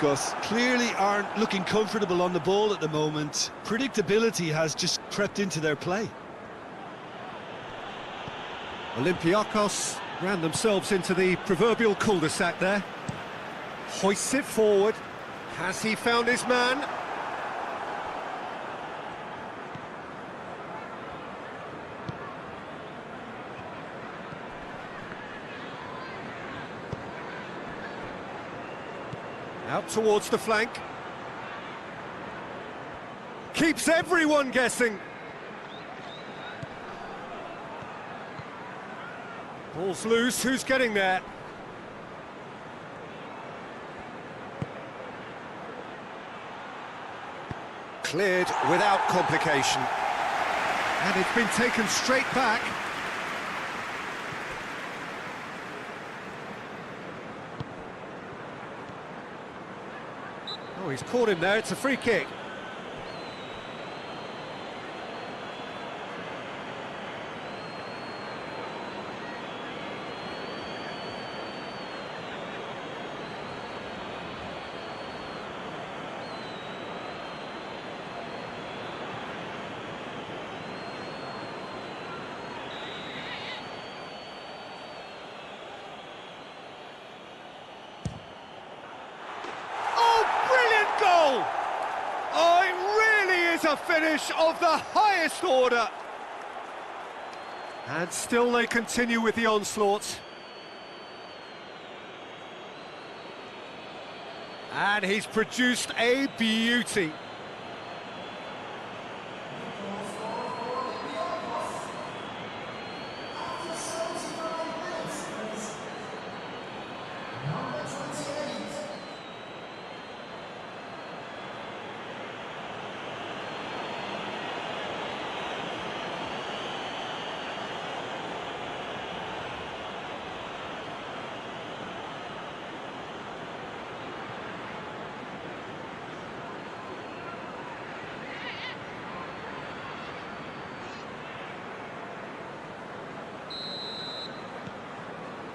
Gus. Clearly aren't looking comfortable on the ball at the moment. Predictability has just crept into their play. Olympiacos ran themselves into the proverbial cul-de-sac there. Hoists it forward. Has he found his man? Out towards the flank. Keeps everyone guessing. Ball's loose, who's getting there? Cleared without complication. And it's been taken straight back. Oh, he's caught him there, it's a free kick. Oh, it really is a finish of the highest order. And still they continue with the onslaught. And he's produced a beauty.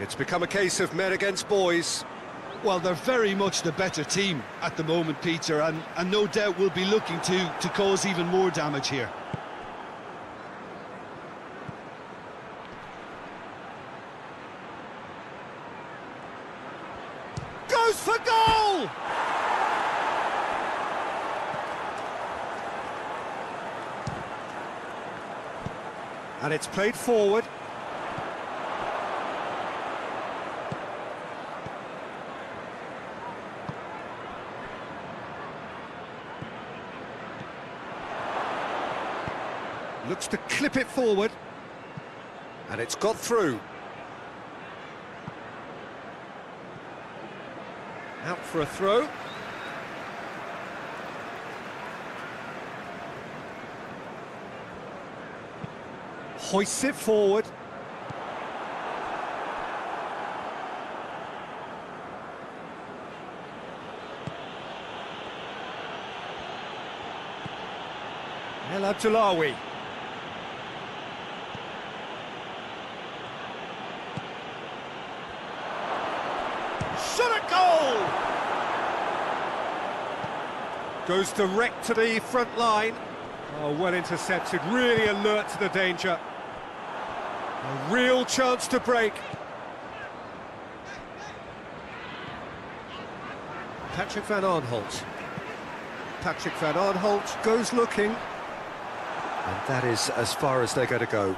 It's become a case of men against boys. Well, they're very much the better team at the moment, Peter, and no doubt will be looking to cause even more damage here. Goes for goal! And it's played forward. Looks to clip it forward. And it's got through. Out for a throw. Hoists it forward. El Abdullawi. Shot at goal! Goes direct to the front line. Oh, well intercepted, really alert to the danger. A real chance to break. Patrick van Arnholt. Patrick van Arnholt goes looking. And that is as far as they're going to go.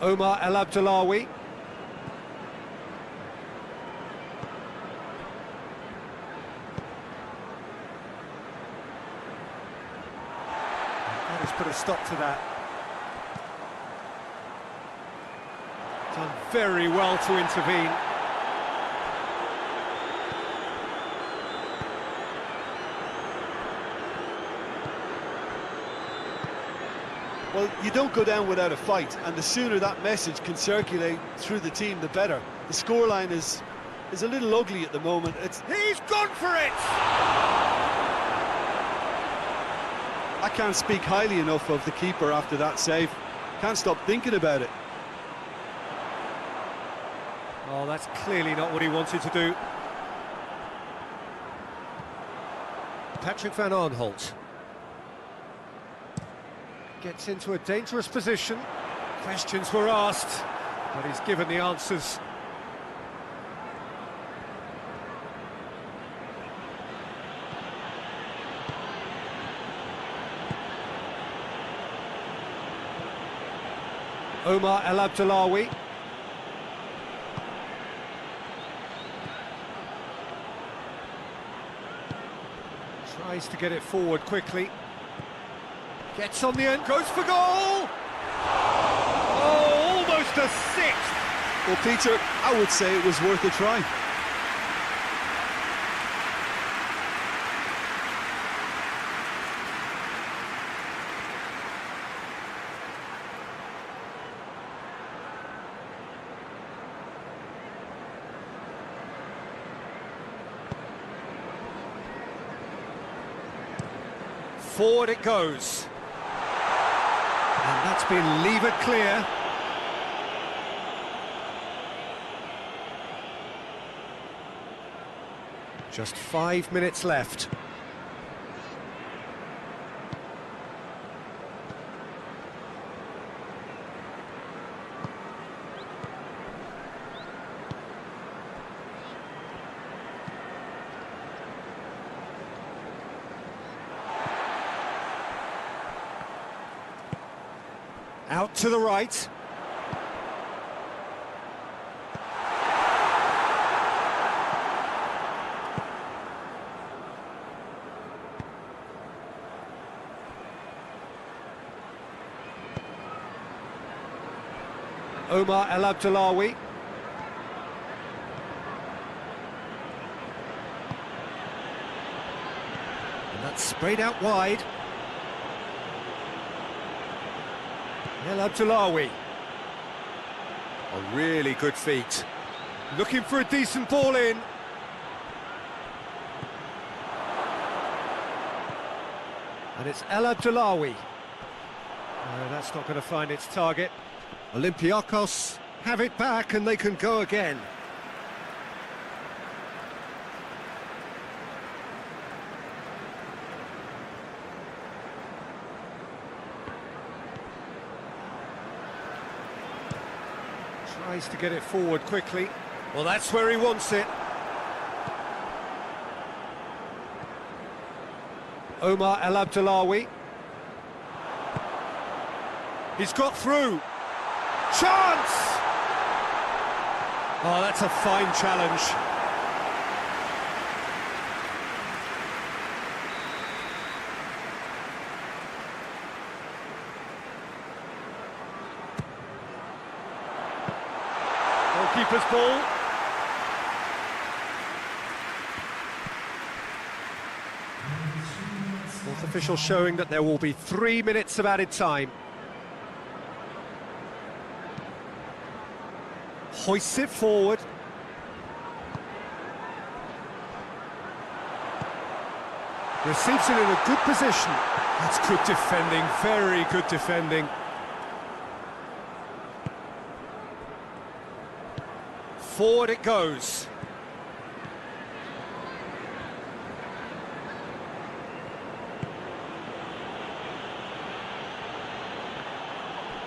Omar El Abdullawi. That has put a stop to that. Done very well to intervene. Well, you don't go down without a fight, and the sooner that message can circulate through the team, the better. The scoreline is a little ugly at the moment. He's gone for it! I can't speak highly enough of the keeper after that save. Can't stop thinking about it. Oh, that's clearly not what he wanted to do. Patrick van Arnholt gets into a dangerous position. Questions were asked, but he's given the answers. Omar El Abdullawi. Tries to get it forward quickly. Gets on the end, goes for goal! Oh, almost a sixth! Well, Peter, I would say it was worth a try. Forward it goes. And that's been levered clear. Just 5 minutes left. Out to the right. Omar El Abdullawi. And that's sprayed out wide. El Abdullawi. A really good feat. Looking for a decent ball in. And it's El Abdullawi. No, that's not going to find its target. Olympiacos have it back and they can go again. Tries to get it forward quickly. Well, that's where he wants it. Omar El Abdullawi. He's got through. Chance! Oh, that's a fine challenge. Goalkeeper's ball. Fourth official showing that there will be 3 minutes of added time. Hoists it forward. Receives it in a good position. That's good defending, very good defending. Forward it goes.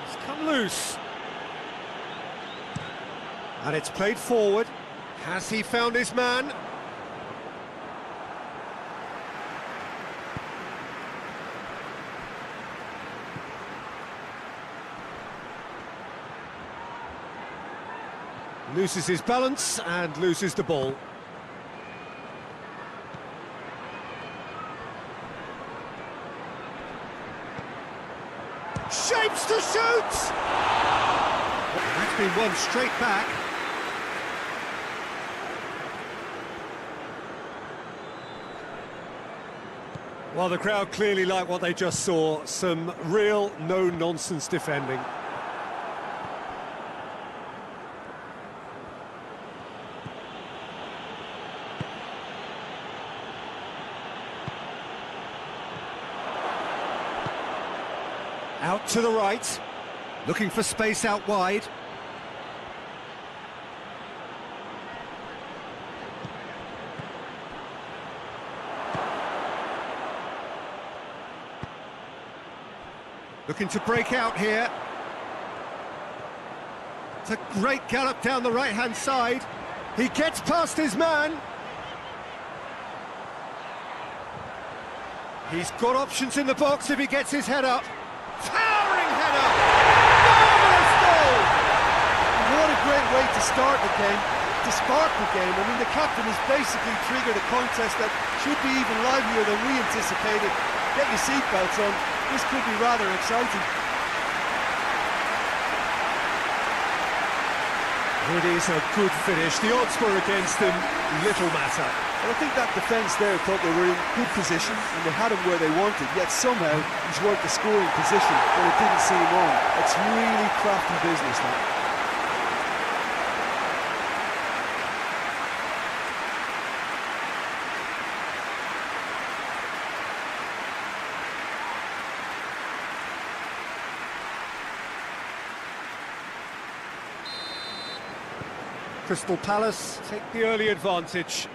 It's come loose. And it's played forward. Has he found his man? Loses his balance and loses the ball. Shapes to shoot! That's been won straight back. Well, the crowd clearly like what they just saw. Some real no-nonsense defending. Out to the right, looking for space out wide. Looking to break out here. It's a great gallop down the right-hand side. He gets past his man. He's got options in the box if he gets his head up. Towering header! Marvellous goal! What a great way to start the game, to spark the game. I mean, the captain has basically triggered a contest that should be even livelier than we anticipated. Get your seatbelts on, this could be rather exciting. It is a good finish. The odds were against him, little matter. Well, I think that defence there thought they were in good position and they had him where they wanted, yet somehow he's worked the scoring position when it didn't see him on. It's really crafty business now. Crystal Palace take the early advantage.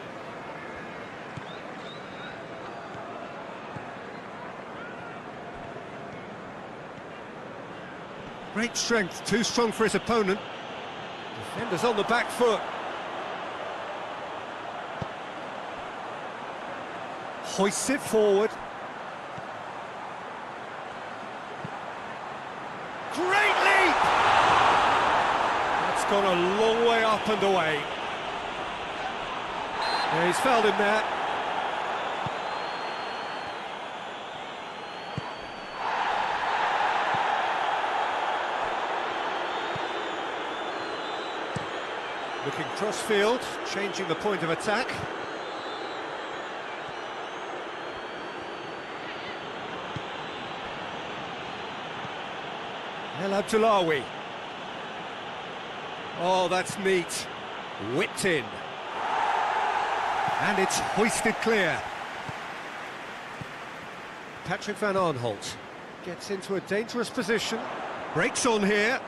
Great strength, too strong for his opponent. Defenders on the back foot. Hoists it forward. Great leap! That's gone a long way up and away. Yeah, he's fouled him there. Looking cross-field, changing the point of attack. El Abdullawi. Oh, that's neat. Whipped in. And it's hoisted clear. Patrick van Aanholt gets into a dangerous position. Breaks on here.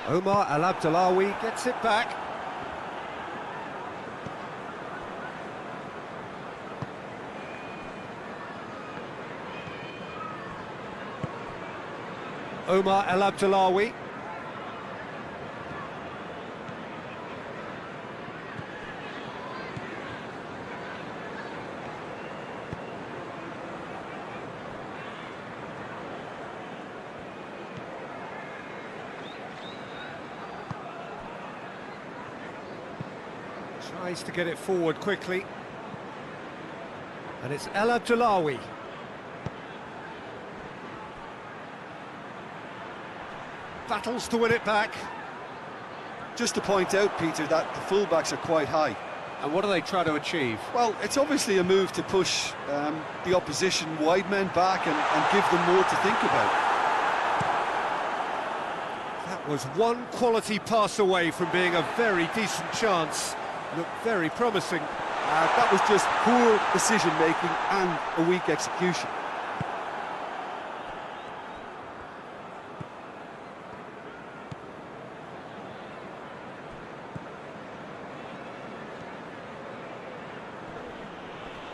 Omar El Abdullawi gets it back. Omar El Abdullawi. Tries to get it forward quickly. And it's El Abdullawi. Battles to win it back. Just to point out, Peter, that the fullbacks are quite high. And what do they try to achieve? Well, it's obviously a move to push the opposition wide men back and give them more to think about. That was one quality pass away from being a very decent chance. Looked very promising. That was just poor decision-making and a weak execution.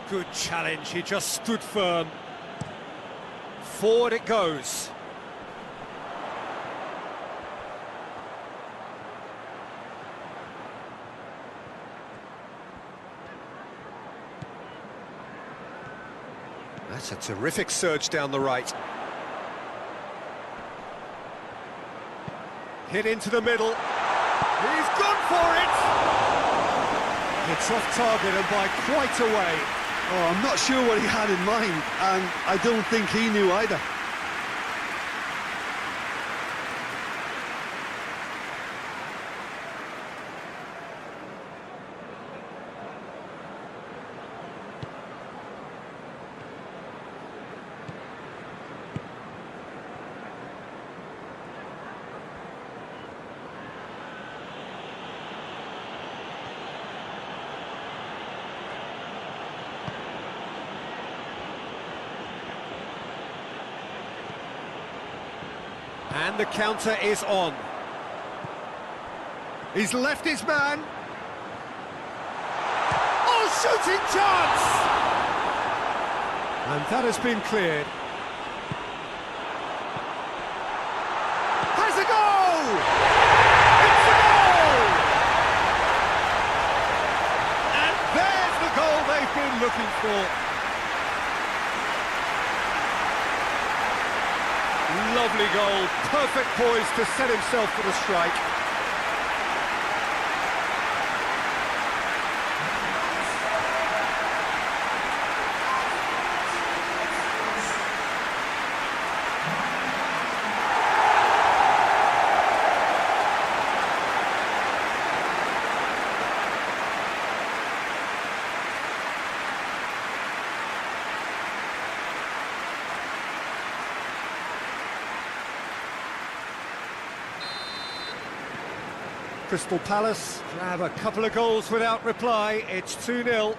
Good challenge, he just stood firm. Forward it goes. That's a terrific surge down the right. Hit into the middle. He's gone for it! It's off target and by quite a way. Oh, I'm not sure what he had in mind, and I don't think he knew either. And the counter is on. He's left his man. Oh, shooting chance! And that has been cleared. Has a goal! It's a goal! And there's the goal they've been looking for. Lovely goal, perfect poise to set himself for the strike. Crystal Palace grab a couple of goals without reply. It's 2-0.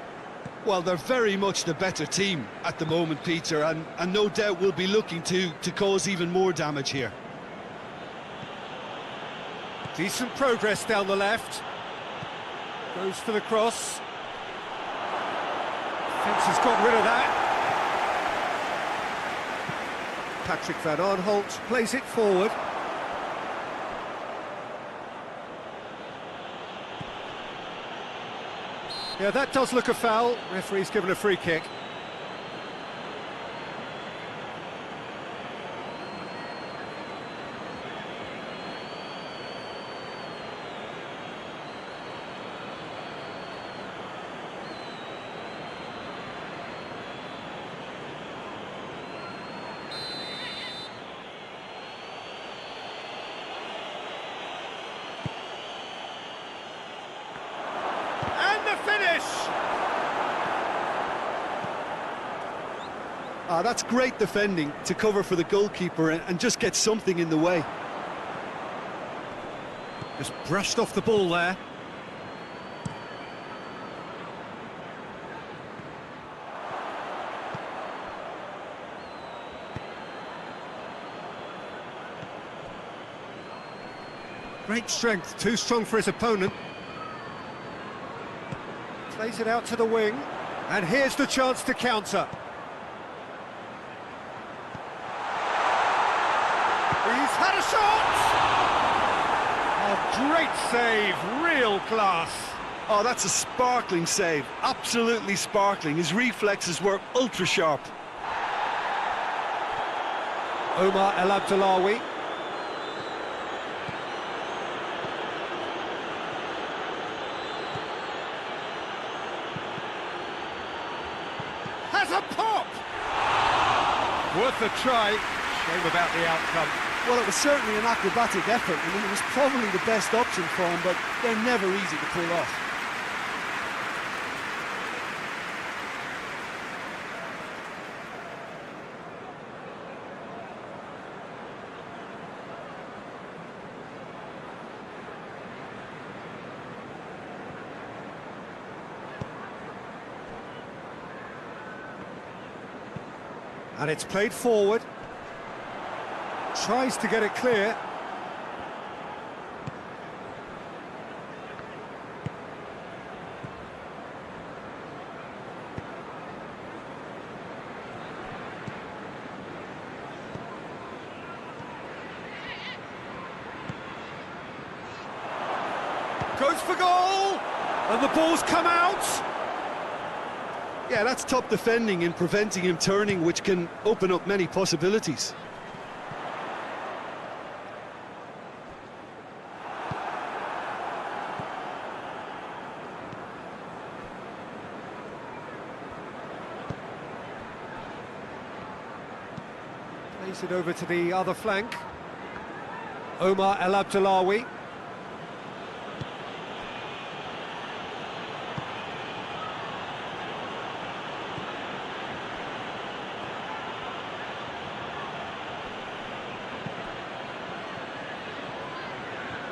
Well, they're very much the better team at the moment, Peter, and no doubt will be looking to cause even more damage here. Decent progress down the left. Goes for the cross. Fence has got rid of that. Patrick van Aanholt plays it forward. Yeah, that does look a foul. Referee's given a free kick. That's great defending to cover for the goalkeeper and just get something in the way. Just brushed off the ball there. Great strength, too strong for his opponent. Plays it out to the wing, and here's the chance to counter. He's had a shot! Oh, great save, real class. Oh, that's a sparkling save, absolutely sparkling. His reflexes were ultra sharp. Omar El Abdullawi. Has a pop! Worth a try. Shame about the outcome. Well, it was certainly an acrobatic effort. I mean, it was probably the best option for him, but they're never easy to pull off. And it's played forward. Tries to get it clear. Goes for goal! And the ball's come out! Yeah, that's top defending and preventing him turning, which can open up many possibilities. Plays it over to the other flank. Omar El Abdullawi.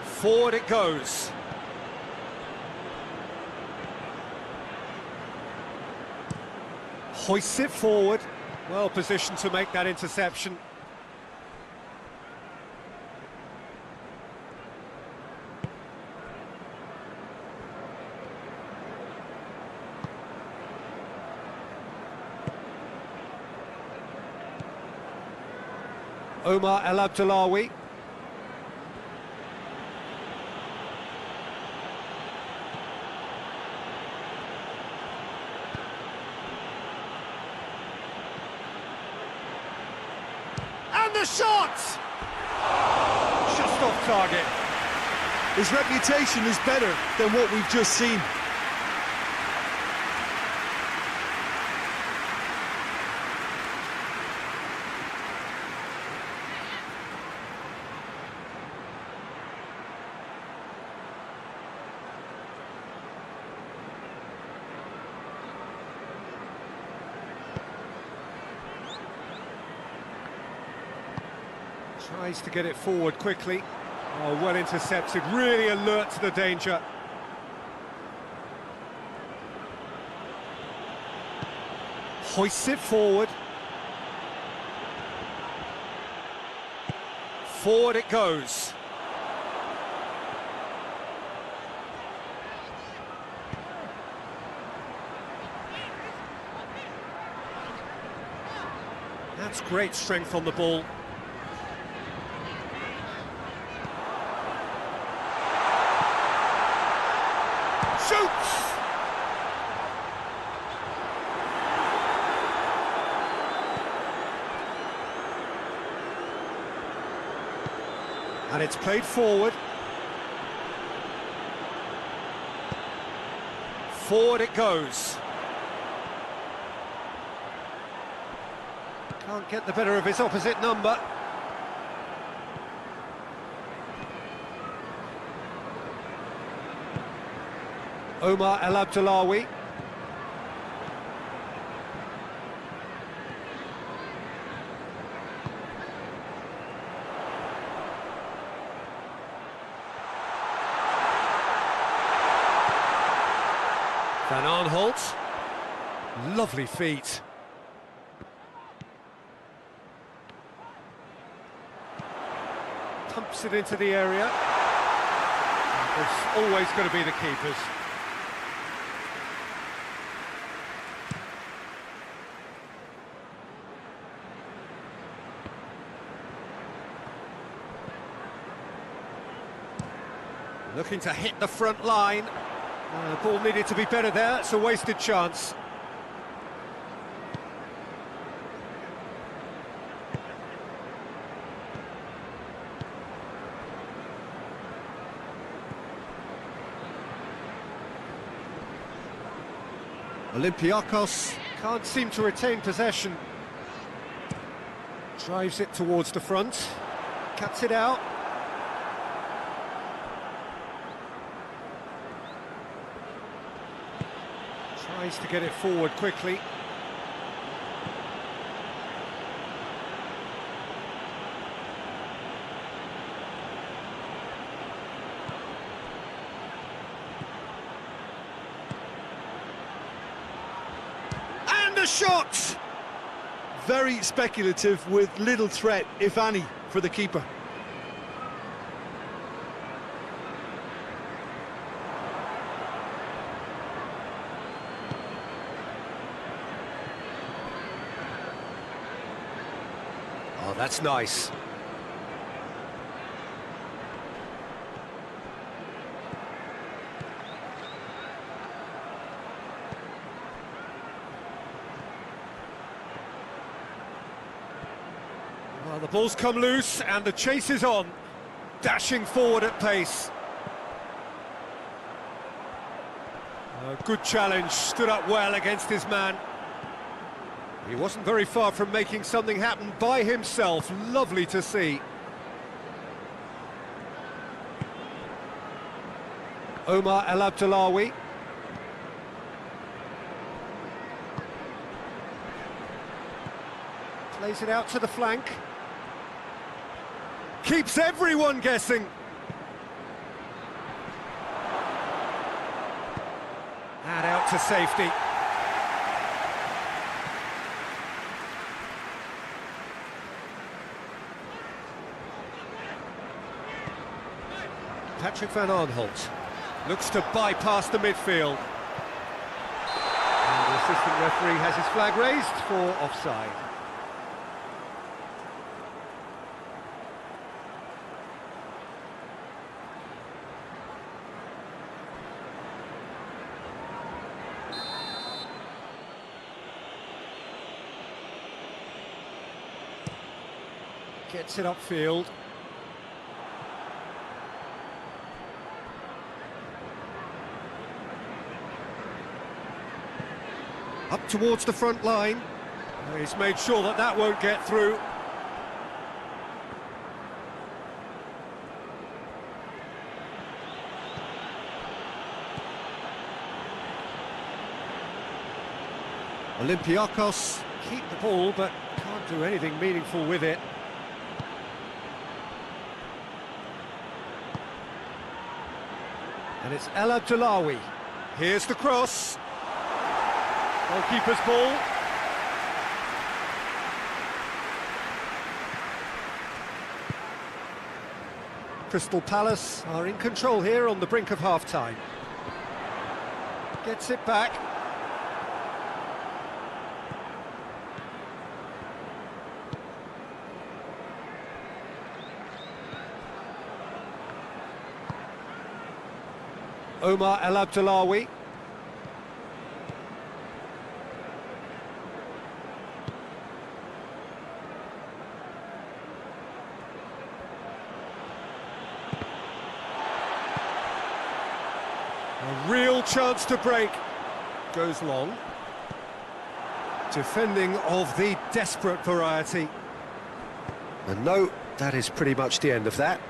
Forward it goes. Hoists it forward. Well positioned to make that interception. Omar El Abdullawi. And the shot! Just off target. His reputation is better than what we've just seen. Tries to get it forward quickly. Oh, well intercepted, really alert to the danger. Hoists it forward. Forward it goes. That's great strength on the ball. Shoots! And it's played forward. Forward it goes. Can't get the better of his opposite number. Omar El Abdullawi. Van Aanholt. Lovely feet. Pumps it into the area. There's always going to be the keepers. Looking to hit the front line. The ball needed to be better there, it's a wasted chance. Olympiacos can't seem to retain possession. Drives it towards the front, cuts it out. Tries to get it forward quickly. And a shot! Very speculative with little threat, if any, for the keeper. Oh, that's nice. Well, the ball's come loose and the chase is on. Dashing forward at pace. A good challenge, stood up well against his man. He wasn't very far from making something happen by himself. Lovely to see. Omar El Abdullawi. Plays it out to the flank. Keeps everyone guessing. And out to safety. Patrick Van Aanholt looks to bypass the midfield. And the assistant referee has his flag raised for offside. Gets it upfield. Up towards the front line. He's made sure that that won't get through. Olympiacos keep the ball, but can't do anything meaningful with it. And it's El Abdullawi. Here's the cross. Goalkeeper's ball. Crystal Palace are in control here on the brink of half-time. Gets it back. Omar El Abdullawi. A real chance to break. Goes long. Defending of the desperate variety. And no, that is pretty much the end of that.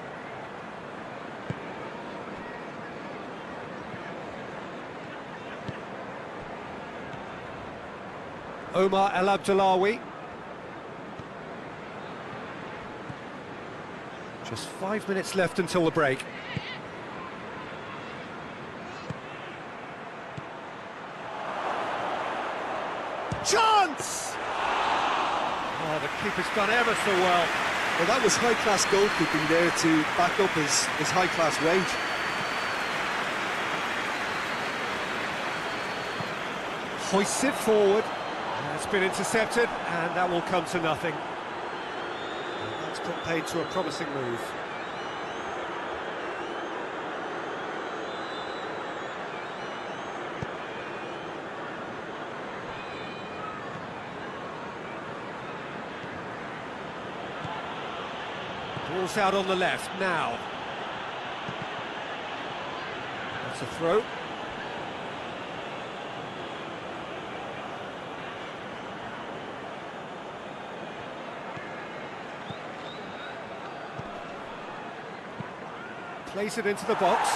Omar El Abdullawi. Just 5 minutes left until the break. Chance! Oh, the keeper's done ever so well. Well, that was high-class goalkeeping there to back up his high-class range. Hoists it forward. It's been intercepted, and that will come to nothing. And that's put paid to a promising move. Ball's out on the left now. That's a throw. Plays it into the box.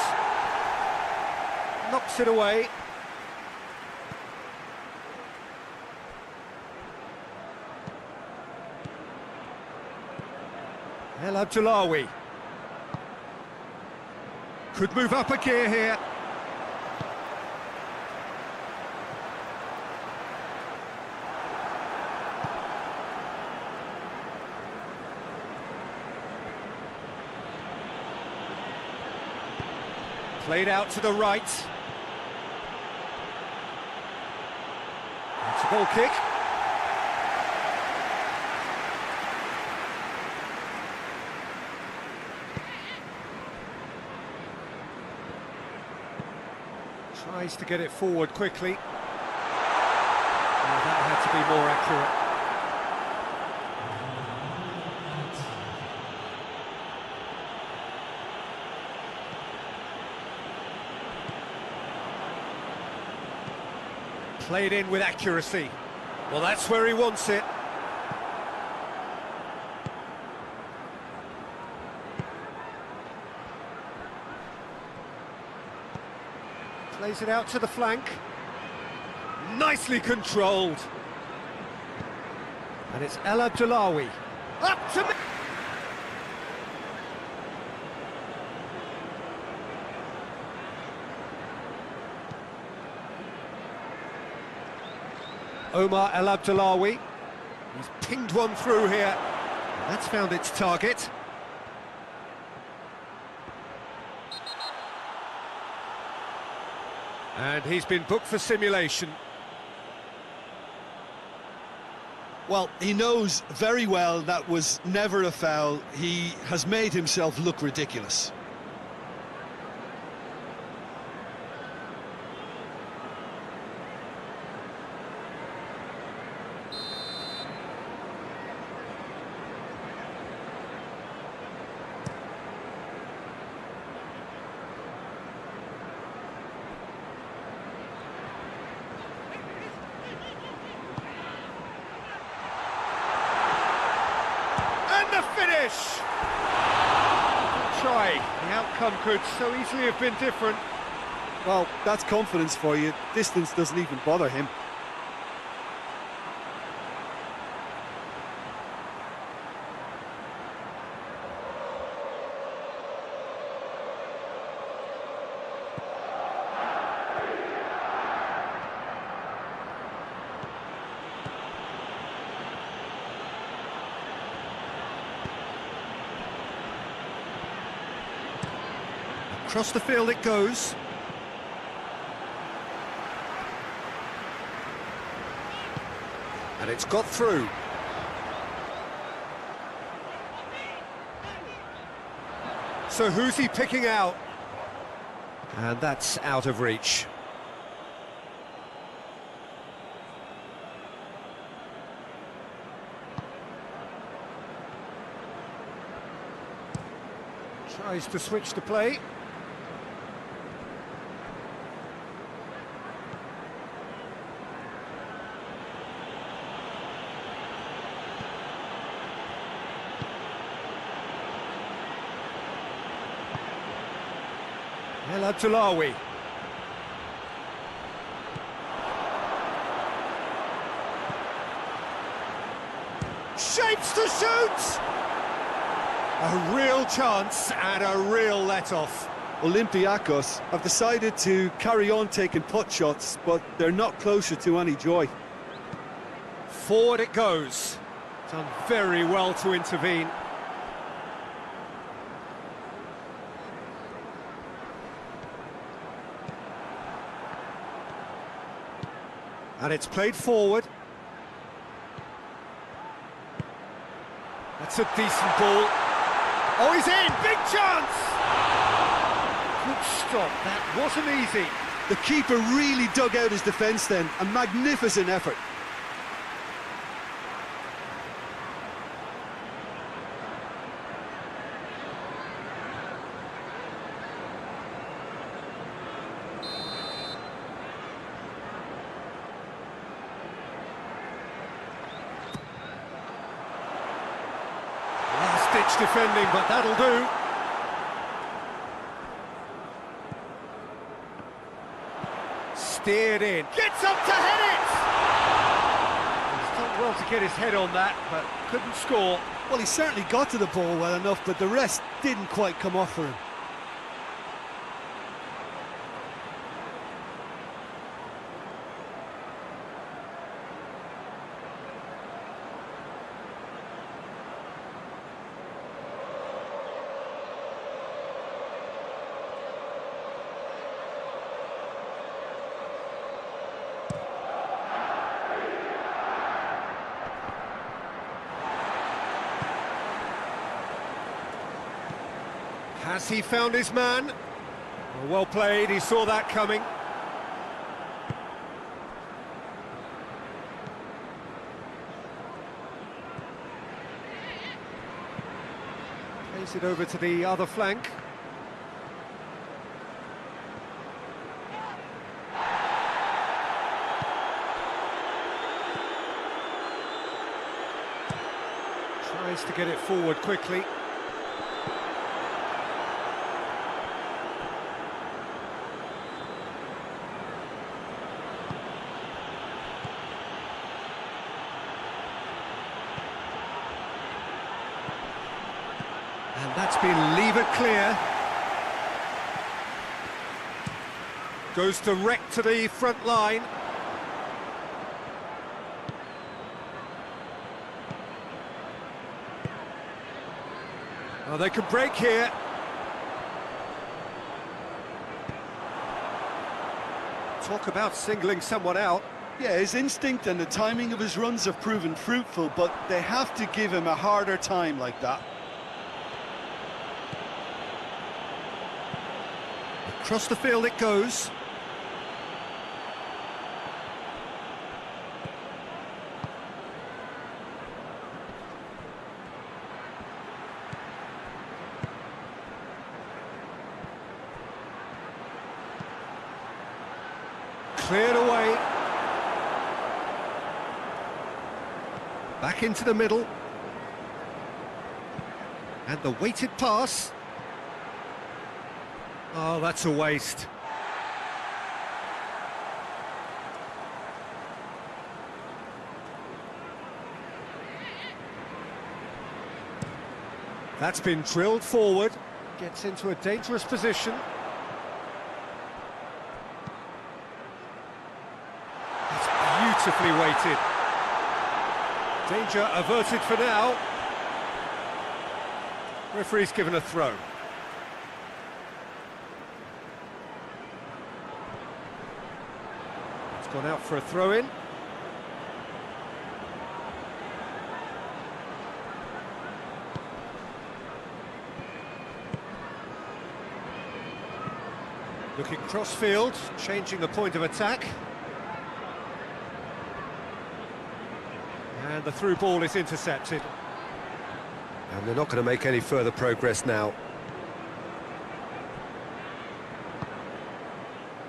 Knocks it away. El Abdullawi. Could move up a gear here. Played out to the right. It's a goal kick. Tries to get it forward quickly. Oh, that had to be more accurate. Played in with accuracy. Well, that's where he wants it. Plays it out to the flank. Nicely controlled. And it's El Abdullawi. Up to me. Omar El Abdullawi. He's pinged one through here. That's found its target. And he's been booked for simulation. Well, he knows very well that was never a foul. He has made himself look ridiculous. finish! Good try. The outcome could so easily have been different. Well, that's confidence for you. Distance doesn't even bother him. Across the field it goes. And it's got through. So who's he picking out? And that's out of reach. Tries to switch the play. El Abdullawi. Shapes to shoot! A real chance and a real let-off. Olympiacos have decided to carry on taking pot shots, but they're not closer to any joy. Forward it goes. Done very well to intervene. And it's played forward. That's a decent ball. Oh, he's in! Big chance! Good stop. That wasn't easy. The keeper really dug out his defence then. A magnificent effort. Last-ditch defending, but that'll do. Steered in. Gets up to head it! He's done well to get his head on that, but couldn't score. Well, he certainly got to the ball well enough, but the rest didn't quite come off for him. Has he found his man? Well played, he saw that coming. Plays it over to the other flank. Tries to get it forward quickly. And that's been levered clear. Goes direct to the front line. Oh, they could break here. Talk about singling someone out. Yeah, his instinct and the timing of his runs have proven fruitful, but they have to give him a harder time like that. Across the field it goes. Cleared away. Back into the middle. And the weighted pass. Oh, that's a waste. That's been drilled forward. Gets into a dangerous position. It's beautifully weighted. Danger averted for now. Referee's given a throw. It's gone out for a throw-in. Looking cross-field, changing the point of attack. And the through ball is intercepted. And they're not going to make any further progress now.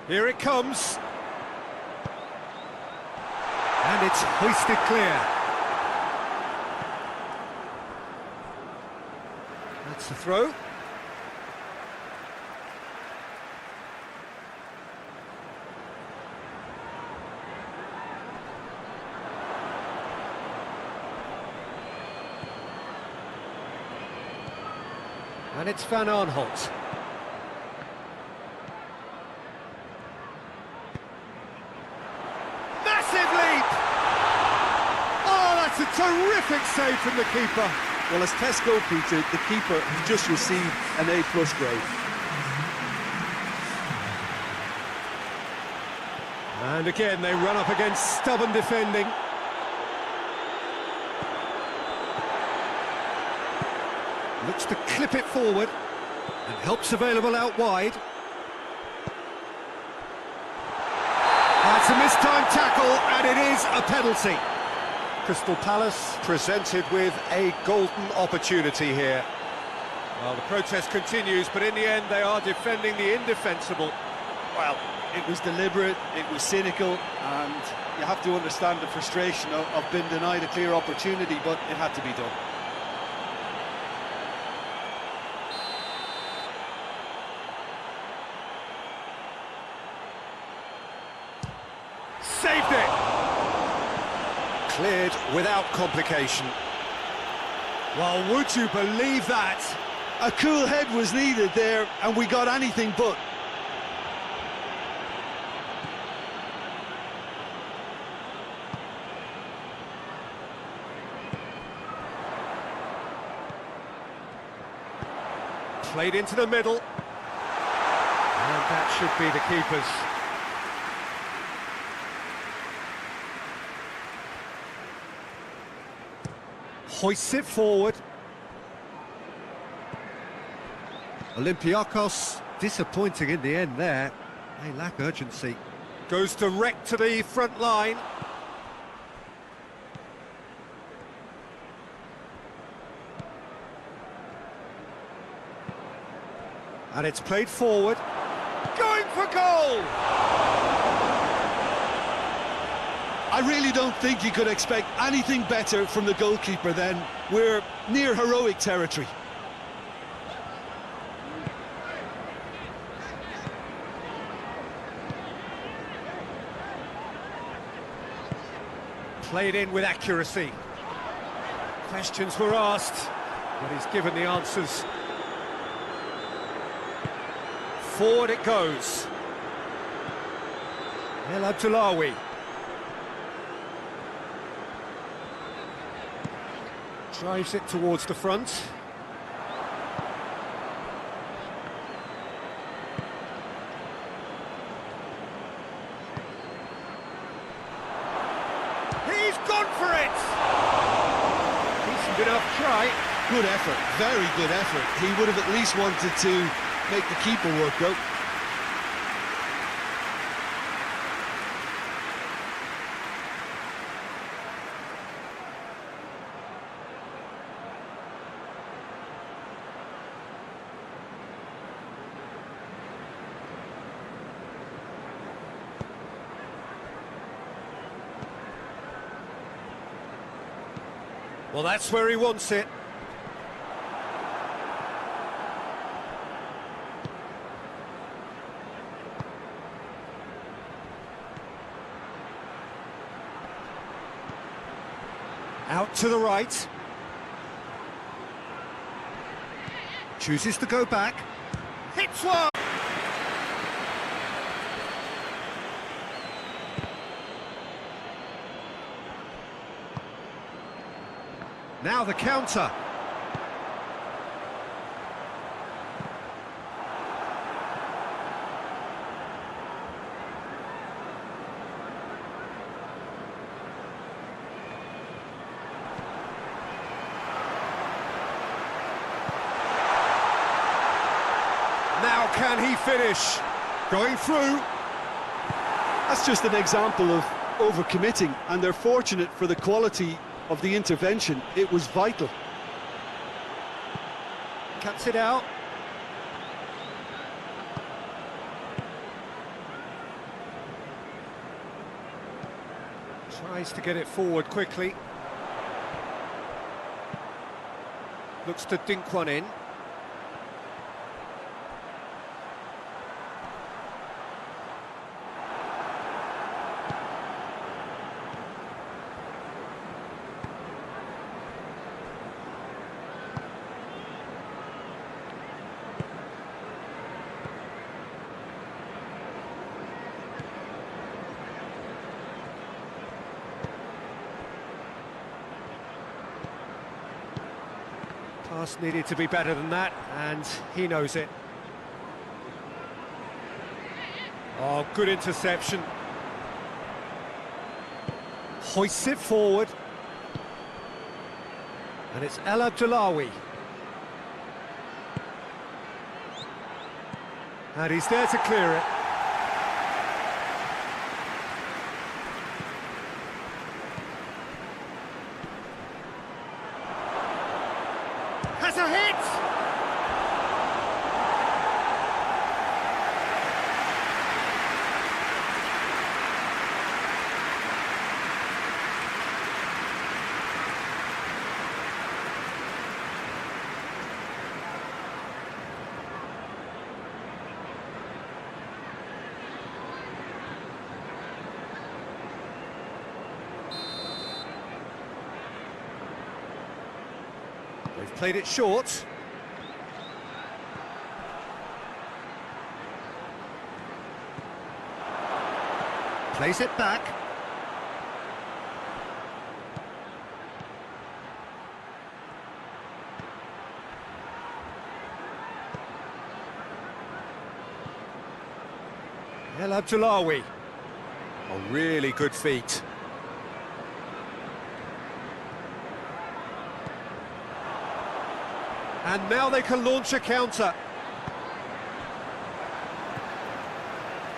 Here it comes. And it's hoisted clear. That's the throw. And it's Van Aanholt. Massive leap! Oh, that's a terrific save from the keeper. Well, as tests go, Peter, the keeper just received an A+ grade. And again, they run up against stubborn defending. Looks to clip it forward, and help's available out wide. That's a mistimed tackle, and it is a penalty. Crystal Palace presented with a golden opportunity here. Well, the protest continues, but in the end they are defending the indefensible. Well, it was deliberate, it was cynical, and you have to understand the frustration of being denied a clear opportunity, but it had to be done. Saved it! Cleared without complication. Well, would you believe that? A cool head was needed there, and we got anything but. Played into the middle. And that should be the keeper's. Hoists it forward. Olympiacos disappointing in the end there. They lack urgency. Goes direct to the front line. And it's played forward. Going for goal! I really don't think you could expect anything better from the goalkeeper then. We're near heroic territory. Played in with accuracy. Questions were asked, but he's given the answers. Forward it goes. El Abdullawi. Drives it towards the front. He's gone for it! Decent enough try. Good effort, very good effort. He would have at least wanted to make the keeper work though. Well, that's where he wants it. Out to the right. Chooses to go back. Hits one! Now the counter. Now can he finish? Going through. That's just an example of overcommitting, and they're fortunate for the quality of the intervention. It was vital. Cuts it out. Tries to get it forward quickly. Looks to dink one in. Pass needed to be better than that, and he knows it. Oh, good interception. Hoists it forward. And it's El Abdullawi. And he's there to clear it. Has a hit! They've played it short. Plays it back. El Abdullawi. A really good feat. And now they can launch a counter.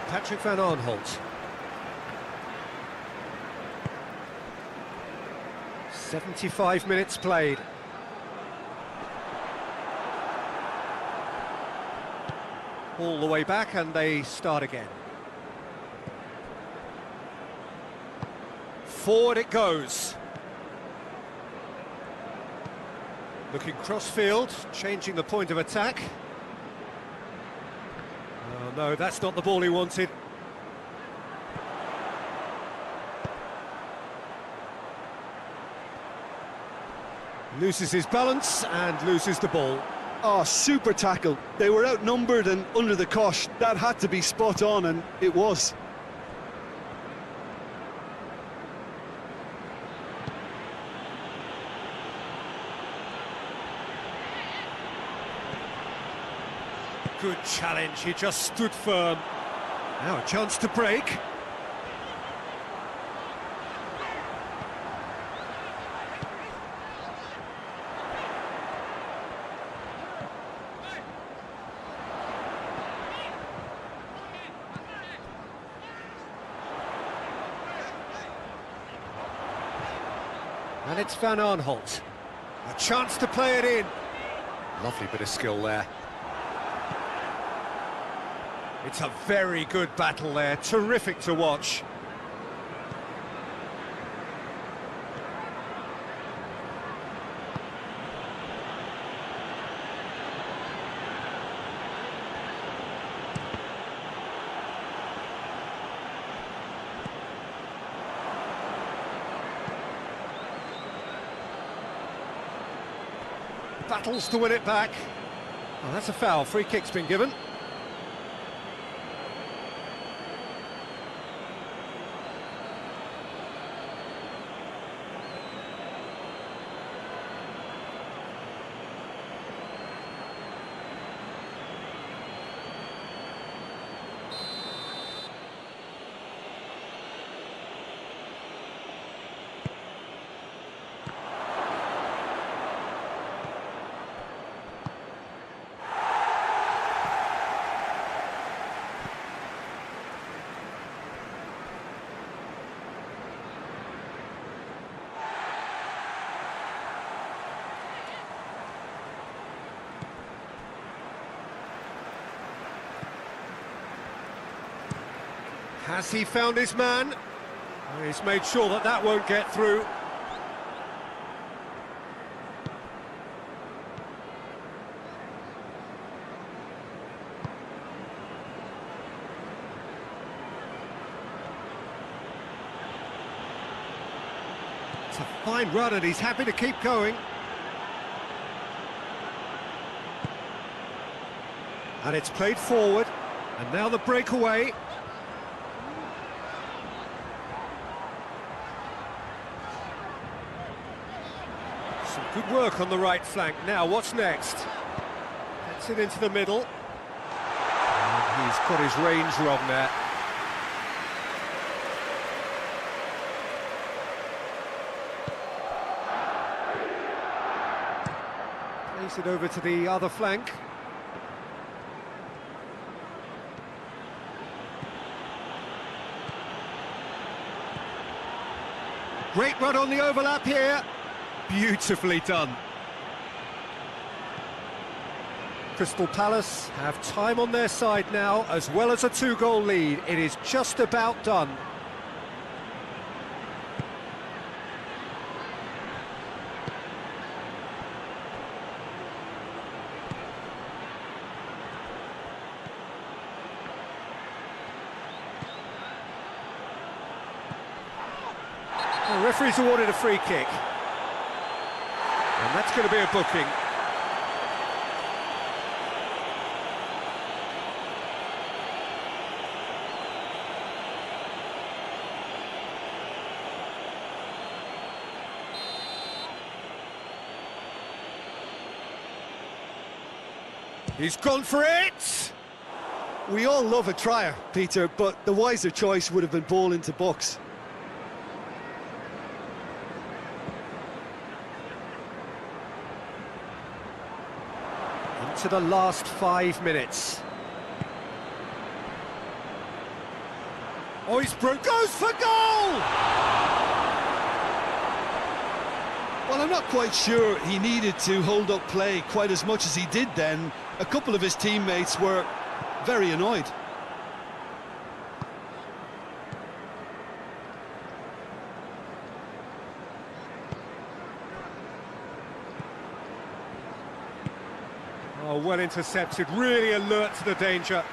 Patrick van Aanholt. 75 minutes played. All the way back, and they start again. Forward it goes. Looking cross-field, changing the point of attack. Oh no, that's not the ball he wanted. Loses his balance and loses the ball. Oh, super tackle. They were outnumbered and under the cosh. That had to be spot on, and it was. Good challenge, he just stood firm. Now a chance to break. And it's Van Aanholt. A chance to play it in. Lovely bit of skill there. It's a very good battle there, terrific to watch. battles to win it back. Oh, that's a foul. Free kick's been given. Has he found his man? He's made sure that that won't get through. It's a fine run and he's happy to keep going. And it's played forward, and now the breakaway. Some good work on the right flank. Now, what's next? Gets it into the middle. And he's got his range wrong there. Plays it over to the other flank. Great run on the overlap here. Beautifully done. Crystal Palace have time on their side now, as well as a two-goal lead. It is just about done. The referee's awarded a free kick. And that's going to be a booking. He's gone for it! We all love a trier, Peter, but the wiser choice would have been ball into box. To the last 5 minutes. Oh, he's broke, goes for goal! Well, I'm not quite sure he needed to hold up play quite as much as he did then. A couple of his teammates were very annoyed. Oh, well intercepted, really alert to the danger.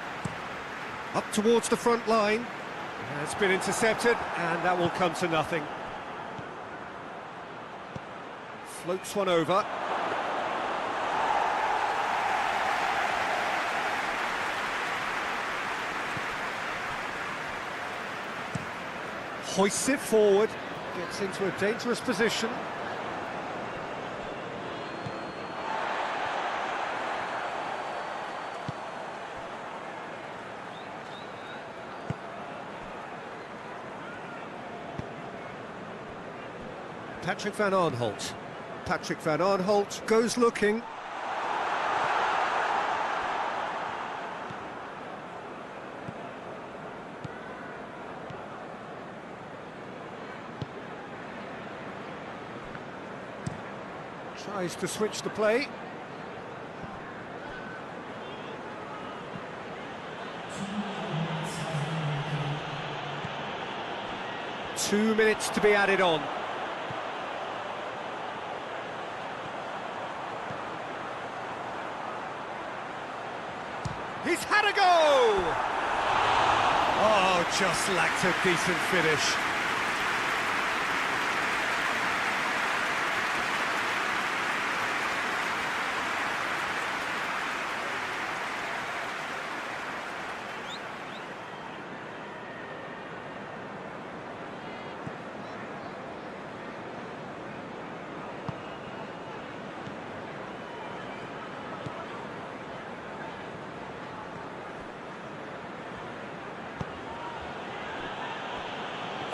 Up towards the front line. It's been intercepted, and that will come to nothing. Floats one over. Hoists it forward, gets into a dangerous position. Patrick van Aanholt. Patrick van Aanholt goes looking. Tries to switch the play. Two minutes to be added on. He's had a go! Oh, just lacked a decent finish.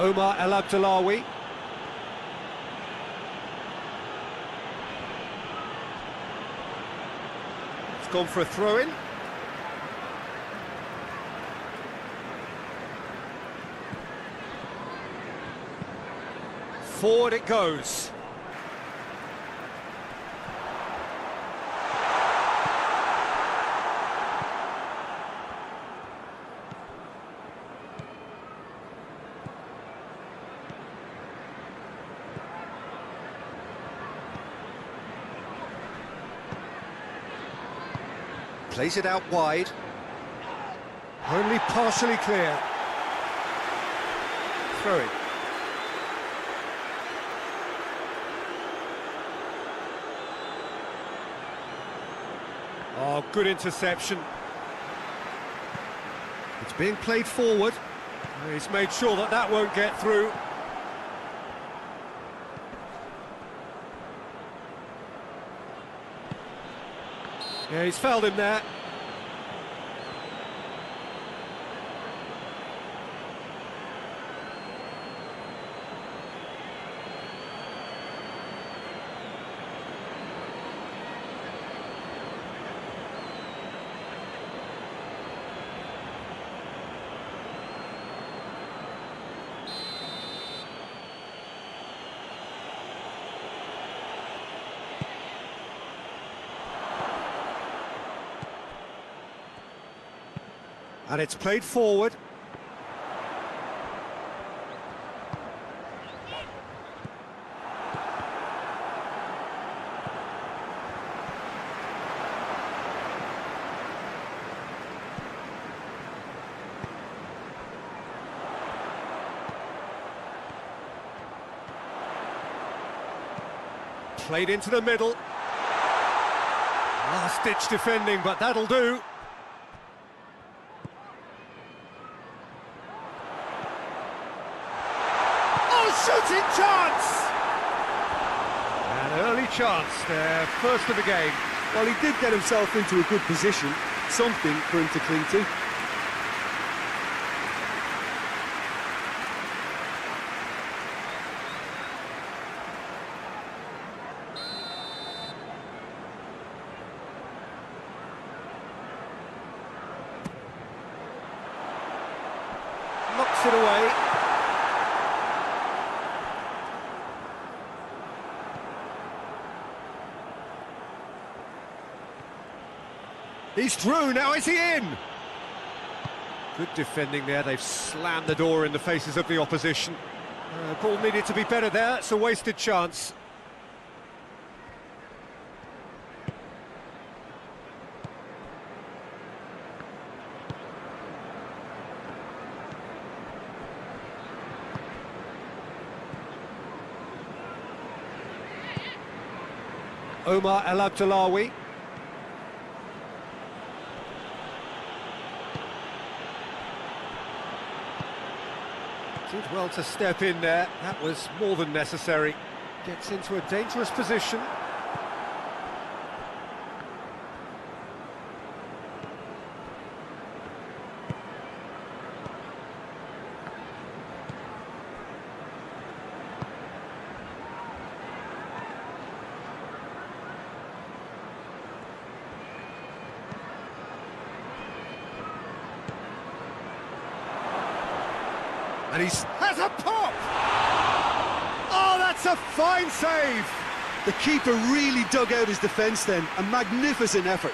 Omar El Abdullawi. It's gone for a throw-in. Forward it goes. Plays it out wide. Only partially clear. Throw it. Oh, good interception. It's being played forward. He's made sure that that won't get through. Yeah, he's fouled him there. And it's played forward. Played into the middle. Last-ditch defending, but that'll do. Shooting chance! An early chance there, first of the game. Well, he did get himself into a good position, something for him to cling to. Knocks it away. He's through, now is he in? Good defending there, they've slammed the door in the faces of the opposition. Ball needed to be better there, it's a wasted chance. Omar El Abdullawi. Did well to step in there, that was more than necessary. Gets into a dangerous position. And he has a pop! Oh, that's a fine save! The keeper really dug out his defence then, a magnificent effort.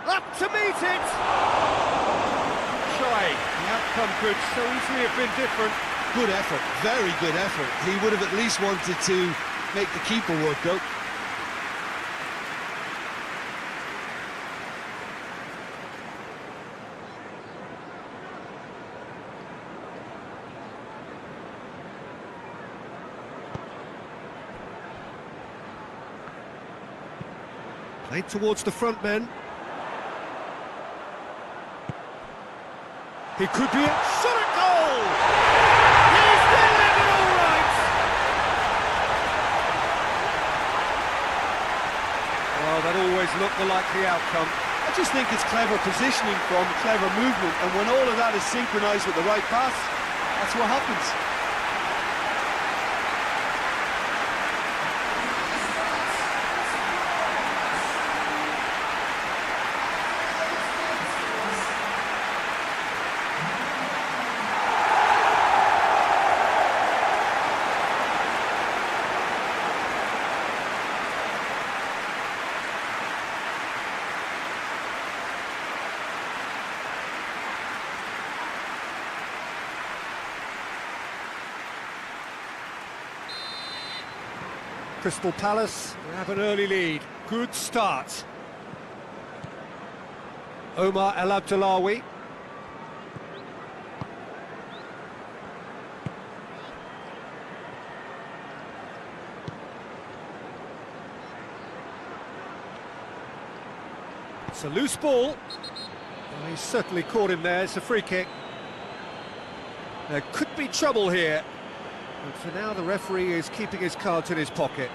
Up to meet it! Try. The outcome could so easily have been different. Good effort, very good effort. He would have at least wanted to make the keeper work out. Played towards the front men. He could be a shot at goal! He's delivered all right! Well, that always looked the likely outcome. I just think it's clever positioning from clever movement, and when all of that is synchronised with the right pass, that's what happens. Crystal Palace have an early lead. Good start. Omar El Abdullawi. It's a loose ball. Well, he's certainly caught him there. It's a free kick. There could be trouble here. But for now, the referee is keeping his cards in his pocket.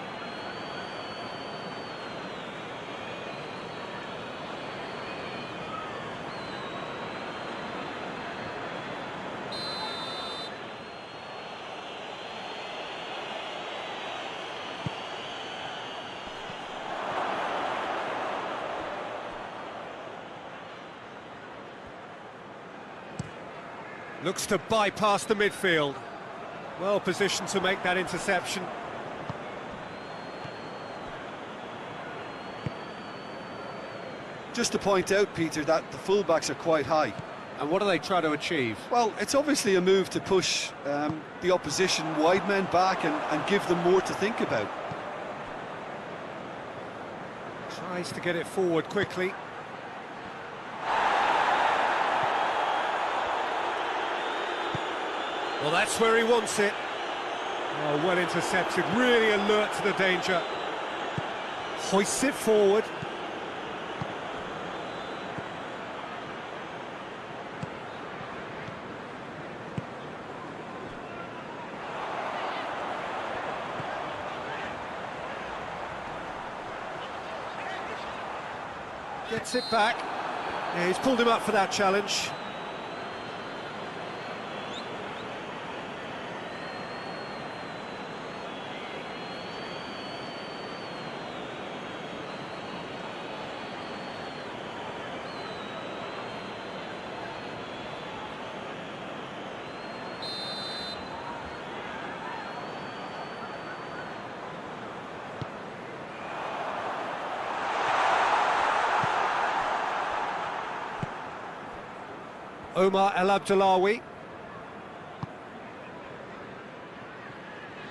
Looks to bypass the midfield. Well positioned to make that interception. Just to point out, Peter, that the fullbacks are quite high. And what do they try to achieve? Well, it's obviously a move to push the opposition wide men back and give them more to think about. Tries to get it forward quickly. Well, that's where he wants it. Oh, well intercepted, really alert to the danger. Hoists it forward. Gets it back. Yeah, he's pulled him up for that challenge. Omar El Abdullawi.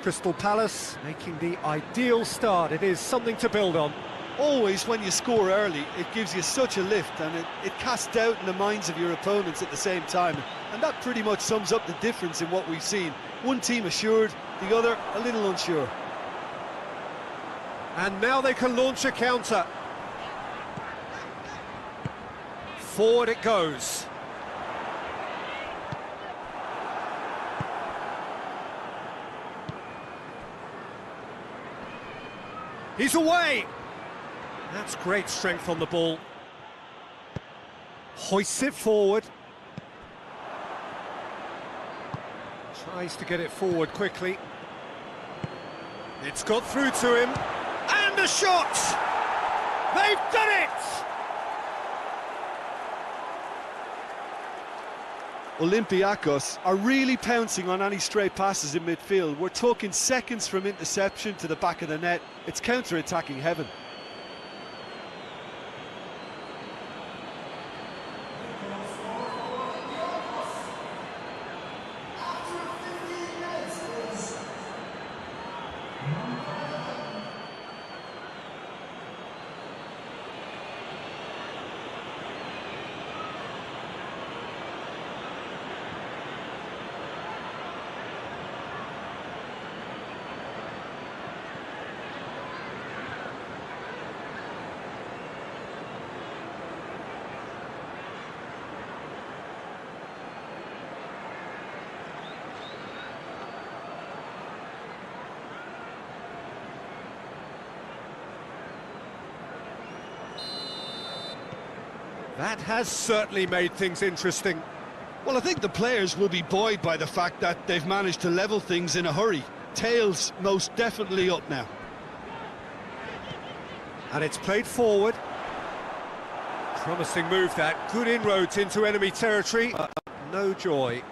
Crystal Palace making the ideal start. It is something to build on. Always, when you score early, it gives you such a lift, and it casts doubt in the minds of your opponents at the same time. And that pretty much sums up the difference in what we've seen. One team assured, the other a little unsure. And now they can launch a counter. Forward it goes. He's away! That's great strength on the ball. Hoists it forward. Tries to get it forward quickly. It's got through to him. And a shot! They've done it! Olympiacos are really pouncing on any stray passes in midfield. We're talking seconds from interception to the back of the net. It's counter-attacking heaven. That has certainly made things interesting. Well, I think the players will be buoyed by the fact that they've managed to level things in a hurry. Tails most definitely up now. And it's played forward. Promising move that. Good inroads into enemy territory. No joy.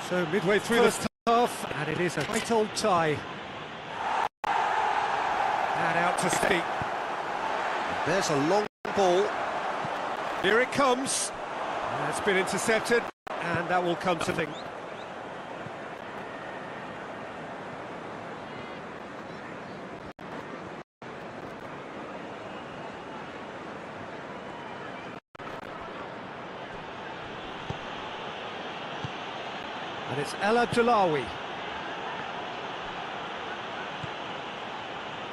So midway through the half, and it is a tight old tie. And out to sea. There's a long ball. Here it comes. That's been intercepted, and that will come to thing. And it's El Abdullawi.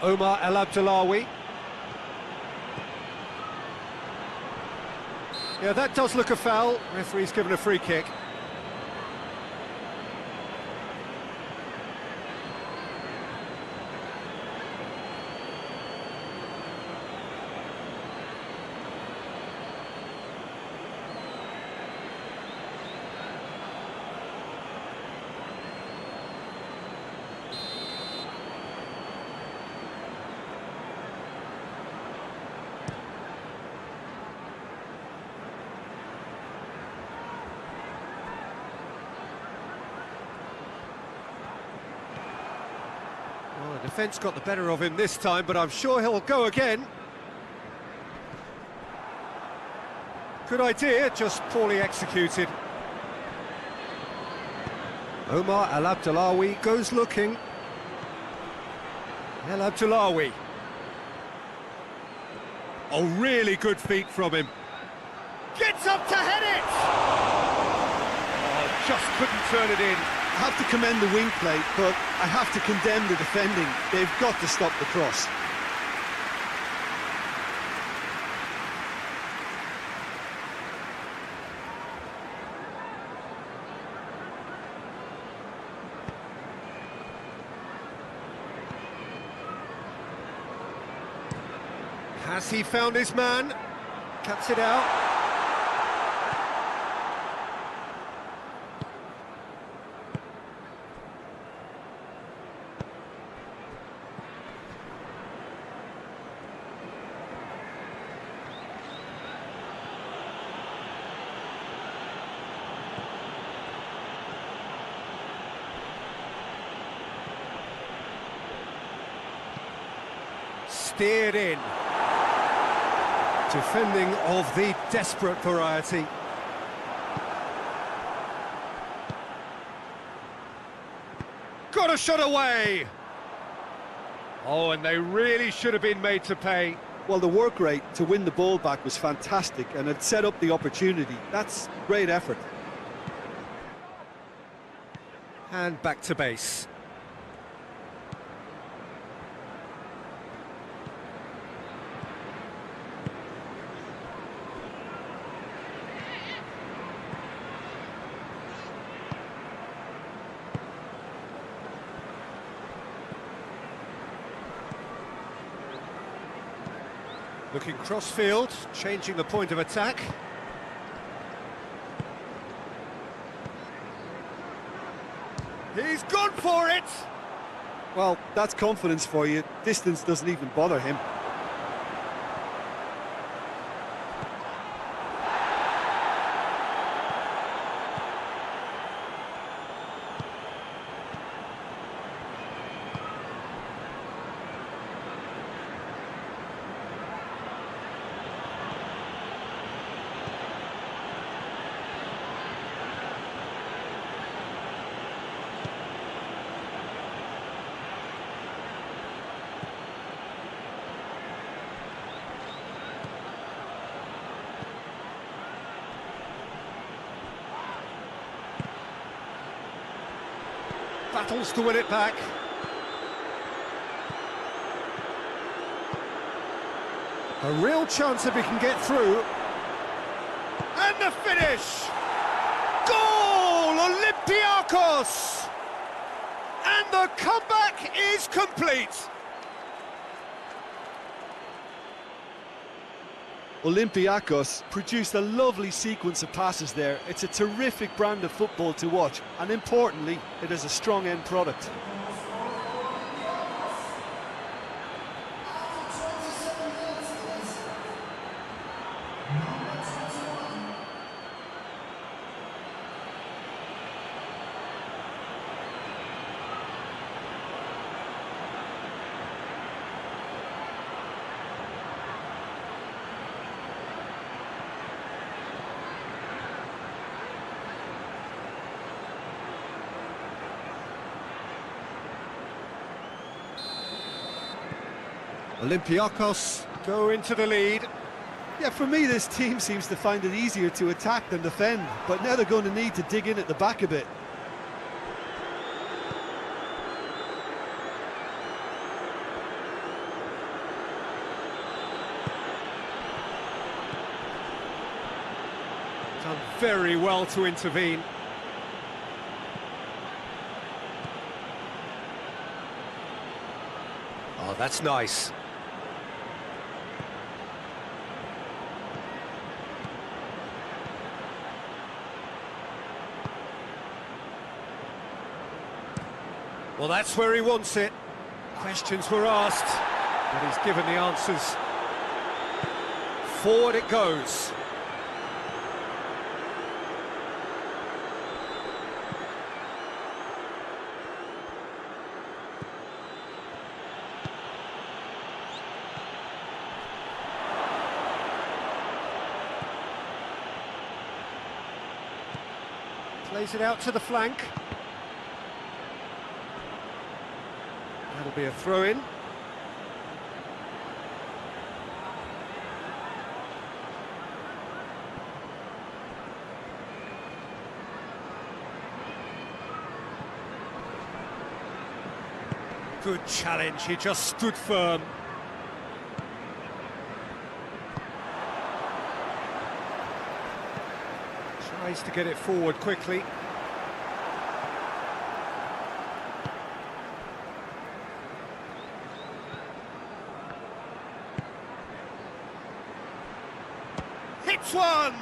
Omar El Abdullawi. Yeah, that does look a foul. Referee's given a free kick. Well, the defence got the better of him this time, but I'm sure he'll go again. Good idea, just poorly executed. Omar El Abdullawi goes looking. El Abdullawi. Oh, really good feet from him. Gets up to head it! Oh, just couldn't turn it in. I have to commend the wing play, but I have to condemn the defending. They've got to stop the cross. Has he found his man? Cuts it out. Steered in. Defending of the desperate variety. Got a shot away! Oh, and they really should have been made to pay. Well, the work rate to win the ball back was fantastic, and it set up the opportunity. That's great effort. And back to base. Looking cross-field, changing the point of attack. He's gone for it! Well, that's confidence for you. Distance doesn't even bother him. Battles to win it back. A real chance if he can get through. And the finish! Goal! Olympiacos! And the comeback is complete! Olympiacos produced a lovely sequence of passes there. It's a terrific brand of football to watch, and importantly, it is a strong end product. Olympiacos go into the lead. Yeah, for me, this team seems to find it easier to attack than defend, but now they're going to need to dig in at the back a bit. Done very well to intervene. Oh, that's nice. Well, that's where he wants it. Questions were asked, but he's given the answers. Forward it goes. Plays it out to the flank. That'll be a throw-in. Good challenge, he just stood firm. Tries to get it forward quickly. Hits one!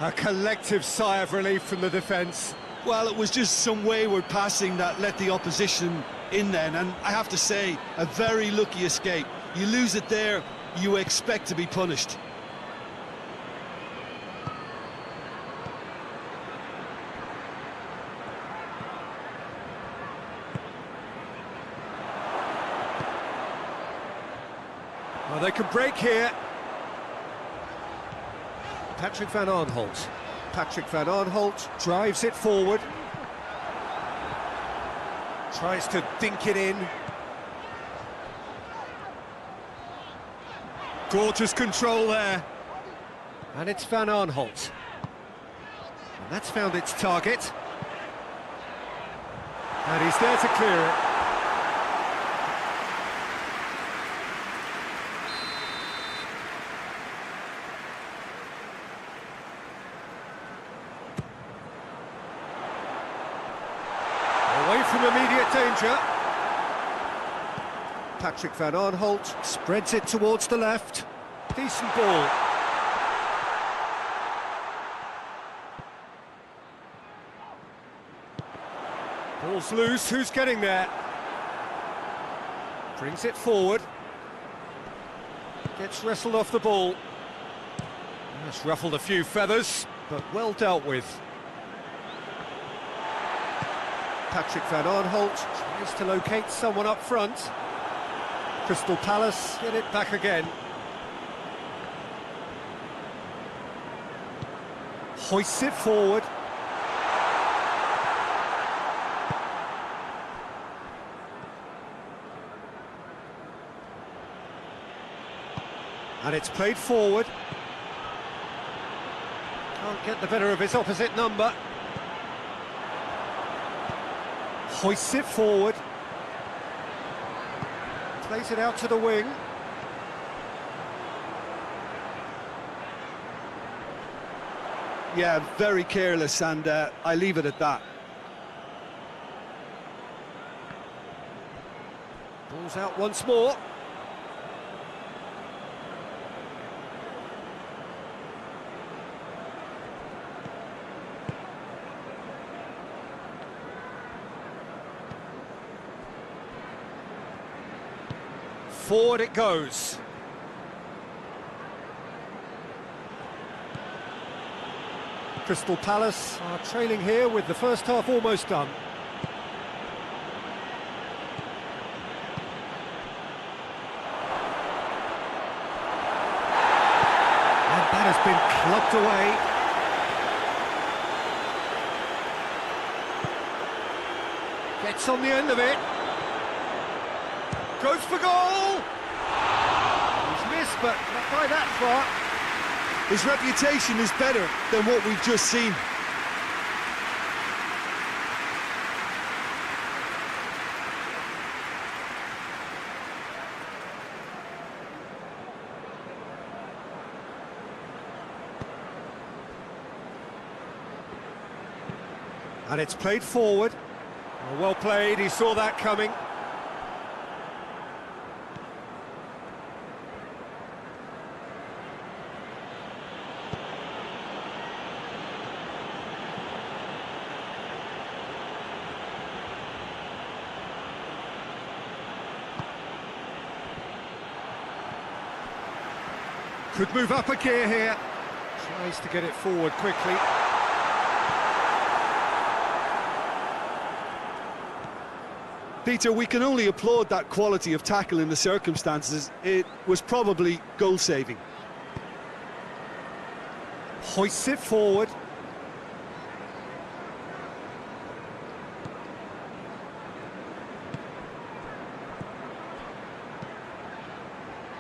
A collective sigh of relief from the defence. Well, it was just some wayward passing that let the opposition in then, and I have to say, a very lucky escape. You lose it there, you expect to be punished. Well, they can break here. Patrick van Aanholt. Patrick van Aanholt drives it forward. Tries to dink it in. Gorgeous control there. And it's Van Aanholt. And that's found its target. And he's there to clear it. Away from immediate danger. Patrick van Aanholt spreads it towards the left. Decent ball. Ball's loose, who's getting there? Brings it forward. Gets wrestled off the ball. That's ruffled a few feathers, but well dealt with. Patrick van Aanholt tries to locate someone up front. Crystal Palace get it back again. Hoists it forward. And it's played forward. Can't get the better of his opposite number. Hoists it forward. Plays it out to the wing. Yeah, very careless, and I leave it at that. Ball's out once more. Forward it goes. Crystal Palace are trailing here with the first half almost done. And that has been clubbed away. Gets on the end of it. Goes for goal! He's missed, but not by that far. His reputation is better than what we've just seen. And it's played forward. Well played, he saw that coming. Could move up a gear here. Tries to get it forward quickly. Peter, we can only applaud that quality of tackle in the circumstances. It was probably goal-saving. Hoists it forward.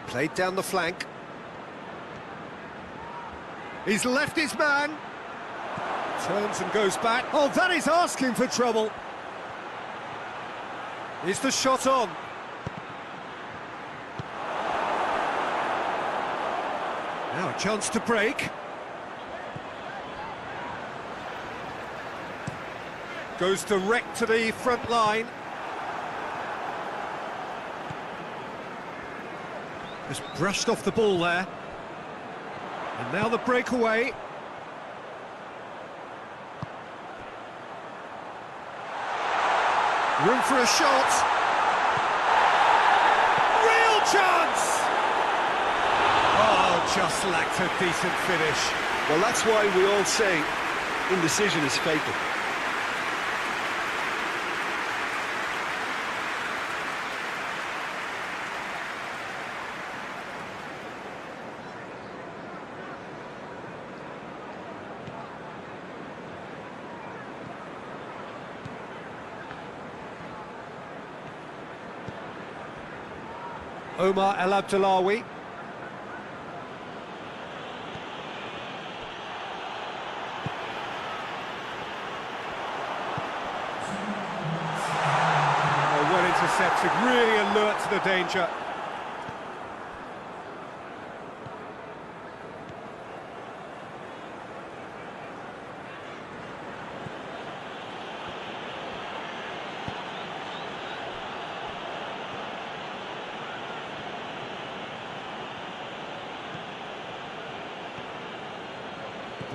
Played down the flank. He's left his man. Turns and goes back. Oh, that is asking for trouble. Is the shot on? Now a chance to break. Goes direct to the front line. Just brushed off the ball there. And now the breakaway. Room for a shot. Real chance! Oh, just lacked a decent finish. Well, that's why we all say indecision is fatal. Omar El Abdullawi. Oh, well intercepted, really alert to the danger.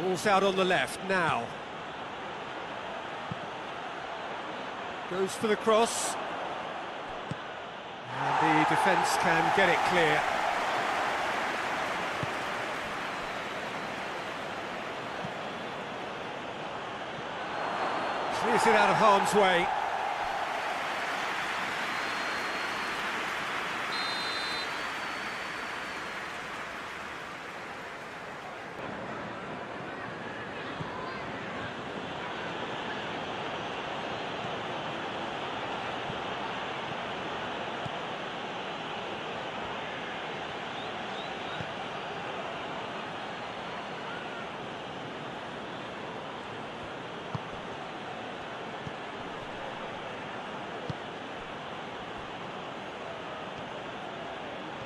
Ball's out on the left now. Goes for the cross. And the defence can get it clear. Clears it out of harm's way.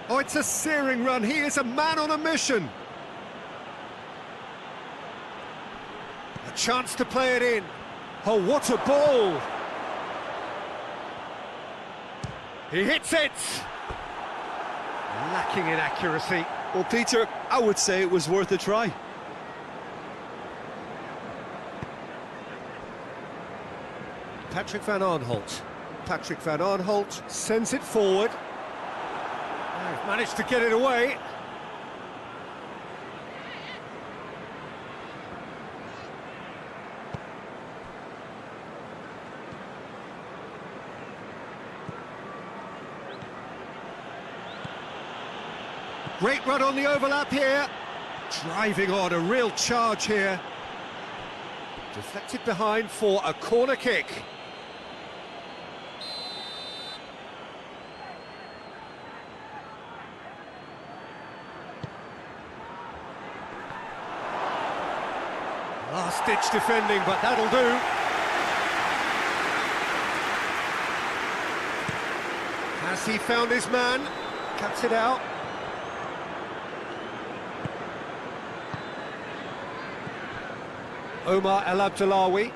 Oh, it's a searing run. He is a man on a mission. chance to play it in. Oh, what a ball! He hits it! Lacking in accuracy. Well, Peter, I would say it was worth a try. Patrick van Aanholt. Patrick van Aanholt sends it forward. They've managed to get it away. Great run on the overlap here. Driving on, a real charge here. Deflected behind for a corner kick. Last-ditch defending, but that'll do. Has he found his man? Cuts it out. Omar El Abdullawi.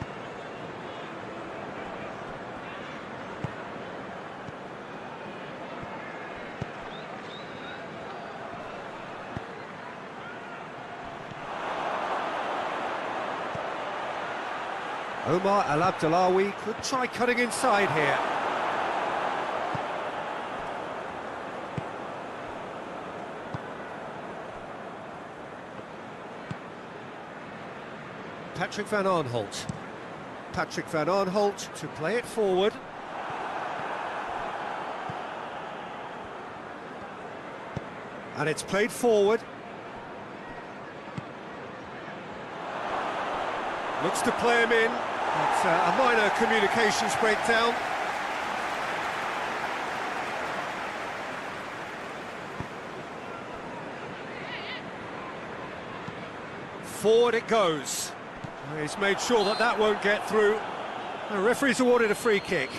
Omar El Abdullawi could try cutting inside here. Patrick van Aanholt. Patrick van Aanholt to play it forward. And it's played forward. Looks to play him in. It's a minor communications breakdown. Forward it goes. He's made sure that that won't get through. The referee's awarded a free kick.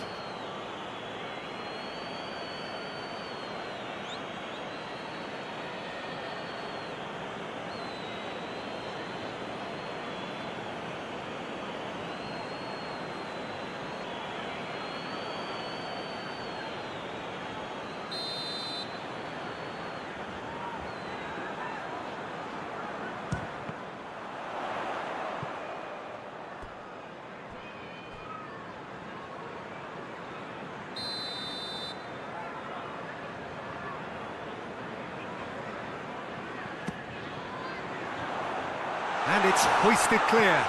And it's hoisted clear.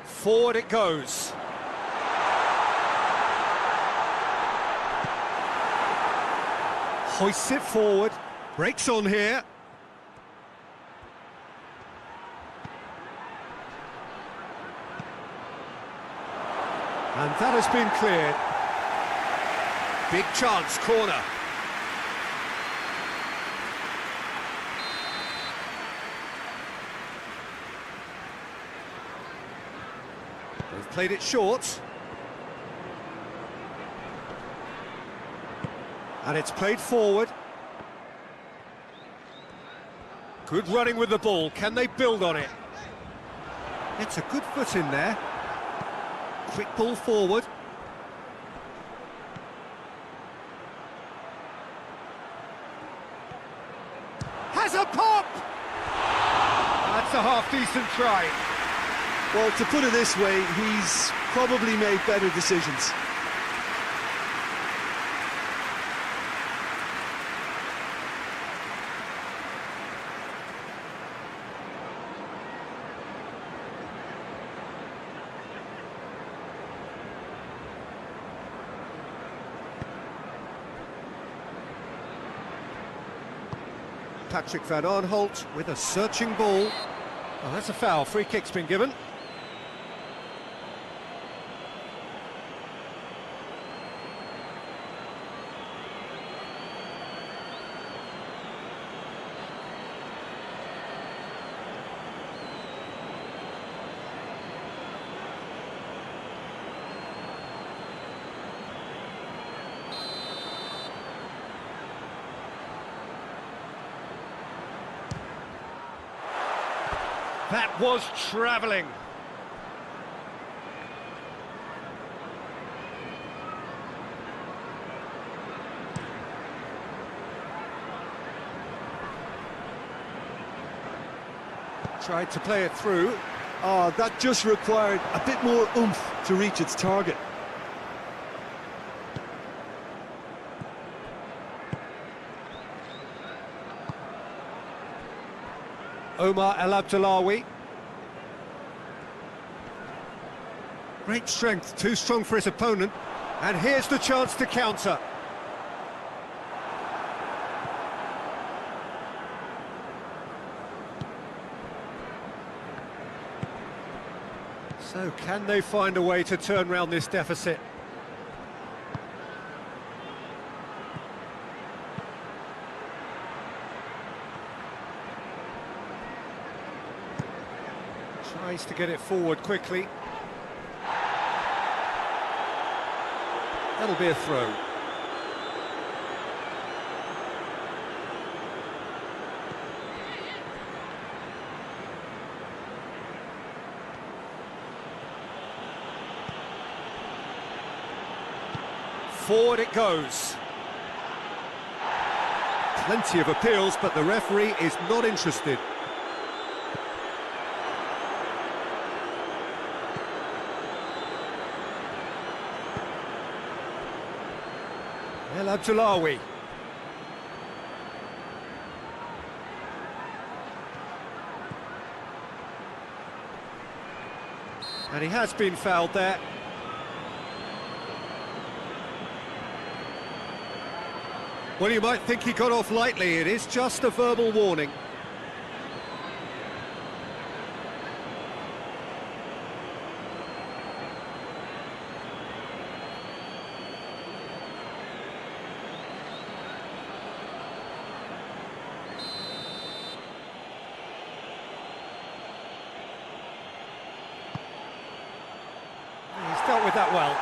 Forward it goes. Hoists it forward. Breaks on here. And that has been cleared. Big chance, corner. They've played it short. And it's played forward. Good running with the ball. Can they build on it? It's a good foot in there. Quick ball forward. Has a pop! That's a half-decent try. Well, to put it this way, he's probably made better decisions. Patrick van Aanholt with a searching ball. Oh, that's a foul. Free kick's been given. That was travelling. Tried to play it through. Oh, that just required a bit more oomph to reach its target. Omar El Abdullawi. Great strength, too strong for his opponent. And here's the chance to counter. So, can they find a way to turn round this deficit? Tries to get it forward quickly. That'll be a throw. Forward it goes. Plenty of appeals, but the referee is not interested. El Abdullawi. And he has been fouled there. Well, you might think he got off lightly. It is just a verbal warning. He's dealt with that well.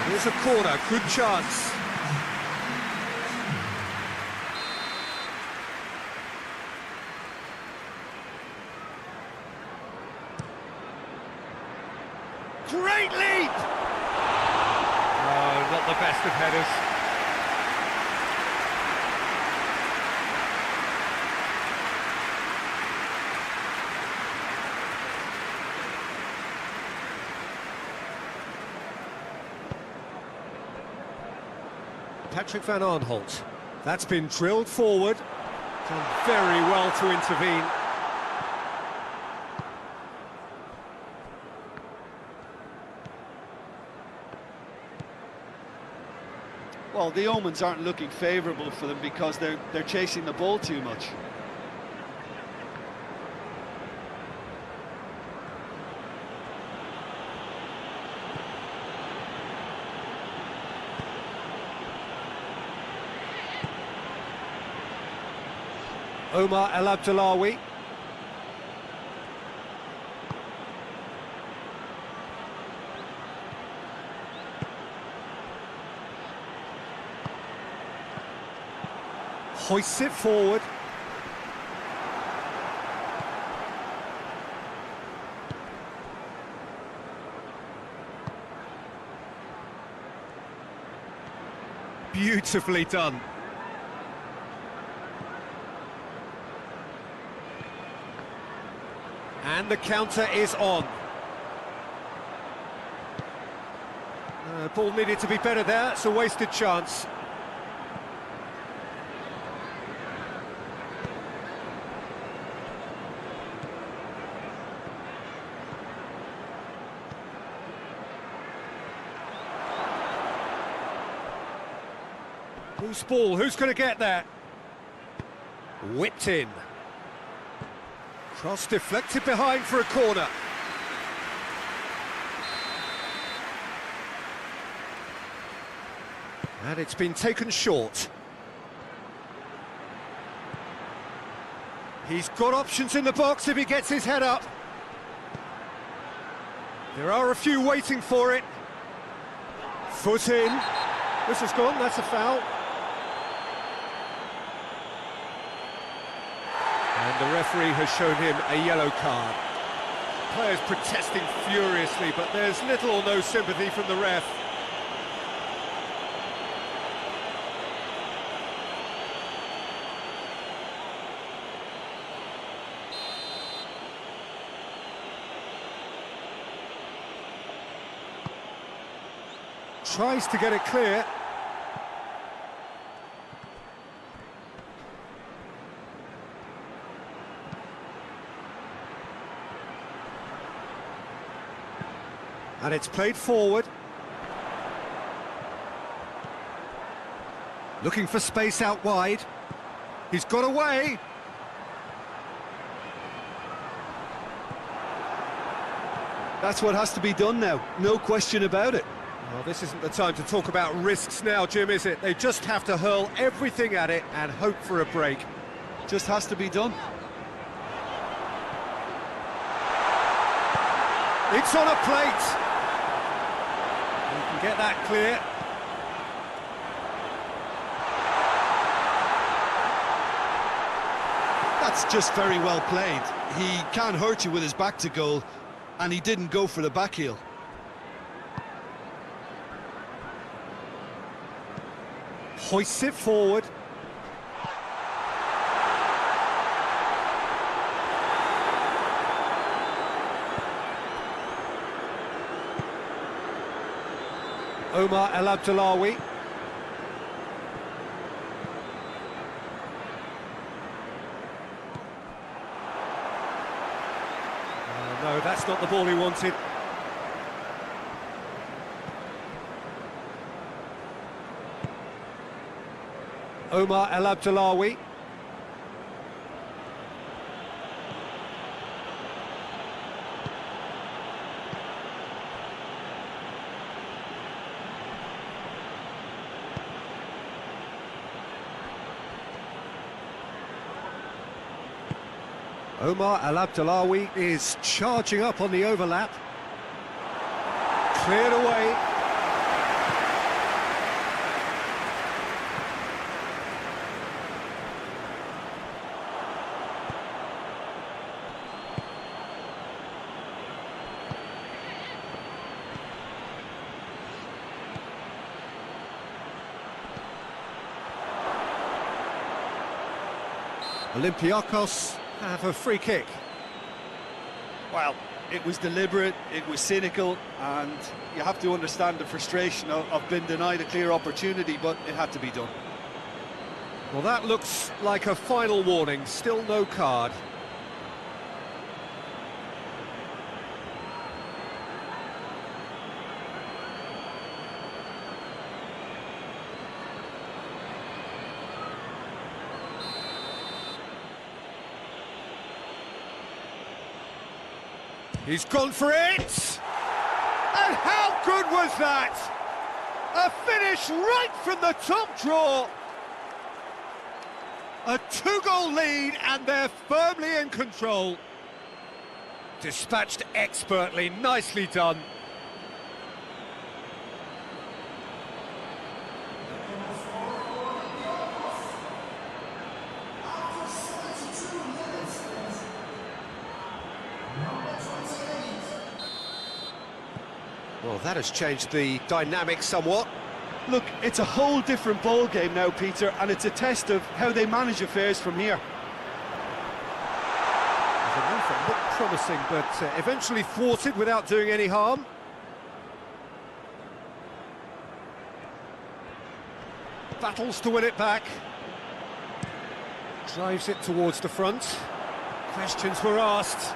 Here's a corner, good chance. Great leap! Oh, not the best of headers. Patrick van Aanholt. That's been drilled forward. Done very well to intervene. Well, the omens aren't looking favourable for them because they're chasing the ball too much. Omar El Abdullawi. Hoists it forward. Beautifully done. And the counter is on. Ball needed to be better there. It's a wasted chance. Loose ball, who's going to get that? Whipped in. Cross deflected behind for a corner. And it's been taken short. He's got options in the box if he gets his head up. There are a few waiting for it. Foot in. This has gone, that's a foul. And the referee has shown him a yellow card. Players protesting furiously, but there's little or no sympathy from the ref. Tries to get it clear. And it's played forward. Looking for space out wide. He's got away. That's what has to be done now, no question about it. Well, this isn't the time to talk about risks now, Jim, is it? They just have to hurl everything at it and hope for a break. Just has to be done. It's on a plate. You can get that clear. That's just very well played. He can't hurt you with his back to goal, and he didn't go for the back heel. Hoists it forward. Omar El Abdullawi. No, that's not the ball he wanted. Omar El Abdullawi. Omar El Abdullawi is charging up on the overlap. Cleared away. Olympiacos have a free kick. Well, it was deliberate, it was cynical, and you have to understand the frustration of being denied a clear opportunity, but it had to be done. Well, that looks like a final warning, still no card. He's gone for it! And how good was that? A finish right from the top draw! A two-goal lead and they're firmly in control. Dispatched expertly, nicely done. Well, that has changed the dynamic somewhat. Look, it's a whole different ball game now, Peter, and it's a test of how they manage affairs from here. The move looked promising, but eventually thwarted without doing any harm. Battles to win it back. Drives it towards the front. Questions were asked,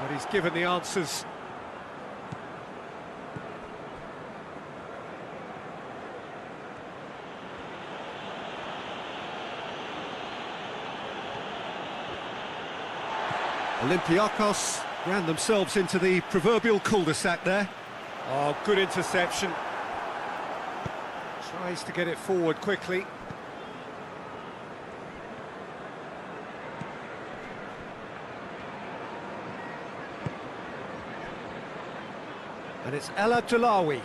but he's given the answers. Olympiacos ran themselves into the proverbial cul-de-sac there. Oh, good interception. Tries to get it forward quickly. And it's El Abdullawi.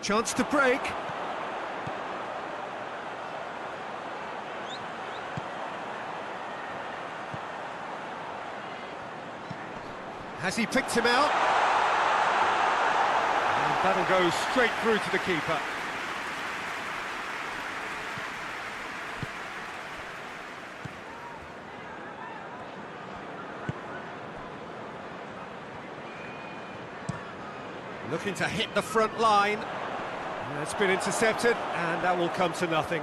Chance to break. Has he picked him out? And that'll go straight through to the keeper. Looking to hit the front line. That's been intercepted, and that will come to nothing.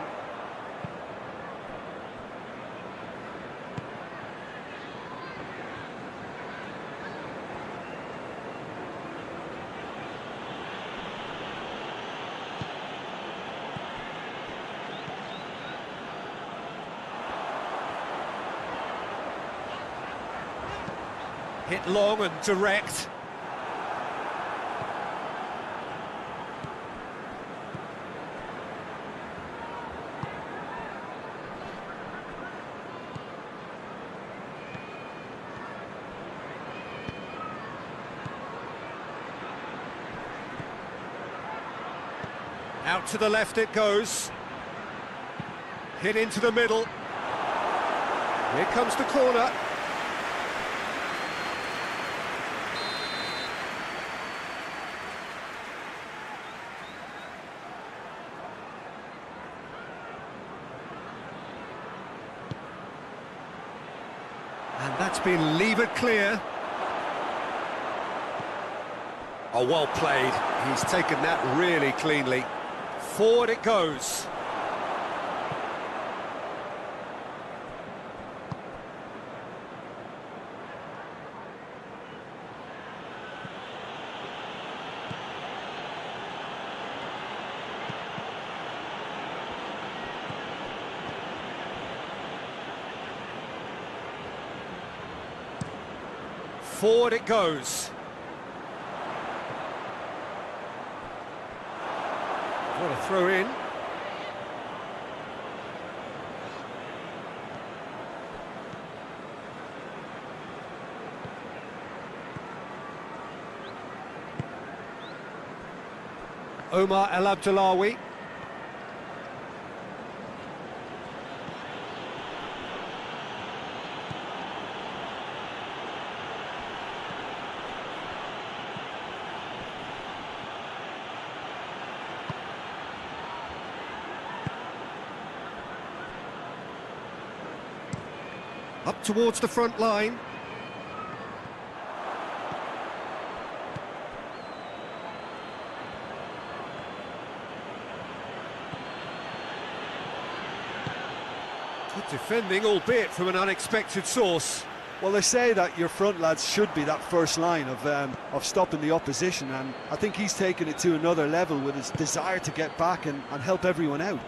Hit long and direct. Out to the left it goes. Hit into the middle. Here comes the corner. And that's been levered clear. Oh, well played. He's taken that really cleanly. Forward it goes. Forward it goes. What a throw in. Omar El Abdullawi. Up towards the front line. Good defending, albeit from an unexpected source. Well, they say that your front lads should be that first line of stopping the opposition, and I think he's taken it to another level with his desire to get back and help everyone out.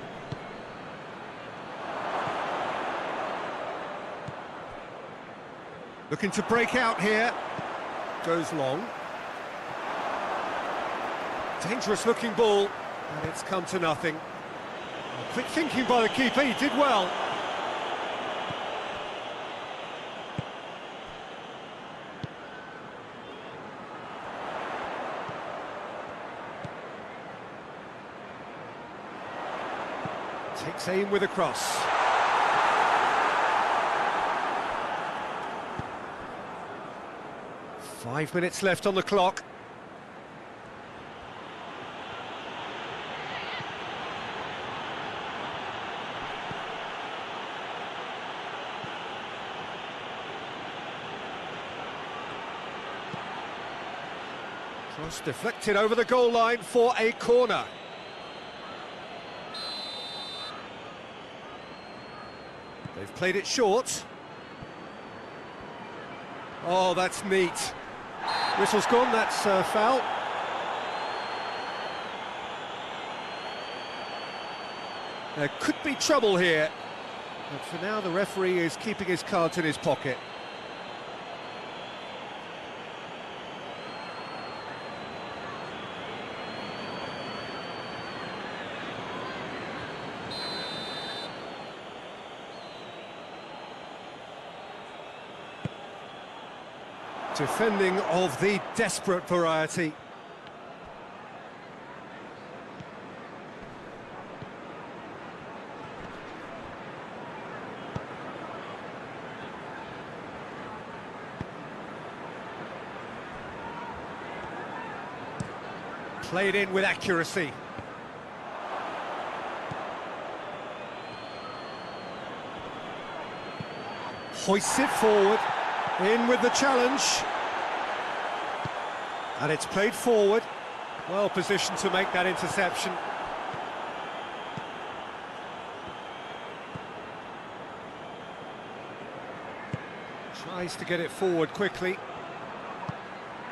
Looking to break out here. Goes long. Dangerous looking ball, and it's come to nothing. Quick thinking by the keeper, he did well. Takes aim with a cross. Five minutes left on the clock. Cross deflected over the goal line for a corner. They've played it short. Oh, that's neat. Whistle's gone, that's foul. There could be trouble here, but for now the referee is keeping his cards in his pocket. Defending of the desperate variety. Played in with accuracy. Hoists it forward, in with the challenge. And it's played forward. Well positioned to make that interception. Tries to get it forward quickly.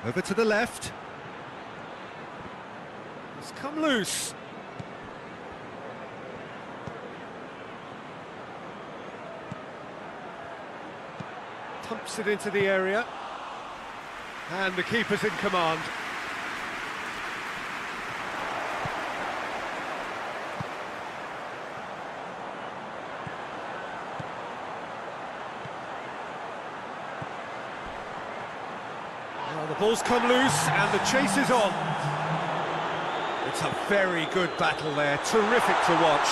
Over to the left. It's come loose. Pumps it into the area. And the keeper's in command. Well, the ball's come loose and the chase is on. It's a very good battle there, terrific to watch.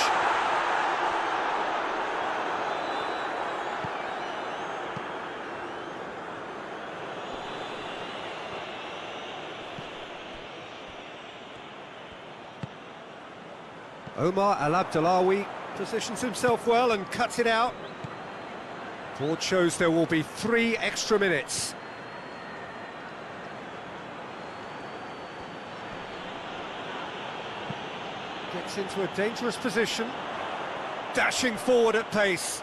Omar Al-Abdalawi positions himself well and cuts it out. Board shows there will be 3 extra minutes. Gets into a dangerous position, dashing forward at pace.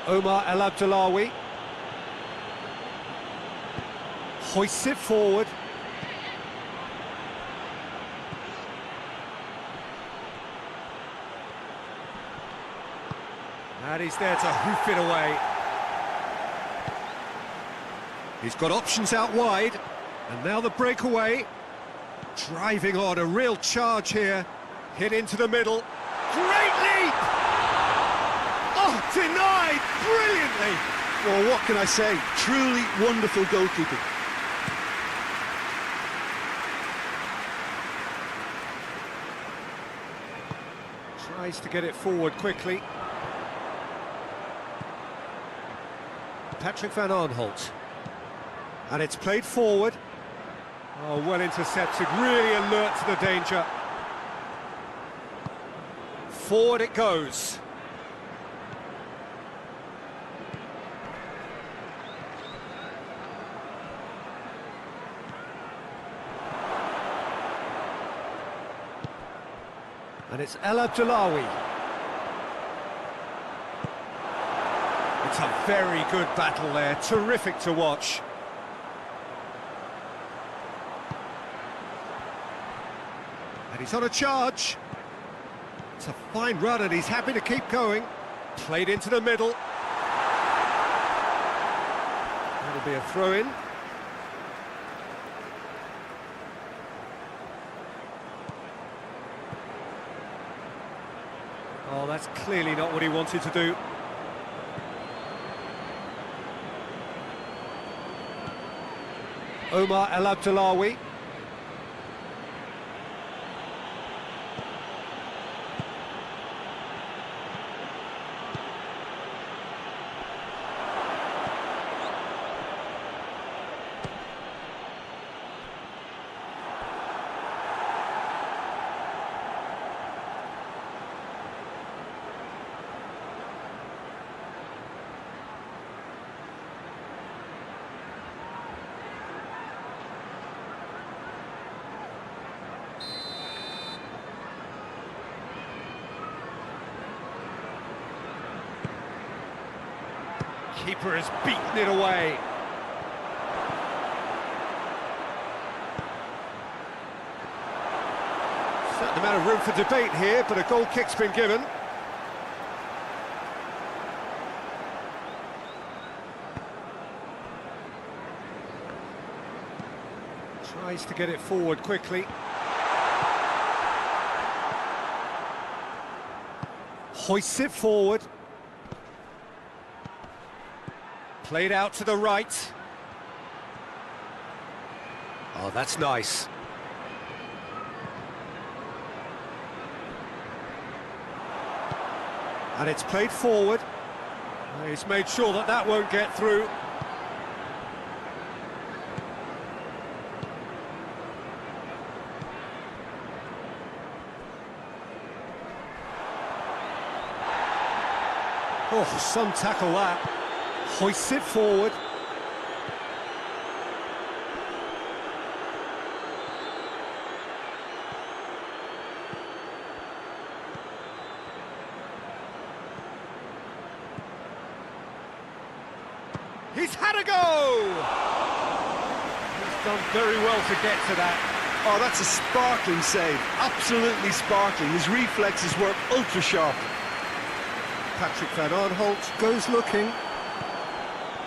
Omar Al-Abdalawi hoists it forward. And he's there to hoof it away. He's got options out wide, and now the breakaway. Driving on, a real charge here. Hit into the middle. Great leap! Oh, denied brilliantly! Well, what can I say? Truly wonderful goalkeeping. Tries to get it forward quickly. Patrick van Aanholt. And it's played forward. Oh, well intercepted, really alert to the danger. Forward it goes. And it's Al-Abdalawi. It's a very good battle there, terrific to watch. And he's on a charge. It's a fine run and he's happy to keep going. Played into the middle. That'll be a throw-in. Oh, that's clearly not what he wanted to do. Omar Al-Abdalawi. Keeper has beaten it away. Certain amount of room for debate here, but a goal kick's been given. Tries to get it forward quickly. Hoists it forward. Played out to the right. Oh, that's nice. And it's played forward. He's made sure that that won't get through. Oh, some tackle that. Hoists it forward. He's had a go! He's done very well to get to that. Oh, that's a sparkling save. Absolutely sparkling. His reflexes were ultra sharp. Patrick Van Aanholt goes looking.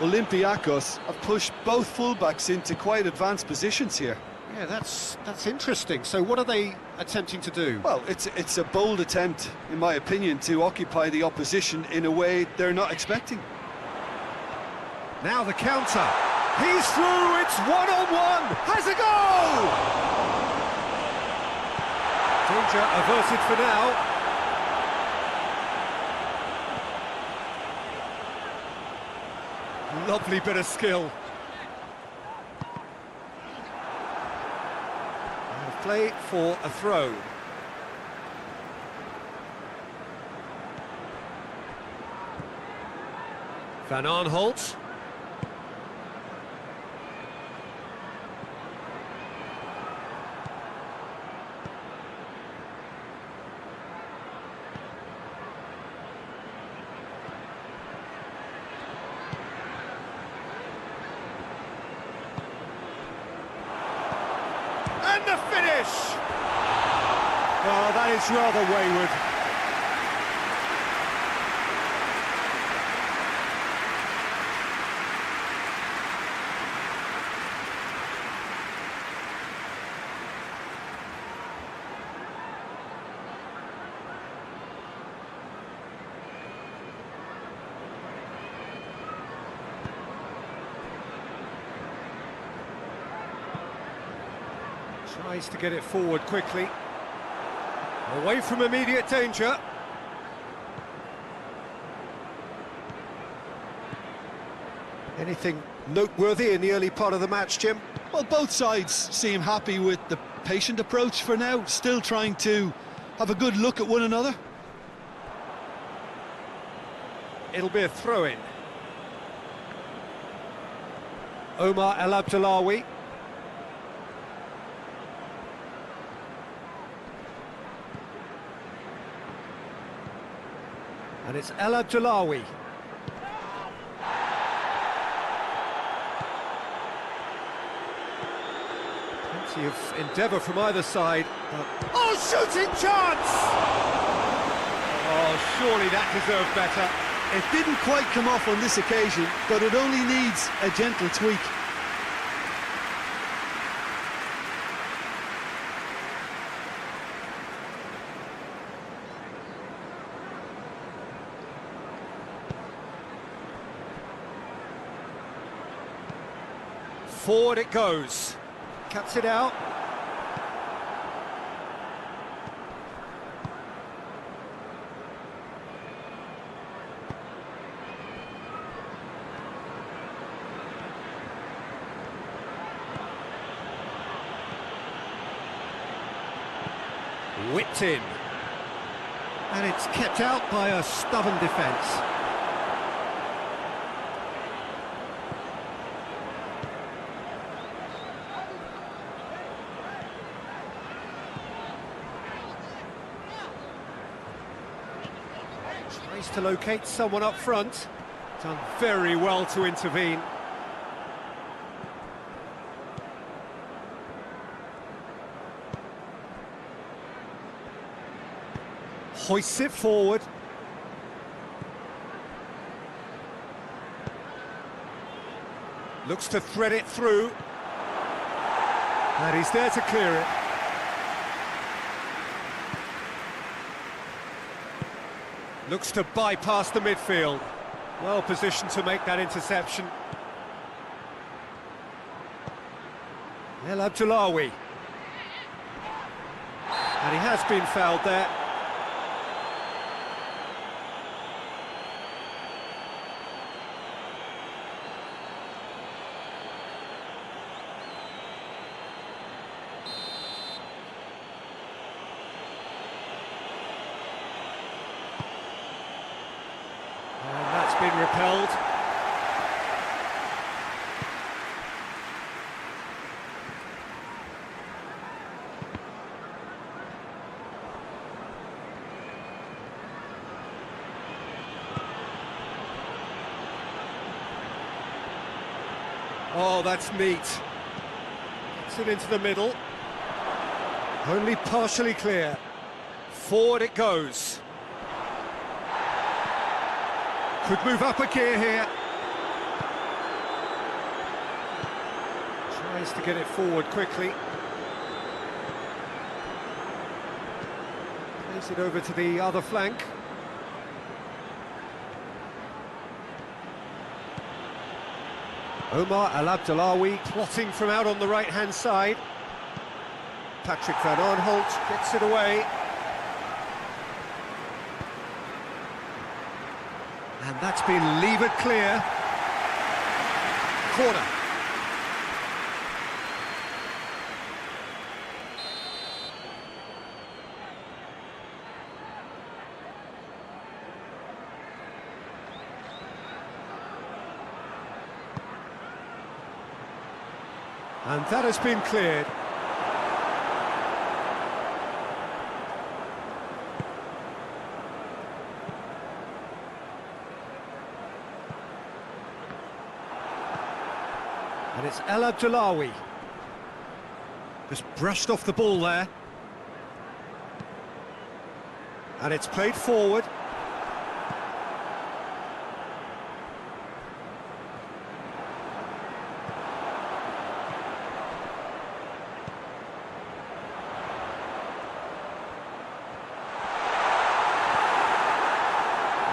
Olympiacos have pushed both fullbacks into quite advanced positions here. Yeah, that's interesting. So what are they attempting to do? Well, it's a bold attempt, in my opinion, to occupy the opposition in a way they're not expecting. Now the counter. He's through, it's one-on-one. Has a goal! Danger averted for now. Lovely bit of skill. And play for a throw. Van Aanholt. And the finish! Oh, that is rather wayward. Tries to get it forward quickly. Away from immediate danger. Anything noteworthy in the early part of the match, Jim? Well, both sides seem happy with the patient approach for now, still trying to have a good look at one another. It'll be a throw-in. Omar El Abdullawi. And it's El Abdullawi. Plenty of endeavour from either side. Oh, shooting chance! Oh, surely that deserved better. It didn't quite come off on this occasion, but it only needs a gentle tweak. Forward it goes. Cuts it out. Whipped in. And it's kept out by a stubborn defence. Tries to locate someone up front. Done very well to intervene. Hoists it forward. Looks to thread it through. And he's there to clear it. Looks to bypass the midfield. Well positioned to make that interception. El Abdullawi. And he has been fouled there. And that's been repelled. Oh, that's neat. Gets it into the middle. Only partially clear. Forward it goes. Could move up a gear here. Tries to get it forward quickly. Plays it over to the other flank. Omar El Abdullawi plotting from out on the right-hand side. Patrick van Aanholt gets it away. And that's been levered clear. Corner. And that has been cleared. And it's El Abdullawi. Just brushed off the ball there. And it's played forward.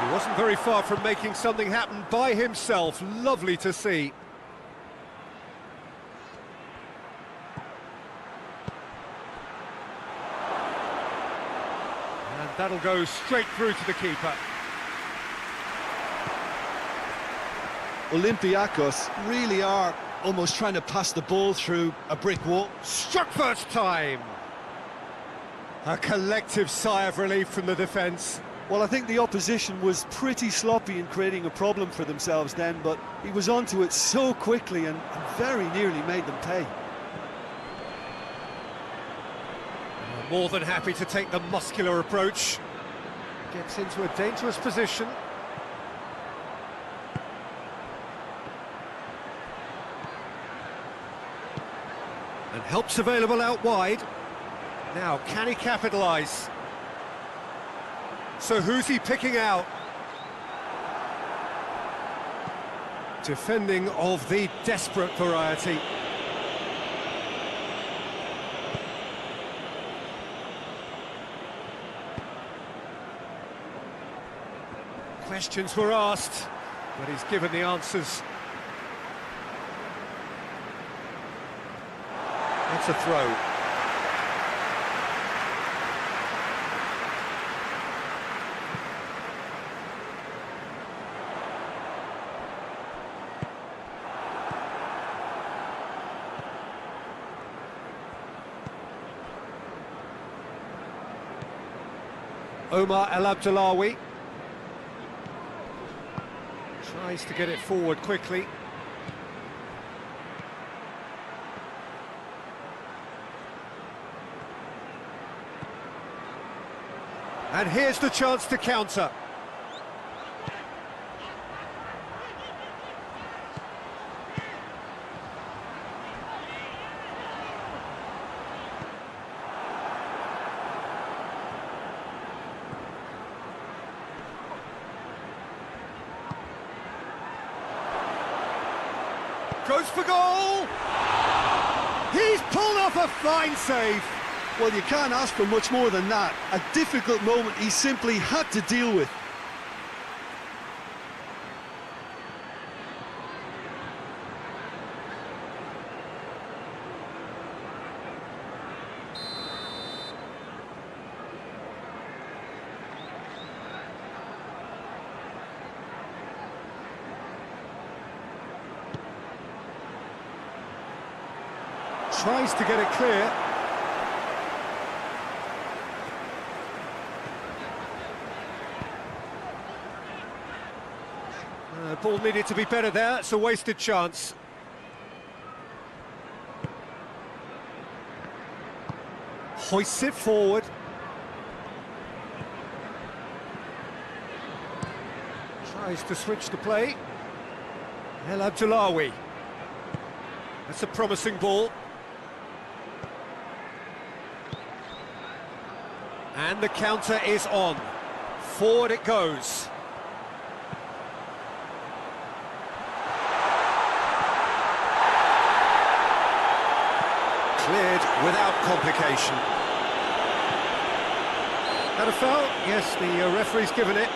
He wasn't very far from making something happen by himself. Lovely to see. And that'll go straight through to the keeper. Olympiacos really are almost trying to pass the ball through a brick wall. Struck first time. A collective sigh of relief from the defence. Well, I think the opposition was pretty sloppy in creating a problem for themselves then, but he was onto it so quickly and very nearly made them pay. More than happy to take the muscular approach. Gets into a dangerous position. And help's available out wide. Now, can he capitalise? So who's he picking out? Defending of the desperate variety. Questions were asked, but he's given the answers. It's a throw. Omar El Abdullawi tries to get it forward quickly. And here's the chance to counter. Goes for goal! He's pulled off a fine save. Well, you can't ask for much more than that. A difficult moment he simply had to deal with. Tries to get it clear. Ball needed to be better there. It's a wasted chance. Hoists it forward. Tries to switch the play. El Abdullawi. That's a promising ball. And the counter is on. Forward it goes. Cleared without complication. Had a foul? Yes, the referee's given it.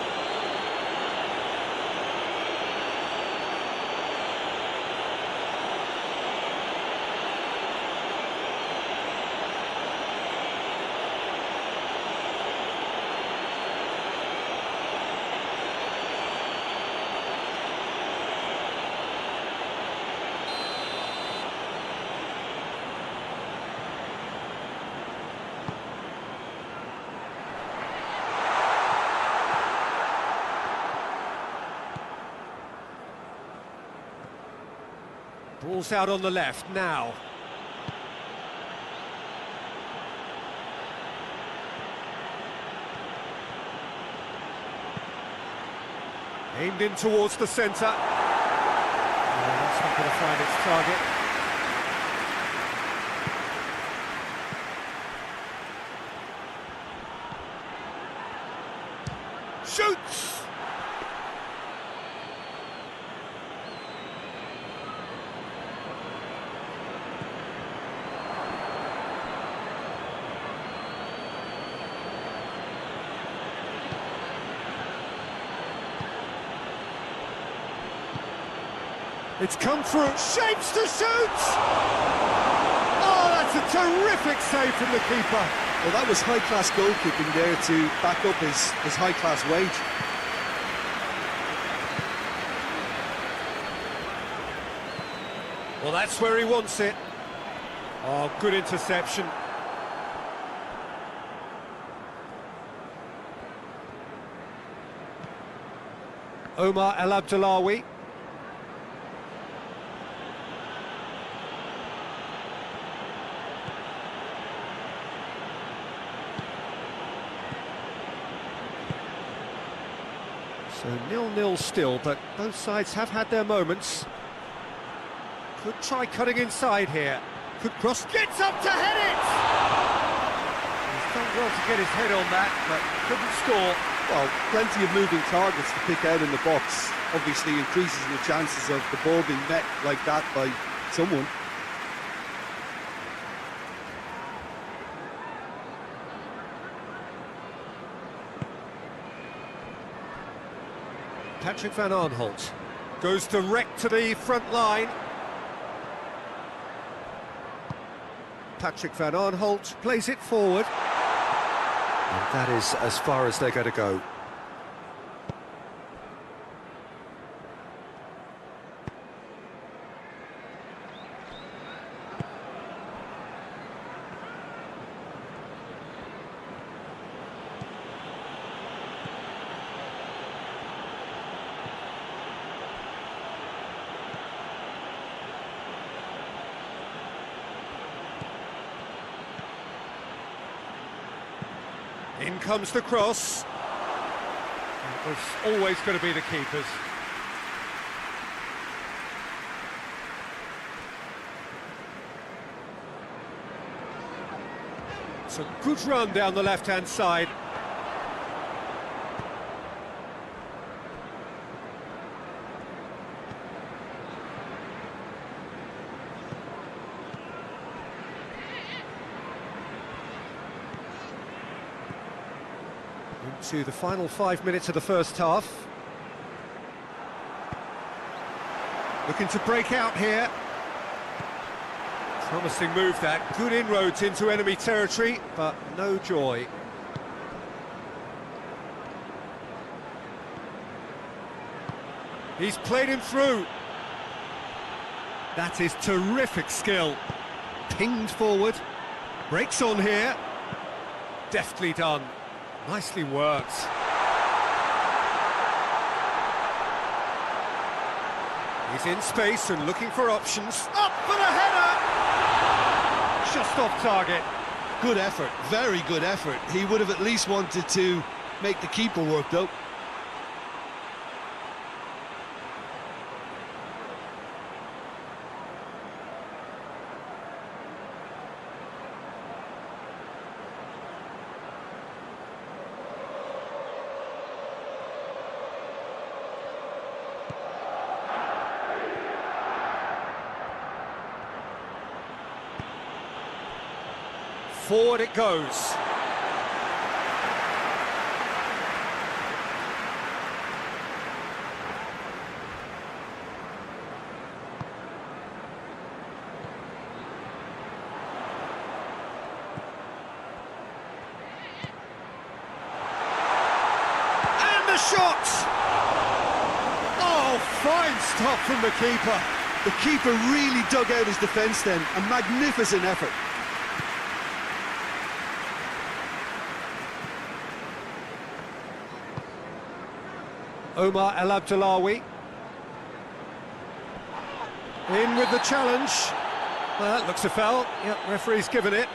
Ball's out on the left now. Aimed in towards the centre. That's not going to find its target. Shoots! It's come through, shapes to shoot! Oh, that's a terrific save from the keeper. Well, that was high-class goal-kicking there to back up his high-class wage. Well, that's where he wants it. Oh, good interception. Omar El Abdullawi. So 0-0 still, but both sides have had their moments. Could try cutting inside here. Could cross. Gets up to head it! He's done well to get his head on that, but couldn't score. Well, plenty of moving targets to pick out in the box. Obviously increases the chances of the ball being met like that by someone. Patrick van Aanholt goes direct to the front line. Patrick van Aanholt plays it forward. And that is as far as they're going to go. In comes the cross. It was always going to be the keeper's. It's a good run down the left-hand side. to the final 5 minutes of the first half. Looking to break out here. Promising move that. Good inroads into enemy territory, but no joy. He's played him through. That is terrific skill. Pinged forward. Breaks on here. Deftly done. Nicely worked. He's in space and looking for options. Up for the header! Just off target. Good effort, very good effort. He would have at least wanted to make the keeper work, though. Forward it goes. And the shot! Oh, fine stop from the keeper. The keeper really dug out his defence then. A magnificent effort. Omar El Abdullawi. In with the challenge. Well, that looks a foul. Yep, referee's given it.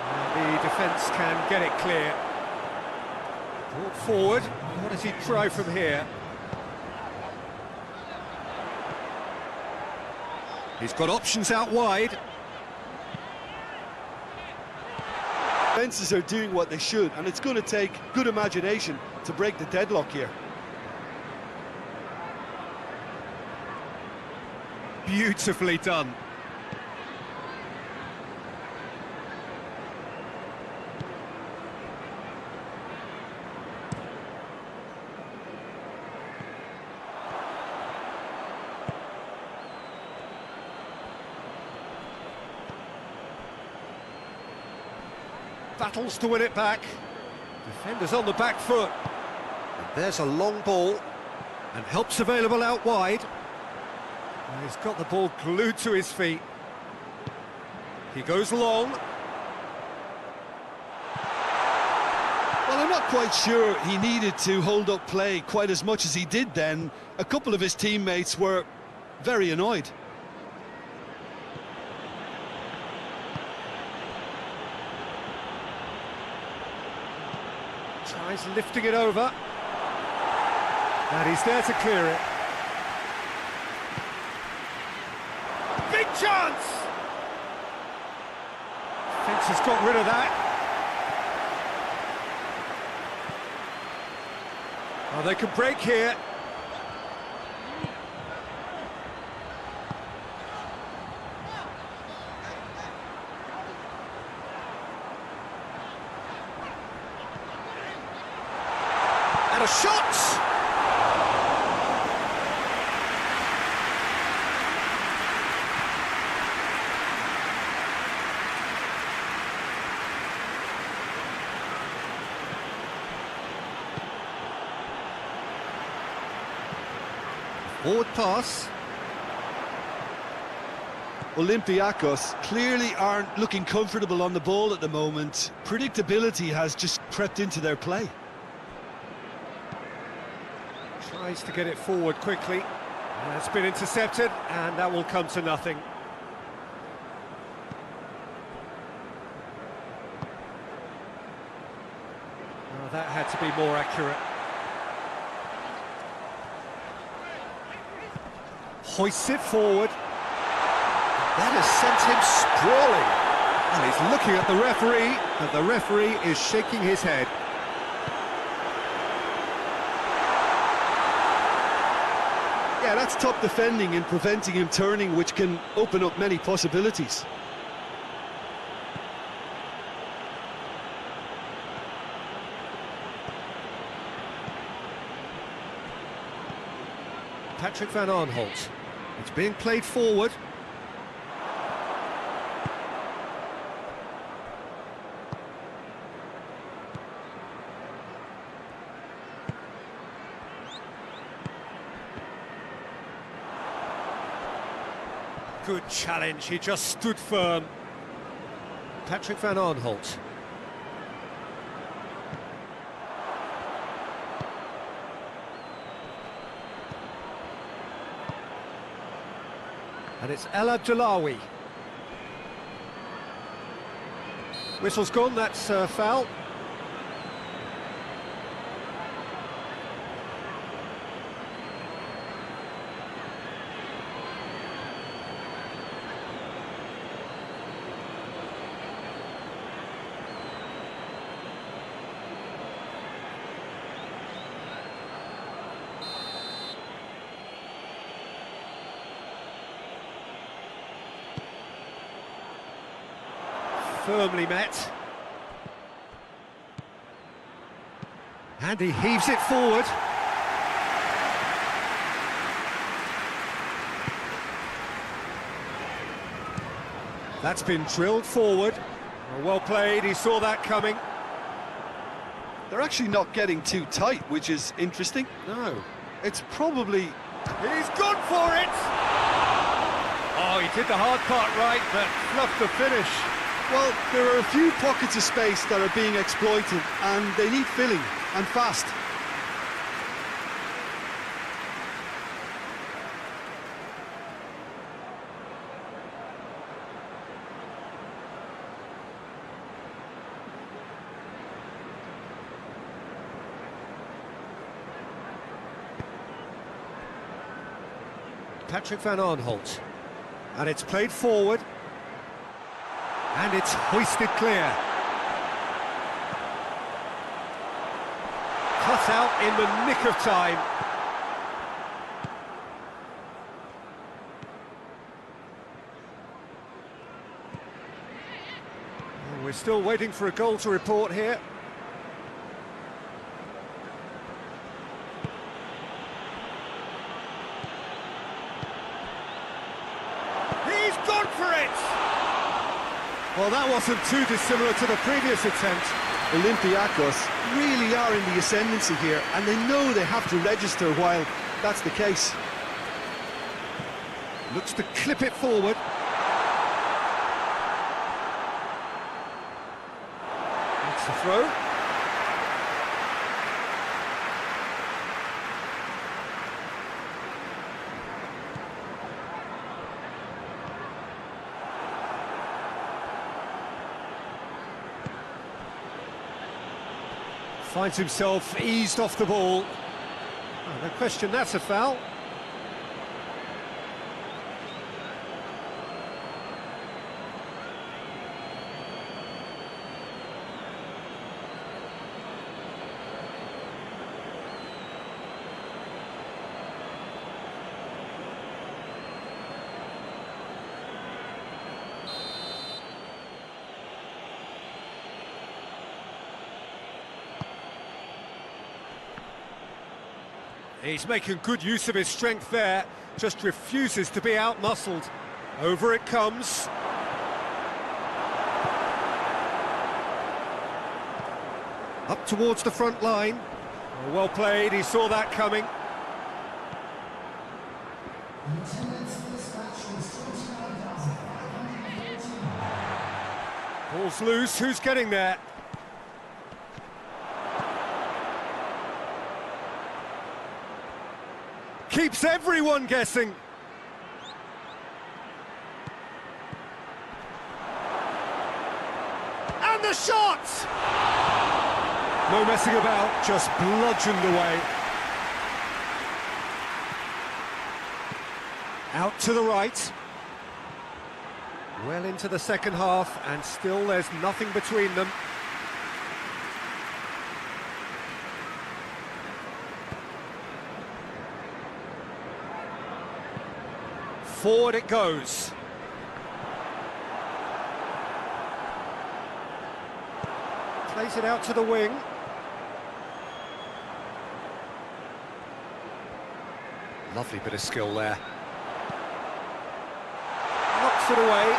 And the defence can get it clear. Brought forward. What does he try from here? He's got options out wide. Defences are doing what they should, and it's going to take good imagination to break the deadlock here. Beautifully done. Battles to win it back. Defenders on the back foot. And there's a long ball. And help's available out wide. And he's got the ball glued to his feet. He goes long. Well, I'm not quite sure he needed to hold up play quite as much as he did then. A couple of his teammates were very annoyed. Tries lifting it over. And he's there to clear it. Big chance! Fence has got rid of that. Oh, they can break here. And a shot! Forward pass. Olympiacos clearly aren't looking comfortable on the ball at the moment. Predictability has just crept into their play. Tries to get it forward quickly. That's been intercepted, and that will come to nothing. Oh, that had to be more accurate. Hoists it forward. That has sent him sprawling. And he's looking at the referee, and the referee is shaking his head. Yeah, that's top defending and preventing him turning, which can open up many possibilities. Patrick van Aanholt. It's being played forward. Good challenge, he just stood firm. Patrick van Aanholt. And it's El Abdullawi. Whistle's gone, that's foul. Firmly met. And he heaves it forward. That's been drilled forward. Well played, he saw that coming. They're actually not getting too tight, which is interesting. No. It's probably... He's gone for it! Oh, he did the hard part right, but fluffed the finish. Well, there are a few pockets of space that are being exploited, and they need filling, and fast. Patrick van Aanholt. And it's played forward. And it's hoisted clear. Cut out in the nick of time. We're still waiting for a goal to report here. He's gone for it! Well, that wasn't too dissimilar to the previous attempt. Olympiacos really are in the ascendancy here, and they know they have to register while that's the case. Looks to clip it forward. That's the throw. Finds himself eased off the ball. Oh, no question, that's a foul. He's making good use of his strength there, just refuses to be out-muscled. Over it comes. Up towards the front line. Well played, he saw that coming. Ball's loose, who's getting there? Keeps everyone guessing. And the shot! No messing about, just bludgeoned away. Out to the right. Well into the second half, and still there's nothing between them. Forward it goes. Plays it out to the wing. Lovely bit of skill there. Knocks it away.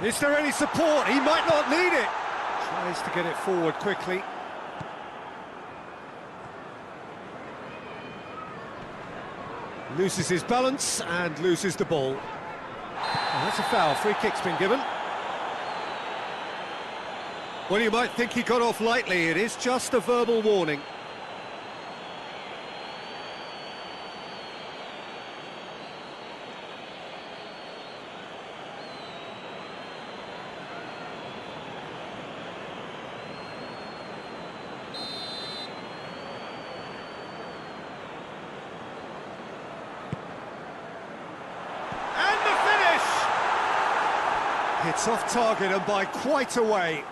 Is there any support? He might not need it. Tries to get it forward quickly. Loses his balance and loses the ball. Oh, that's a foul. Free kick's been given. Well, you might think he got off lightly. It is just a verbal warning. It's off target and by quite a way.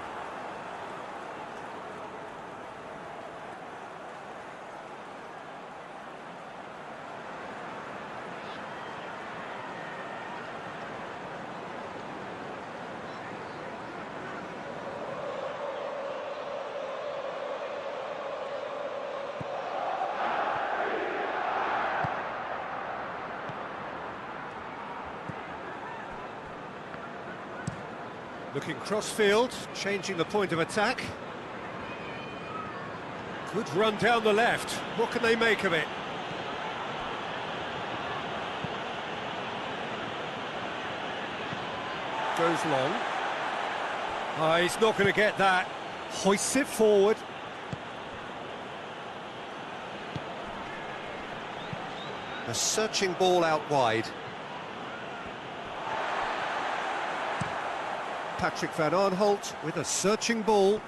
Looking cross-field, changing the point of attack. Good run down the left. What can they make of it? Goes long. He's not going to get that. Hoists it forward. A searching ball out wide. Patrick van Aanholt with a searching ball.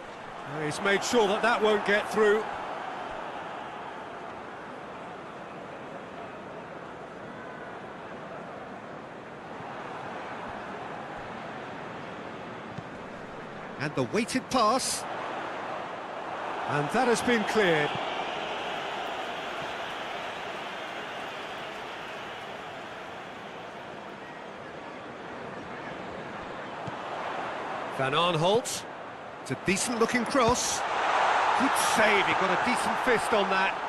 He's made sure that that won't get through. And the weighted pass. And that has been cleared. Van Aanholt, it's a decent looking cross. Good save, he got a decent fist on that.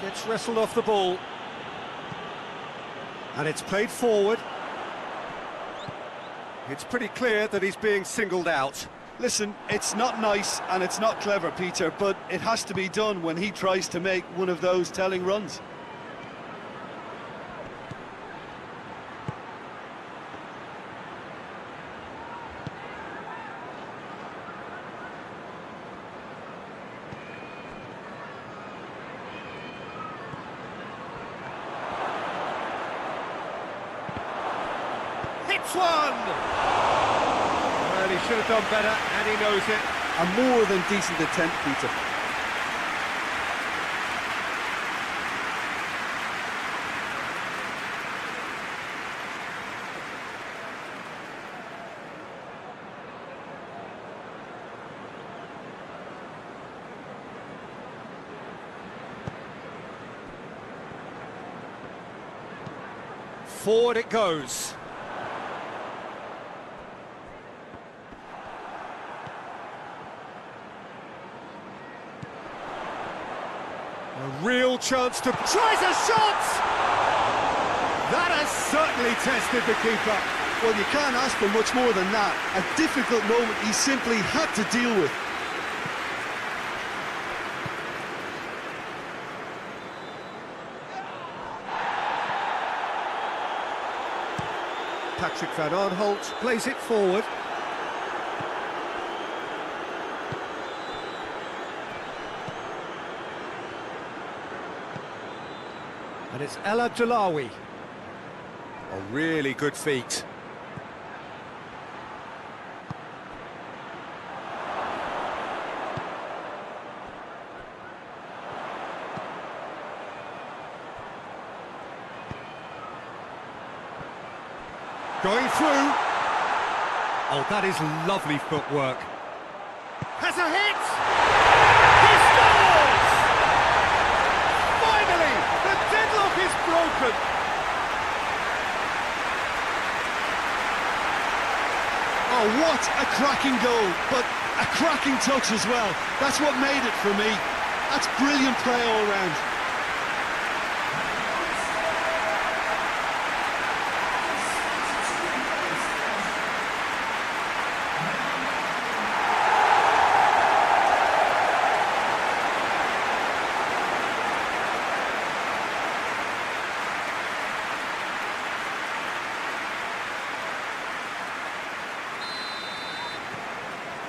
Gets wrestled off the ball. And it's played forward. It's pretty clear that he's being singled out. Listen, it's not nice and it's not clever, Peter, but it has to be done when he tries to make one of those telling runs. Hits one! He should have done better, and he knows it. A more than decent attempt, Peter. Forward it goes. A real chance to... Tries a shot! That has certainly tested the keeper. Well, you can't ask for much more than that. A difficult moment he simply had to deal with. Patrick van Aanholt plays it forward. And it's El Abdullawi. Oh, really good feet. Going through. Oh, that is lovely footwork. Has a hit! He scores! Finally, the deadlock is broken. Oh, what a cracking goal, but a cracking touch as well. That's what made it for me. That's brilliant play all round.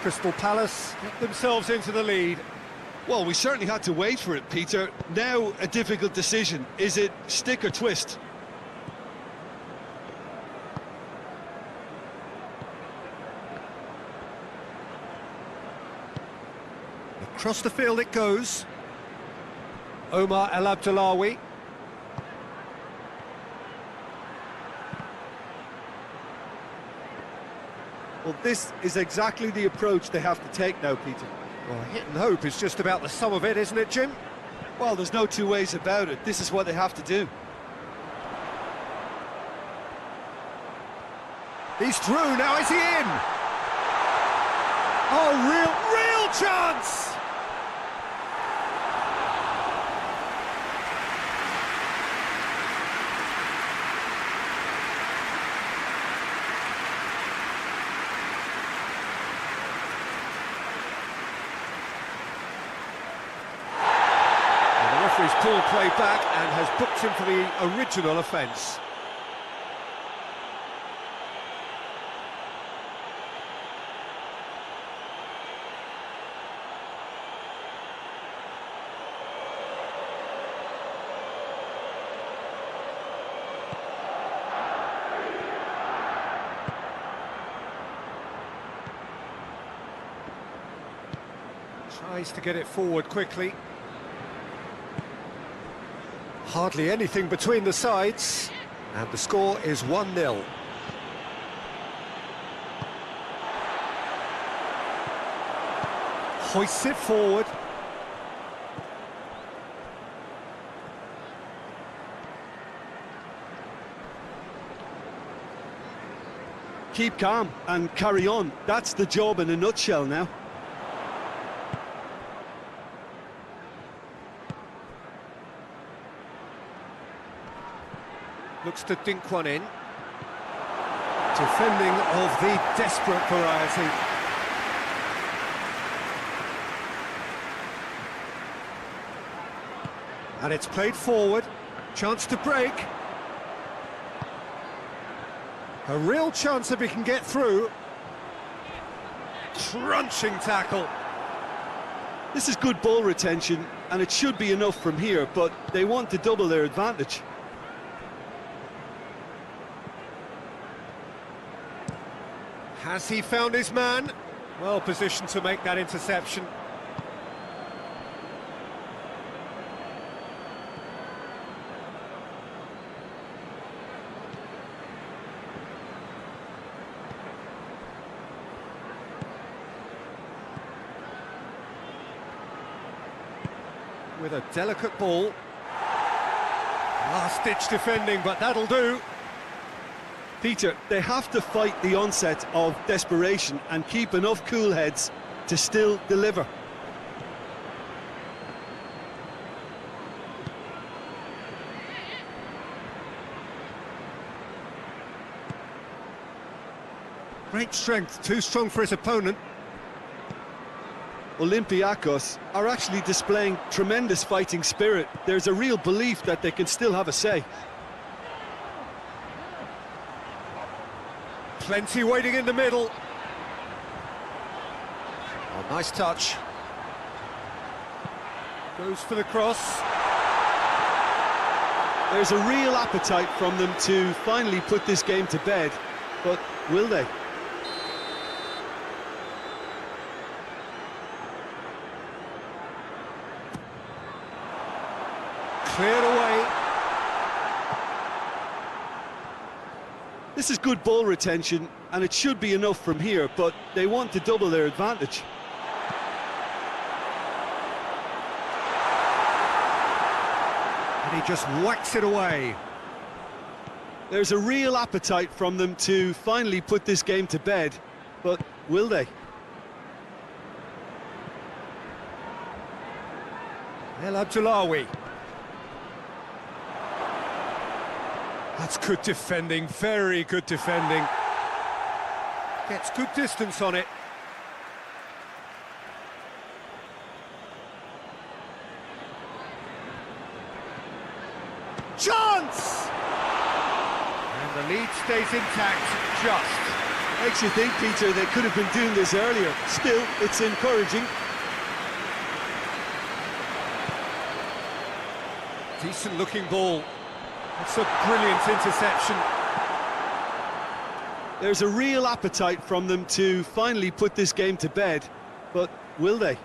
Crystal Palace get themselves into the lead. Well, we certainly had to wait for it, Peter. Now a difficult decision. Is it stick or twist? Across the field it goes. Omar El Abdullawi. Well, this is exactly the approach they have to take now, Peter. Well, hit and hope is just about the sum of it, isn't it, Jim? Well, there's no two ways about it. This is what they have to do. He's through, now is he in? Oh, real chance! He's pulled play back and has booked him for the original offence. Tries to get it forward quickly. Hardly anything between the sides, and the score is 1-0. Hoists it forward. Keep calm and carry on. That's the job in a nutshell now. Looks to dink one in. Defending of the desperate variety. And it's played forward. Chance to break. A real chance if he can get through. Crunching tackle. This is good ball retention, and it should be enough from here, but they want to double their advantage. Has he found his man? Well positioned to make that interception. With a delicate ball. Last-ditch defending, but that'll do. Peter, they have to fight the onset of desperation and keep enough cool heads to still deliver. Great strength, too strong for his opponent. Olympiacos are actually displaying tremendous fighting spirit. There's a real belief that they can still have a say. Plenty waiting in the middle. Oh, nice touch. Goes for the cross. There's a real appetite from them to finally put this game to bed, but will they? Cleared away. This is good ball retention, and it should be enough from here, but they want to double their advantage. And he just whacks it away. There's a real appetite from them to finally put this game to bed, but will they? El Abdullawi. That's good defending, very good defending. Gets good distance on it. Chance! And the lead stays intact, just. Makes you think, Peter, they could have been doing this earlier. Still, it's encouraging. Decent looking ball. It's a brilliant interception. There's a real appetite from them to finally put this game to bed, but will they?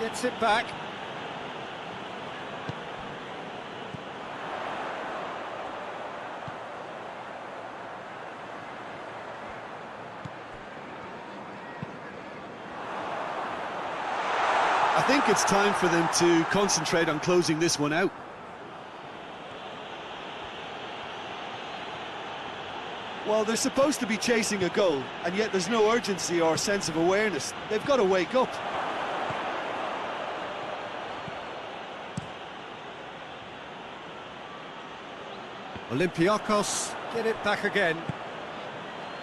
Gets it back. I think it's time for them to concentrate on closing this one out. Well, they're supposed to be chasing a goal, and yet there's no urgency or sense of awareness. They've got to wake up. Olympiacos get it back again.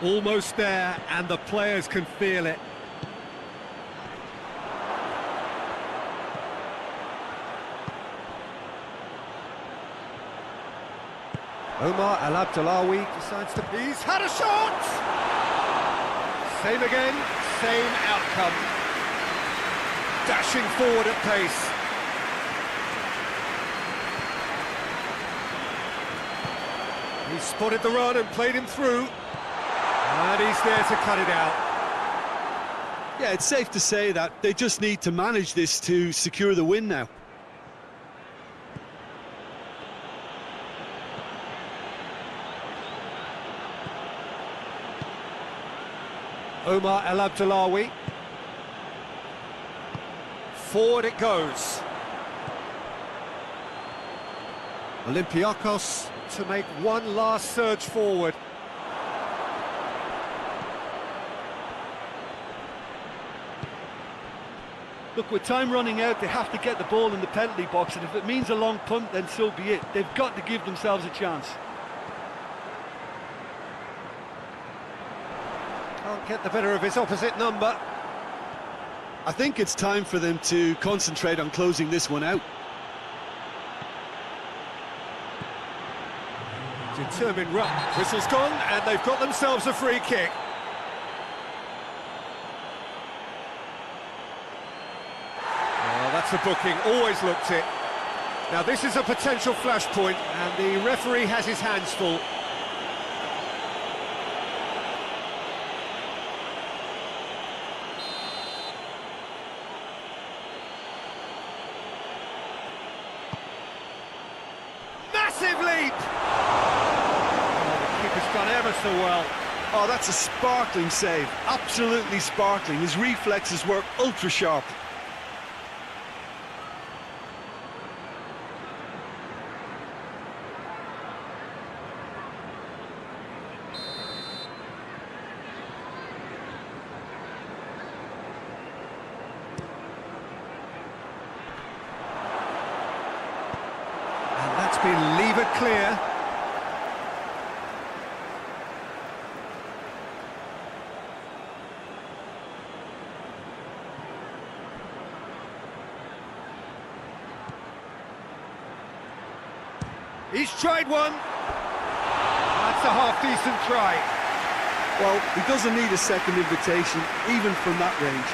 Almost there, and the players can feel it. Omar El Abdullawi decides to... He's had a shot! Same again, same outcome. Dashing forward at pace. He spotted the run and played him through. And he's there to cut it out. Yeah, it's safe to say that they just need to manage this to secure the win now. Omar El Abdullawi. Forward it goes. Olympiacos to make one last surge forward. Look, with time running out, they have to get the ball in the penalty box, and if it means a long punt, then so be it. They've got to give themselves a chance. Can't get the better of his opposite number. I think it's time for them to concentrate on closing this one out. Determined run. Whistle's gone, and they've got themselves a free kick. Oh, that's a booking, always looked it. Now this is a potential flashpoint, and the referee has his hands full. Massive leap! Oh, the keeper's done ever so well. Oh, that's a sparkling save. Absolutely sparkling. His reflexes were ultra sharp. And that's been levered clear. He's tried one. That's a half-decent try. Well, he doesn't need a second invitation, even from that range.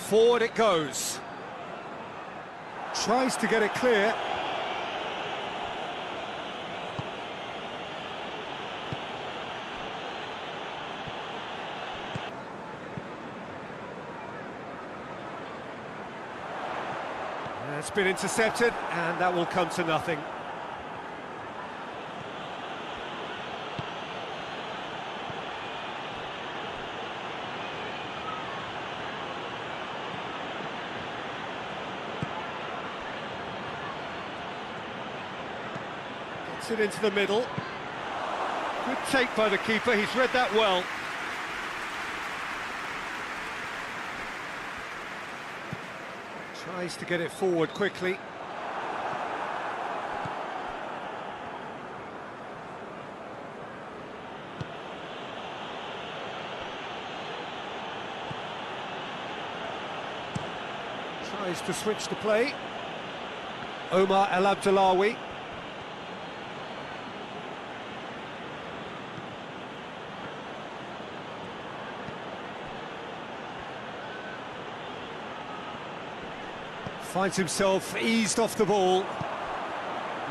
Forward it goes. Tries to get it clear. It's been intercepted, and that will come to nothing. Gets it into the middle. Good take by the keeper, he's read that well. Tries to get it forward quickly. Tries to switch the play. Omar El Abdullawi. Finds himself eased off the ball.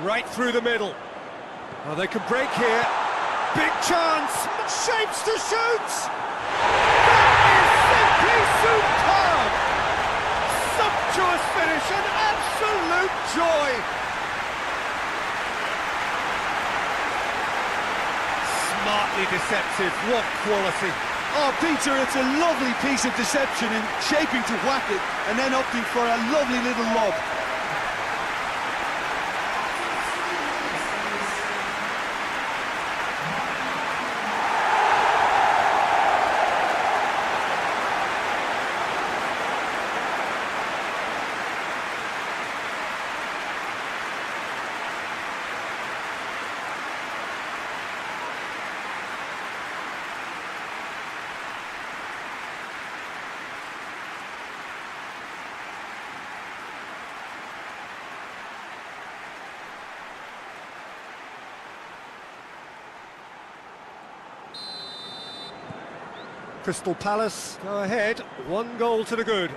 Right through the middle. Oh, they can break here. Big chance. Shapes to shoot. That is simply superb. Sumptuous finish, an absolute joy. Smartly deceptive. What quality. Oh, Peter, it's a lovely piece of deception in shaping to whack it and then opting for a lovely little lob. Crystal Palace go ahead, 1 goal to the good.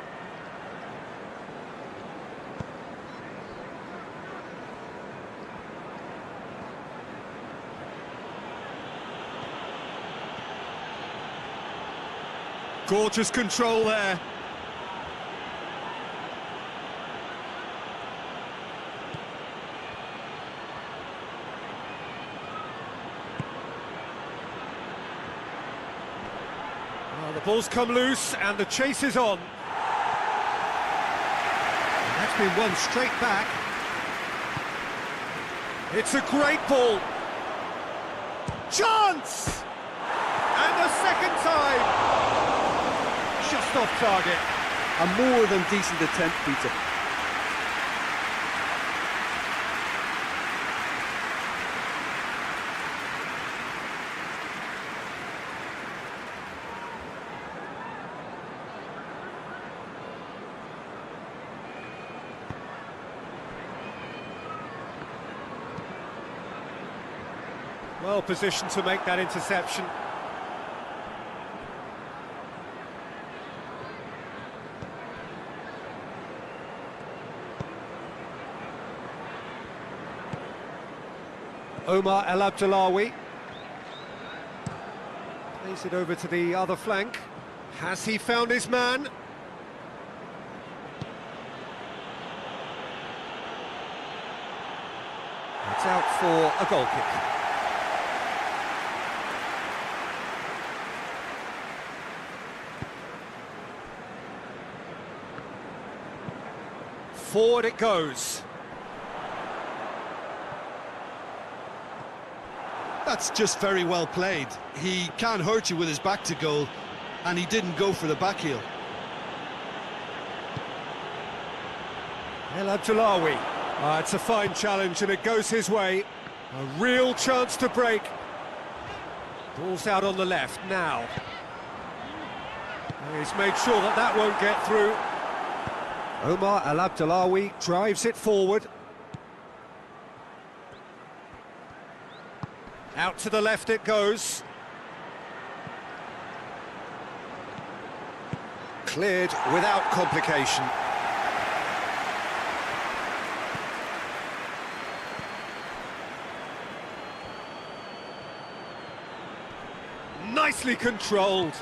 Gorgeous control there. The ball's come loose and the chase is on. And that's been won straight back. It's a great ball. Chance! And the second time. Just off target. A more than decent attempt, Peter. Well positioned to make that interception. Omar El Abdullawi plays it over to the other flank. Has he found his man? It's out for a goal kick. Forward it goes. That's just very well played. He can't hurt you with his back to goal, and he didn't go for the back heel. El Abdullawi. It's a fine challenge and it goes his way. A real chance to break. Ball's out on the left now. He's made sure that that won't get through. Omar El Abdullawi drives it forward. Out to the left it goes. Cleared without complication. Nicely controlled.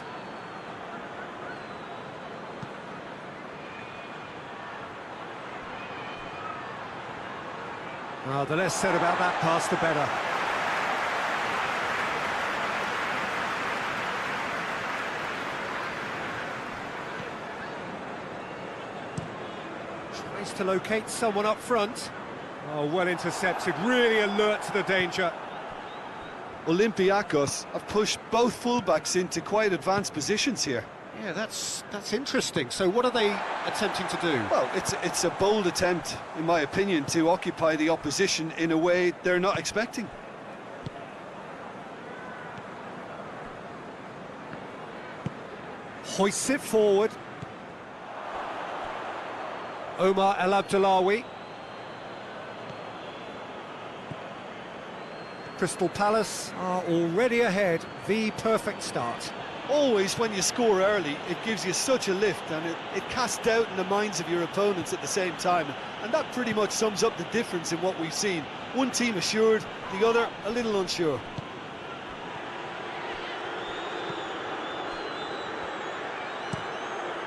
Well, the less said about that pass, the better. Tries to locate someone up front. Oh, well intercepted, really alert to the danger. Olympiacos have pushed both fullbacks into quite advanced positions here. Yeah, that's interesting. So what are they attempting to do? Well, it's a bold attempt, in my opinion, to occupy the opposition in a way they're not expecting. Hoists it forward. Omar El Abdullawi. Crystal Palace are already ahead. The perfect start. Always when you score early, it gives you such a lift, and it casts doubt in the minds of your opponents at the same time. And that pretty much sums up the difference in what we've seen. One team assured, the other a little unsure.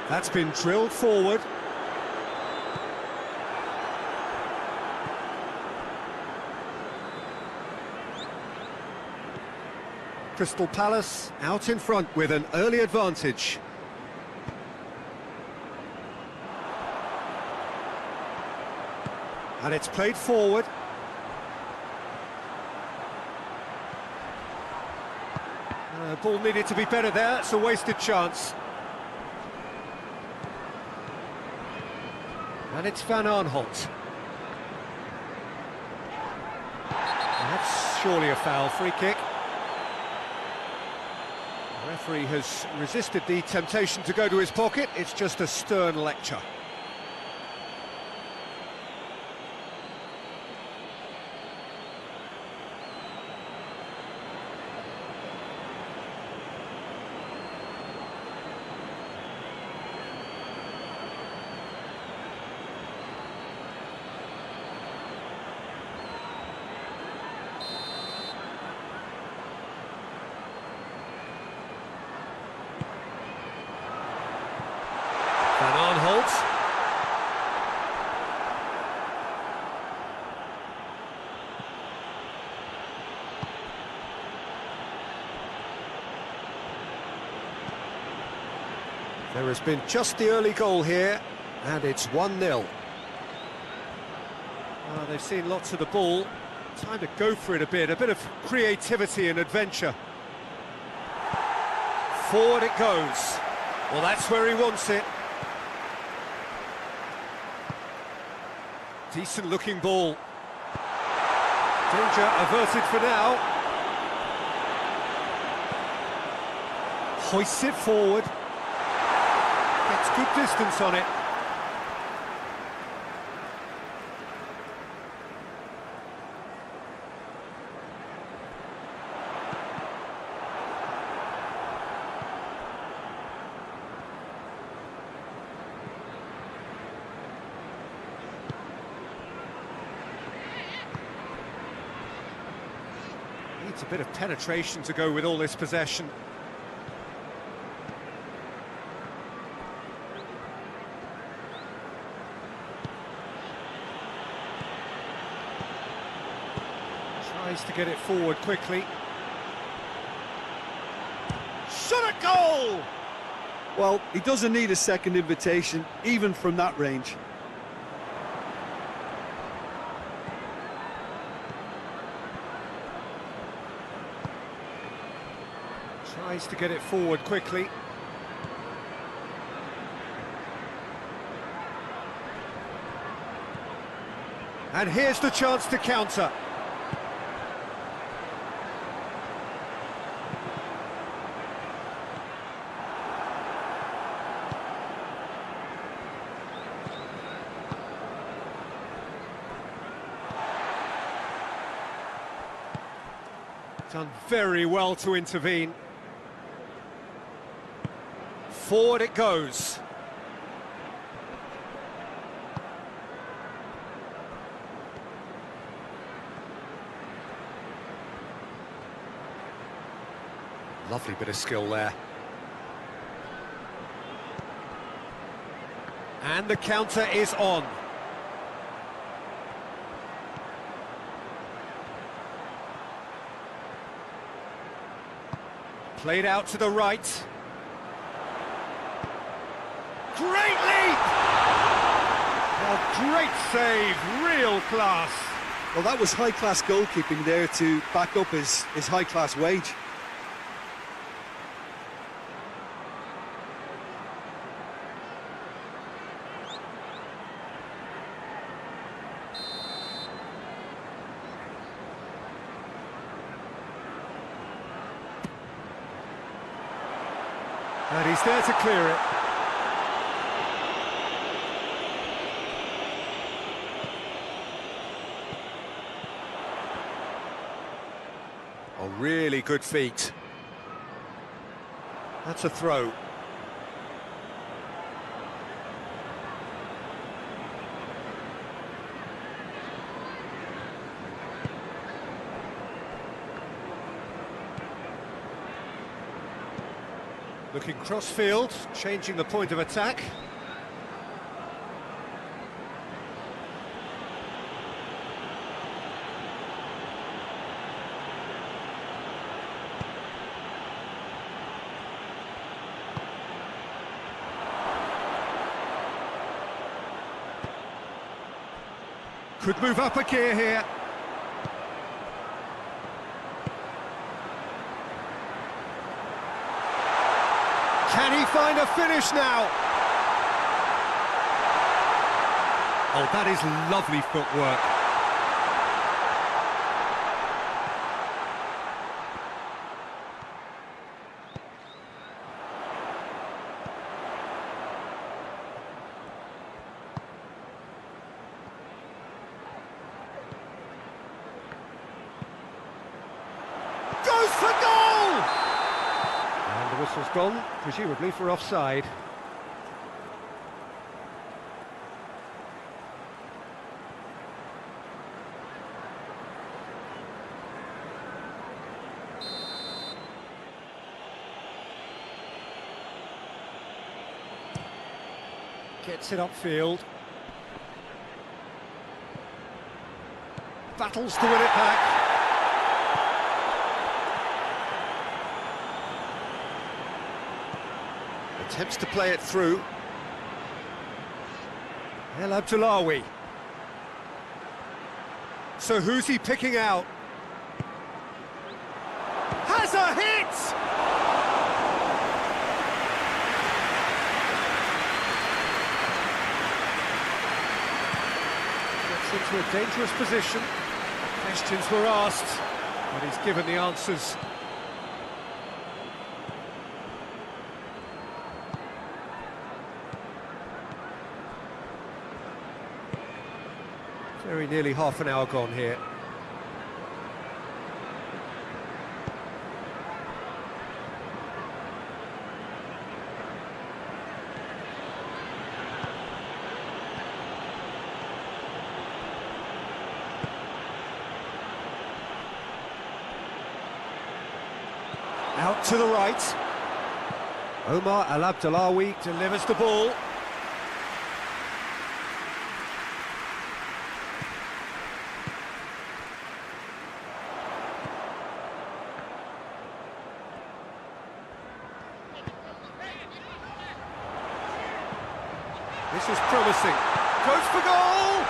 That's been drilled forward. Crystal Palace out in front with an early advantage. And it's played forward. Ball needed to be better there, it's a wasted chance. And it's Van Aanholt. That's surely a foul, free kick. The referee has resisted the temptation to go to his pocket. It's just a stern lecture. Van Aanholt. There has been just the early goal here, and it's 1-0. They've seen lots of the ball. Time to go for it a bit of creativity and adventure. Forward it goes. Well, that's where he wants it. Decent looking ball. Danger averted for now. Hoists it forward. Gets good distance on it. Needs a bit of penetration to go with all this possession. Tries to get it forward quickly. Shot at goal! Well, he doesn't need a second invitation, even from that range. Tries to get it forward quickly. And here's the chance to counter. Done very well to intervene. Forward it goes. Lovely bit of skill there. And the counter is on. Played out to the right. Great leap! Oh, great save, real class. Well, that was high-class goalkeeping there to back up his high-class wage. And he's there to clear it. Oh, really good feet. That's a throw. Looking cross-field, changing the point of attack. Could move up a gear here. Can he find a finish now? Oh, that is lovely footwork. Goes for goal! And the whistle's gone, presumably for offside. Gets it upfield. Battles to win it back. Attempts to play it through. El Abdullawi. So who's he picking out? Has a hit! Gets into a dangerous position. Questions were asked, but he's given the answers. Very nearly half an hour gone here. Out to the right. Omar Al Abdullawi delivers the ball. This is promising. Goes for goal!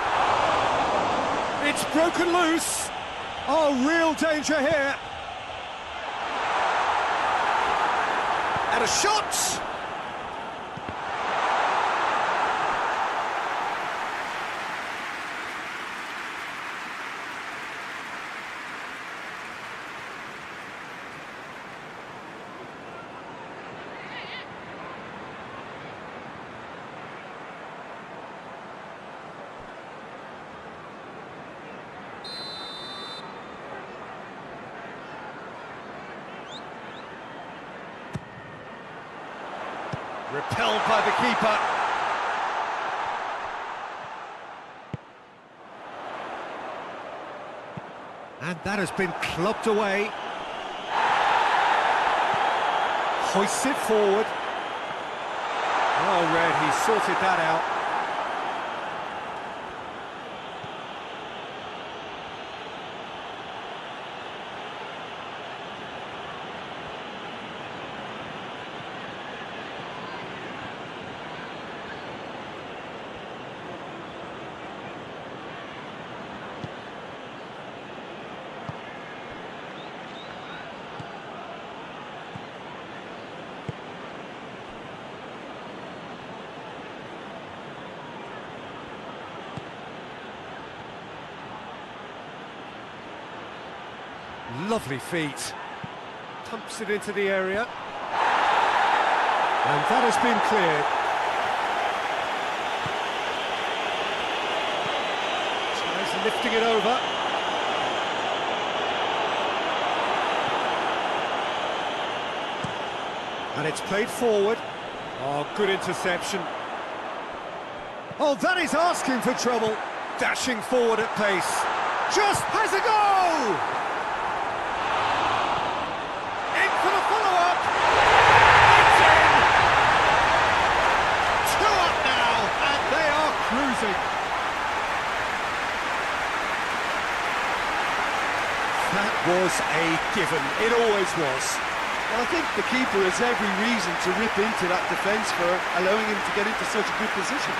It's broken loose. Oh, real danger here. And a shot! Repelled by the keeper. And that has been clubbed away. Hoists it forward. Well read, he sorted that out. Lovely feet. Pumps it into the area. And that has been cleared. Tries lifting it over. And it's played forward. Oh, good interception. Oh, that is asking for trouble. Dashing forward at pace. Just has a go! That was a given, it always was. Well, I think the keeper has every reason to rip into that defence for allowing him to get into such a good position.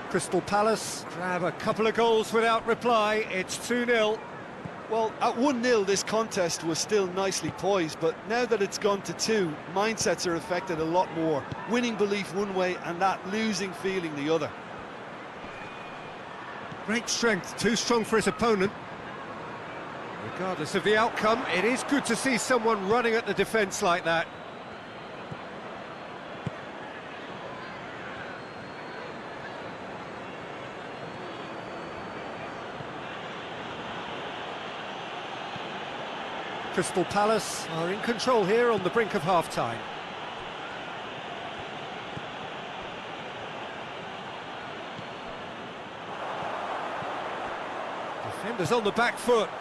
Crystal Palace grab a couple of goals without reply. It's 2-0. Well, at 1-0 this contest was still nicely poised, but now that it's gone to 2, mindsets are affected a lot more. Winning belief one way and that losing feeling the other. Great strength, too strong for his opponent. Regardless of the outcome, it is good to see someone running at the defence like that. Crystal Palace are in control here on the brink of half-time. Defenders on the back foot.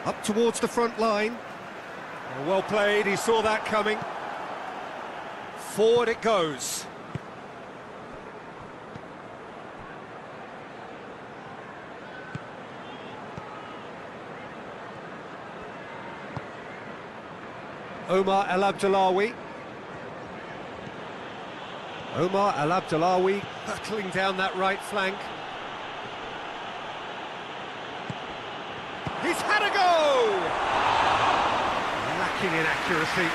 Up towards the front line. Well played, he saw that coming. Forward it goes. Omar El Abdullawi. Omar El Abdullawi hurtling down that right flank. He's had a go! Lacking in accuracy.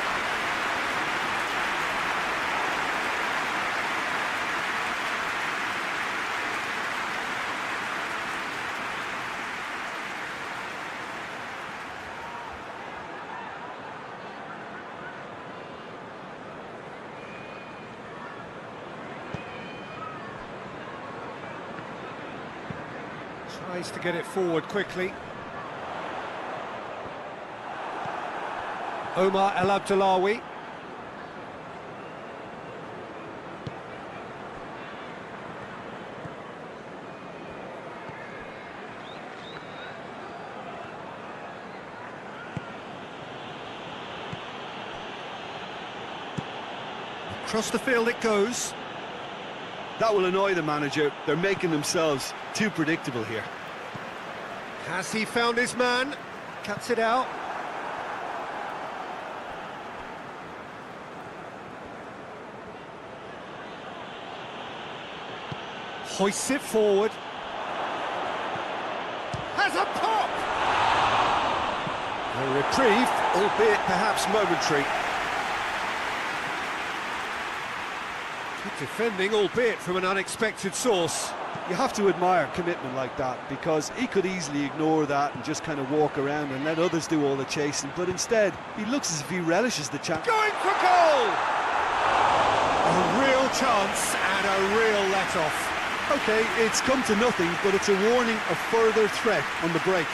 Tries to get it forward quickly. Omar El Abdullawi. Across the field it goes. That will annoy the manager. They're making themselves too predictable here. Has he found his man? Cuts it out. Hoists it forward. Has a pop! A reprieve, albeit perhaps momentary. Good defending, albeit from an unexpected source. You have to admire commitment like that, because he could easily ignore that and just kind of walk around and let others do all the chasing, but instead he looks as if he relishes the chance. Going for goal! A real chance and a real let-off. Okay, it's come to nothing, but it's a warning of further threat on the break.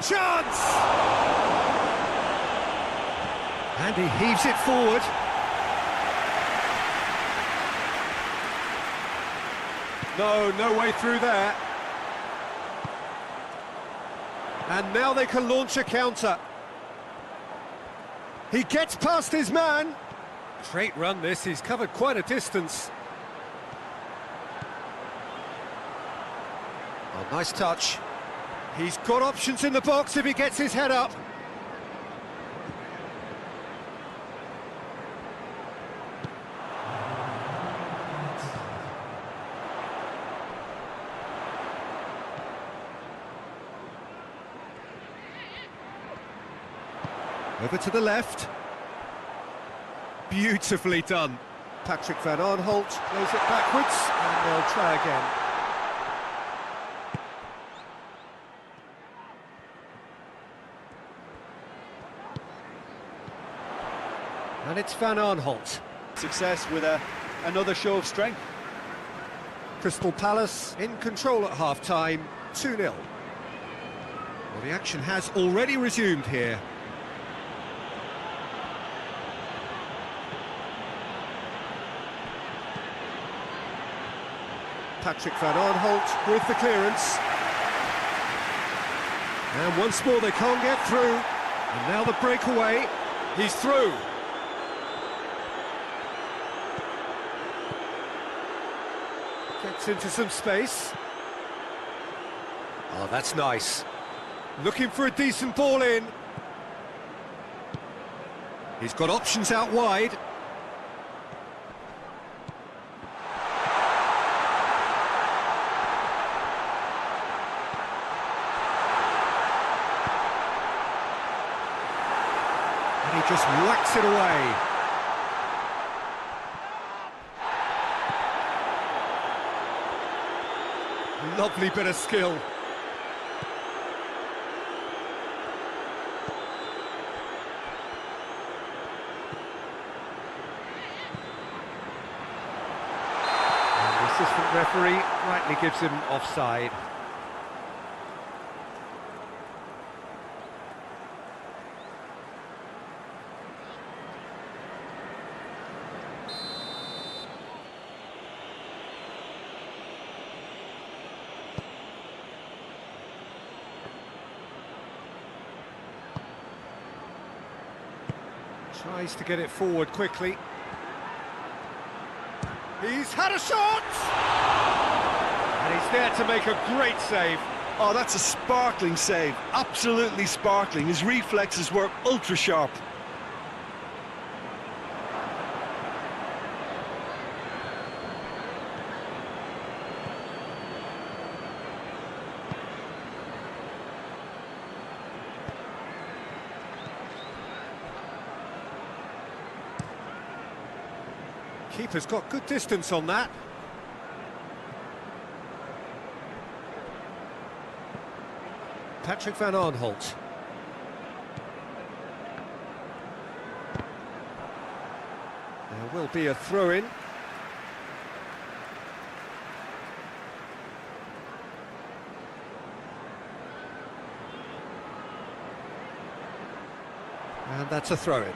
Chance! And he heaves it forward. No way through there. And now they can launch a counter. He gets past his man. Straight run this, he's covered quite a distance. Oh, nice touch. He's got options in the box if he gets his head up. Over to the left. Beautifully done. Patrick van Aanholt plays it backwards, and they'll try again. And it's Van Aanholt. Success with another show of strength. Crystal Palace in control at half-time, 2-0. Well, the action has already resumed here. Patrick van Aanholt with the clearance. And once more they can't get through. And now the breakaway. He's through. Gets into some space. Oh, that's nice. Looking for a decent ball in. He's got options out wide. And he just whacks it away. Lovely bit of skill. And the assistant referee rightly gives him offside. Tries to get it forward quickly. He's had a shot! And he's there to make a great save. Oh, that's a sparkling save. Absolutely sparkling. His reflexes were ultra sharp. Keeper's got good distance on that. Patrick van Aanholt. There will be a throw-in. And that's a throw-in.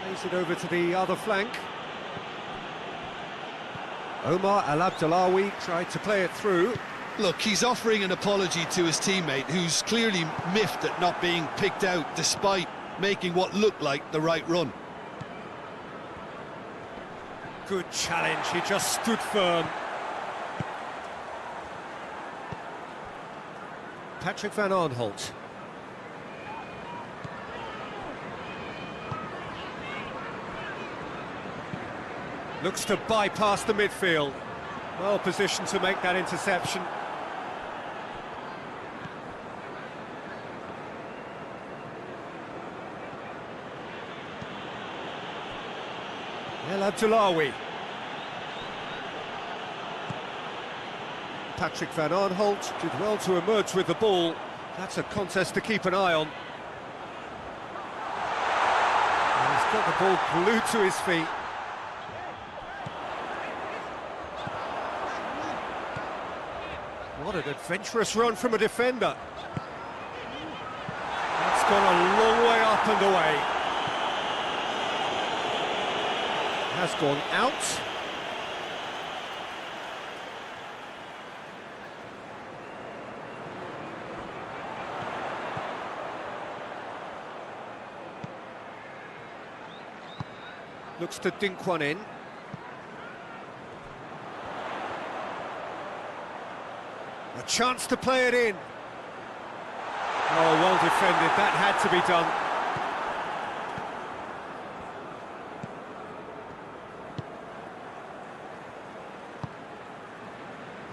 Plays it over to the other flank. Omar Al-Abdullawi tried to play it through. Look, he's offering an apology to his teammate, who's clearly miffed at not being picked out despite making what looked like the right run. Good challenge, he just stood firm. Patrick van Aanholt. Looks to bypass the midfield. Well positioned to make that interception. El Abdullawi. Patrick van Aanholt did well to emerge with the ball. That's a contest to keep an eye on. And he's got the ball glued to his feet. What an adventurous run from a defender. That's gone a long way up and away. Has gone out. Looks to dink one in. A chance to play it in. Oh, well defended, that had to be done.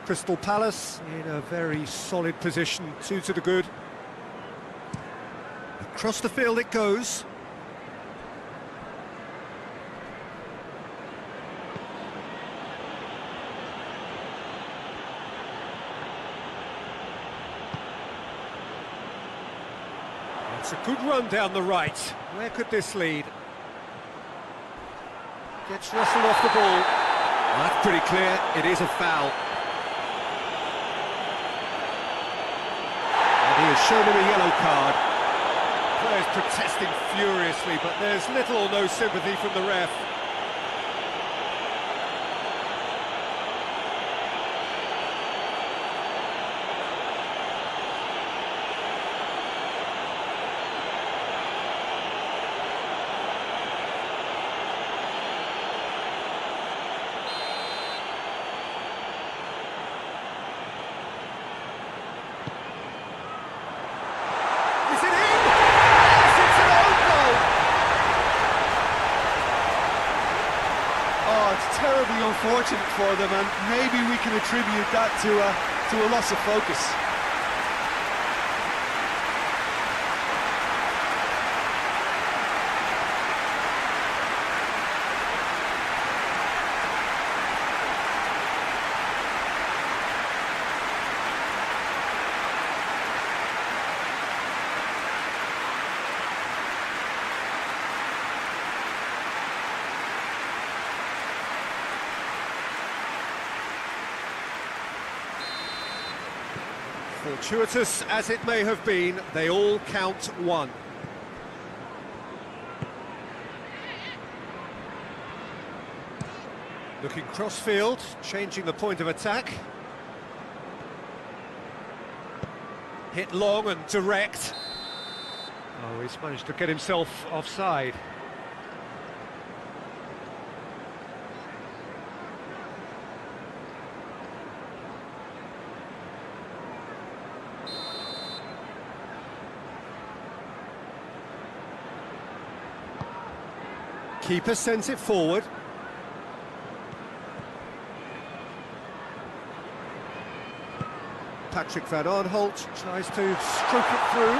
Crystal Palace in a very solid position, 2 to the good. Across the field it goes. It's a good run down the right. Where could this lead? Gets wrestled off the ball. Well, that's pretty clear, it is a foul. And he has shown him a yellow card. Players protesting furiously, but there's little or no sympathy from the ref. Terribly unfortunate for them, and maybe we can attribute that to a loss of focus. Fortuitous as it may have been, they all count one. Looking cross-field, changing the point of attack. Hit long and direct. Oh, he's managed to get himself offside. Keeper sends it forward. Patrick van Aanholt tries to stroke it through.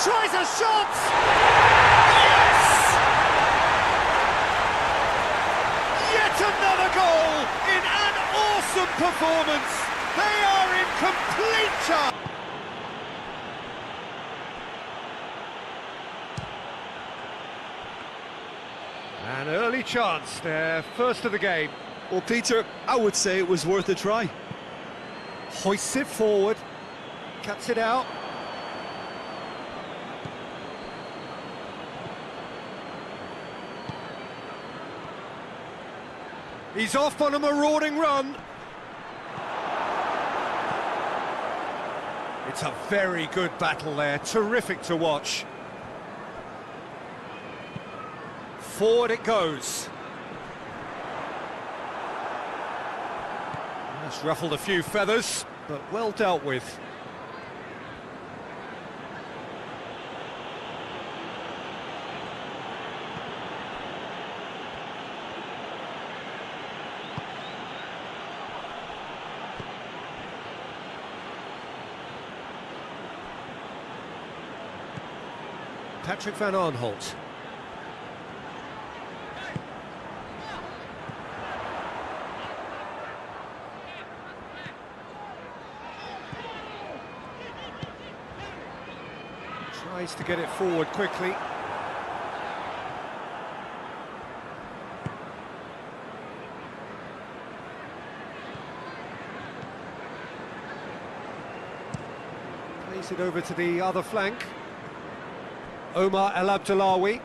Tries a shot! Yes! Yet another goal in an awesome Awesome performance! They are in complete charge! An early chance, their first of the game. Well, Peter, I would say it was worth a try. Hoists it forward, cuts it out. He's off on a marauding run. It's a very good battle there, terrific to watch. Forward it goes. That's ruffled a few feathers, but well dealt with. Patrick van Aanholt. Tries to get it forward quickly. Plays it over to the other flank. Omar El Abdullawi.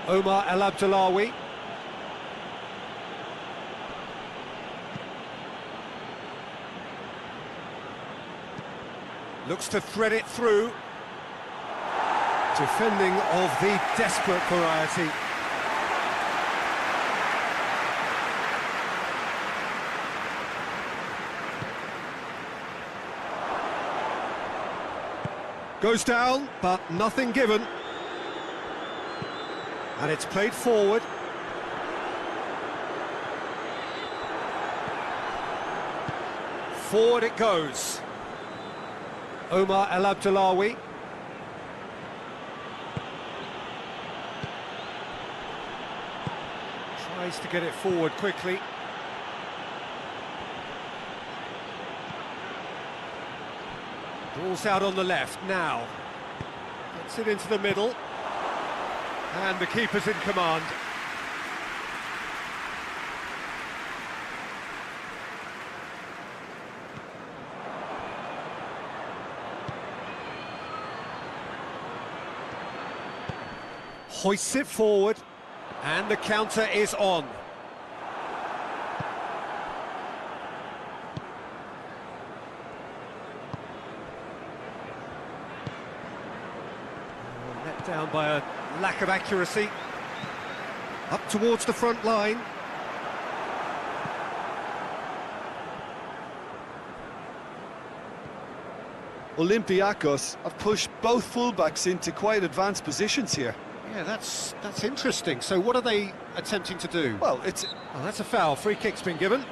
Omar El Abdullawi. Looks to thread it through. Defending of the desperate variety. Goes down, but nothing given. And it's played forward. Forward it goes. Omar El Abdullawi. Tries to get it forward quickly. Ball's out on the left now. Gets it into the middle. And the keeper's in command. Hoists it forward. And the counter is on. Let down by a lack of accuracy. Up towards the front line. Olympiacos have pushed both fullbacks into quite advanced positions here. Yeah, that's interesting. So what are they attempting to do? Well, Oh, that's a foul. Free kick's been given.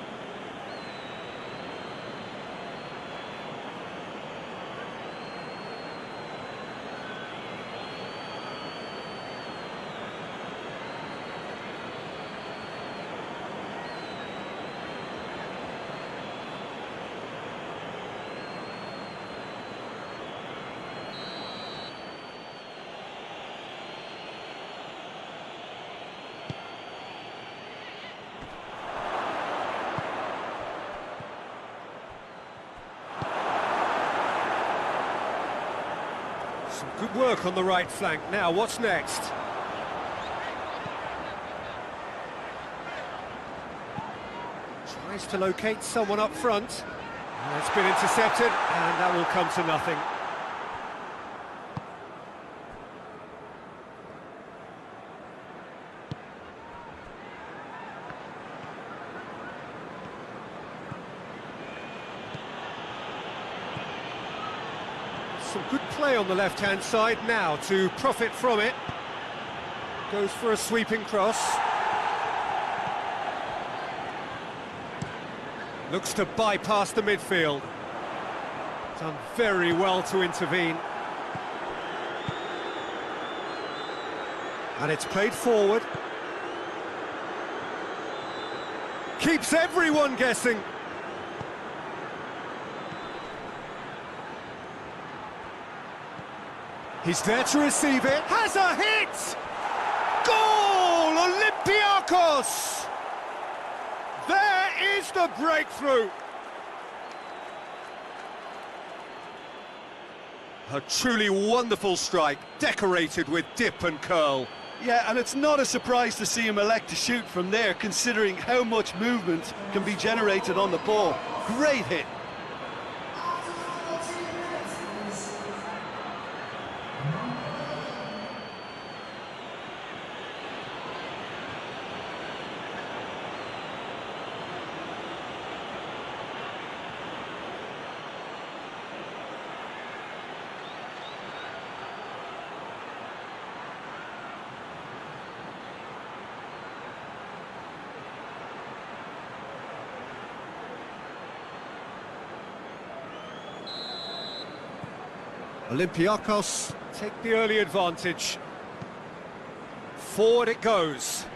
Some good work on the right flank. Now, what's next? Tries to locate someone up front. And it's been intercepted, and that will come to nothing. Some good play on the left-hand side now to profit from it. Goes for a sweeping cross. Looks to bypass the midfield. Done very well to intervene. And it's played forward. Keeps everyone guessing. He's there to receive it. Has a hit! Goal! Olympiacos! There is the breakthrough. A truly wonderful strike, decorated with dip and curl. Yeah, and it's not a surprise to see him elect to shoot from there, considering how much movement can be generated on the ball. Great hit. Olympiacos take the early advantage. Forward it goes.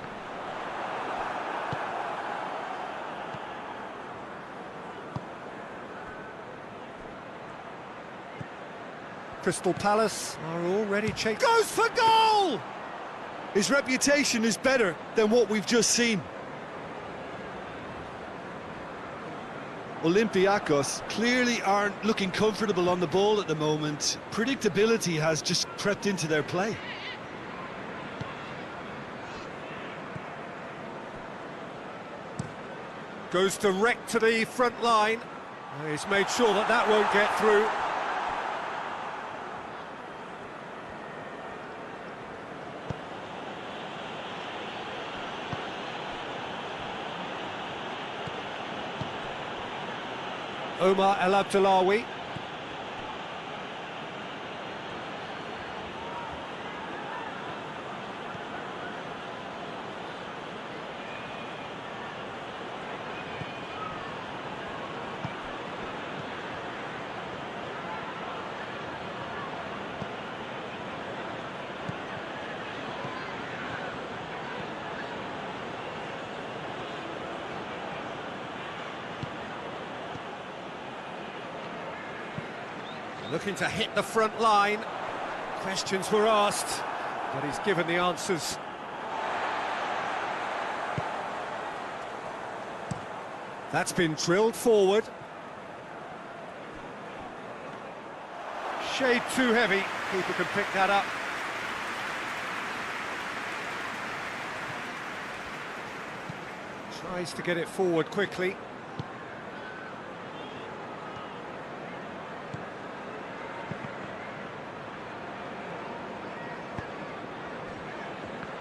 Crystal Palace are already chasing. Goes for goal! His reputation is better than what we've just seen. Olympiacos clearly aren't looking comfortable on the ball at the moment. Predictability has just crept into their play. Goes direct to the front line. He's made sure that that won't get through. Omar El Abdullawi. Looking to hit the front line. Questions were asked, but he's given the answers. That's been drilled forward. Shade too heavy. Keeper can pick that up. Tries to get it forward quickly.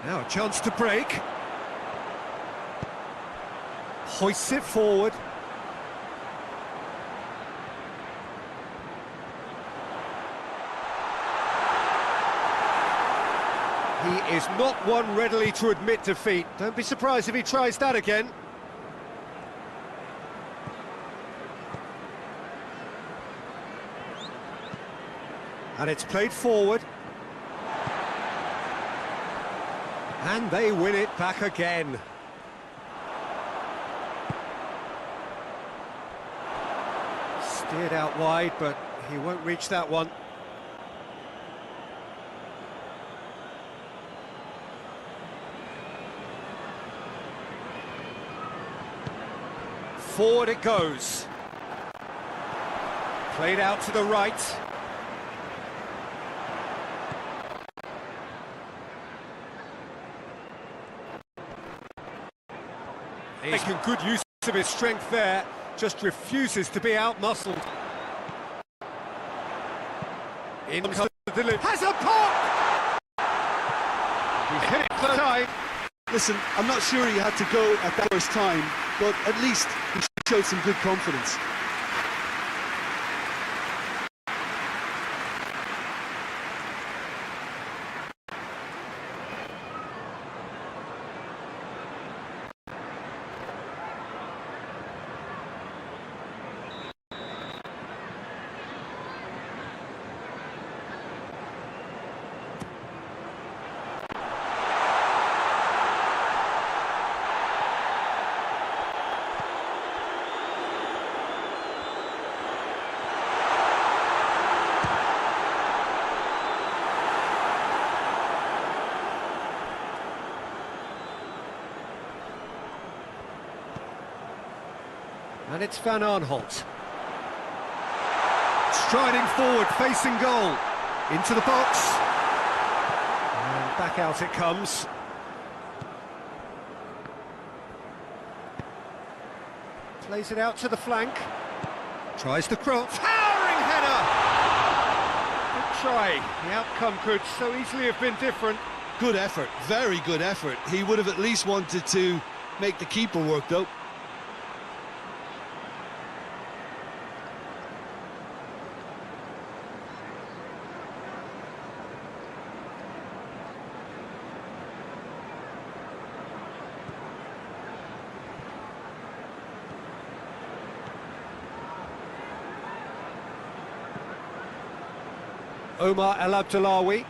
Now a chance to break. Hoists it forward. He is not one readily to admit defeat. Don't be surprised if he tries that again. And it's played forward. And they win it back again. Steered out wide, but he won't reach that one. Forward it goes. Played out to the right. Making good use of his strength there, just refuses to be out-muscled. In comes the delivery. Has a pop! He's hit it for time. Listen, I'm not sure he had to go at that first time, but at least he showed some good confidence. And it's Van Aanholt. Striding forward, facing goal. Into the box. And back out it comes. Plays it out to the flank. Tries the cross. Towering header! Good try. The outcome could so easily have been different. Good effort, very good effort. He would have at least wanted to make the keeper work, though. Omar El Abdullawi.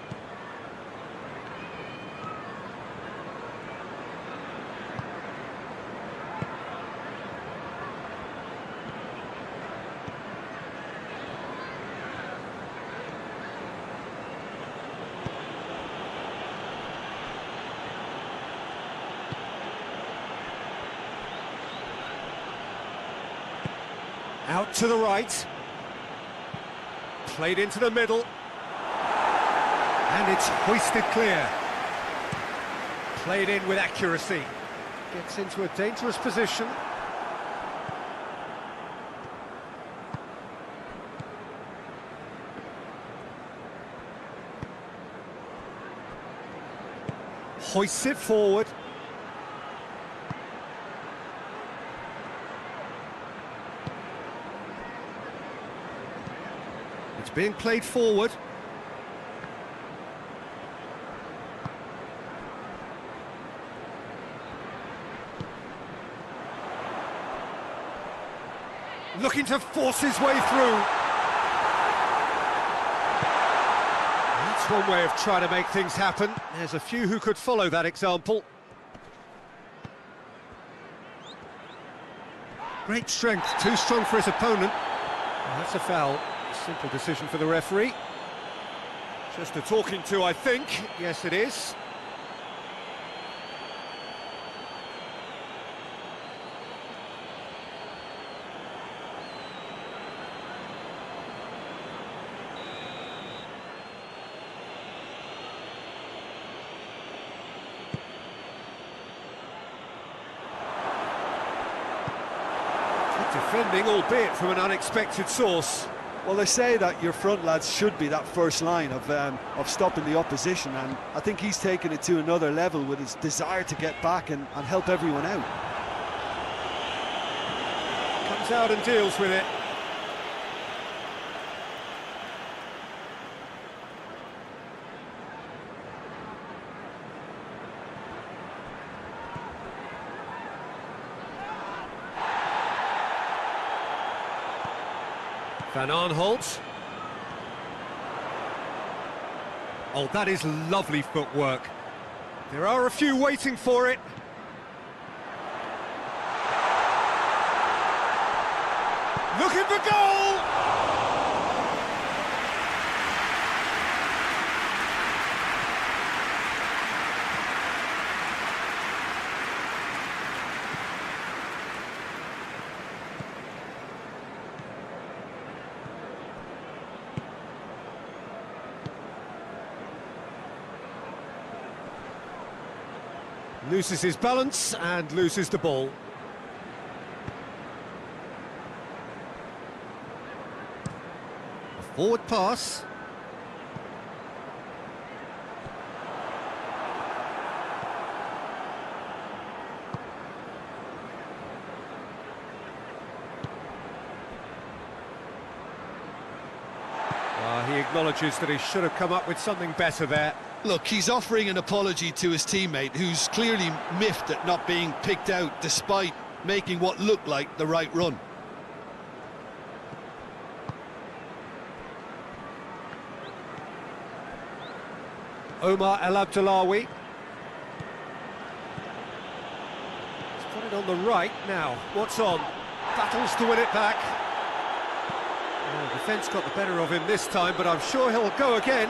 Out to the right. Played into the middle. And it's hoisted clear. Played in with accuracy. Gets into a dangerous position. Hoists it forward. It's being played forward. Looking to force his way through. That's one way of trying to make things happen. There's a few who could follow that example. Great strength, too strong for his opponent. Well, that's a foul. Simple decision for the referee. Just a talking to, I think. Yes, it is. Defending, albeit from an unexpected source. Well, they say that your front lads should be that first line of stopping the opposition, and I think he's taken it to another level with his desire to get back and help everyone out. Comes out and deals with it. Van Aanholt. Oh, that is lovely footwork. There are a few waiting for it. Looking for goal! Loses his balance and loses the ball. A forward pass. He acknowledges that he should have come up with something better there. Look, he's offering an apology to his teammate, who's clearly miffed at not being picked out despite making what looked like the right run. Omar El Abdullawi. He's put it on the right now. What's on? Battles to win it back. Oh, defence got the better of him this time, but I'm sure he'll go again.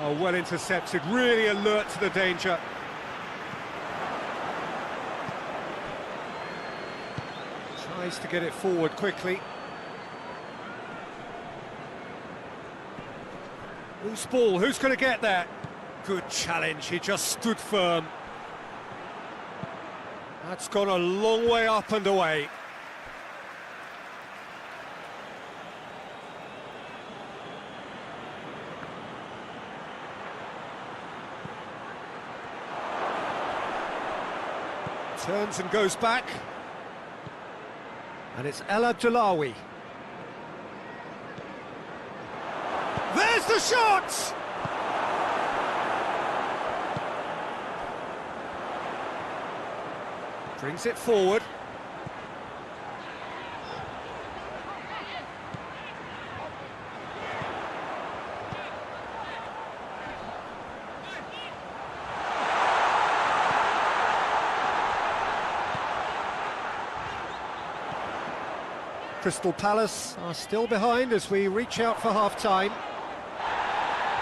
Oh, well intercepted, really alert to the danger. Tries to get it forward quickly. Loose ball, who's going to get that? Good challenge, he just stood firm. That's gone a long way up and away. Turns and goes back. And it's El Abdullawi. There's the shot! Brings it forward. Crystal Palace are still behind as we reach out for half-time.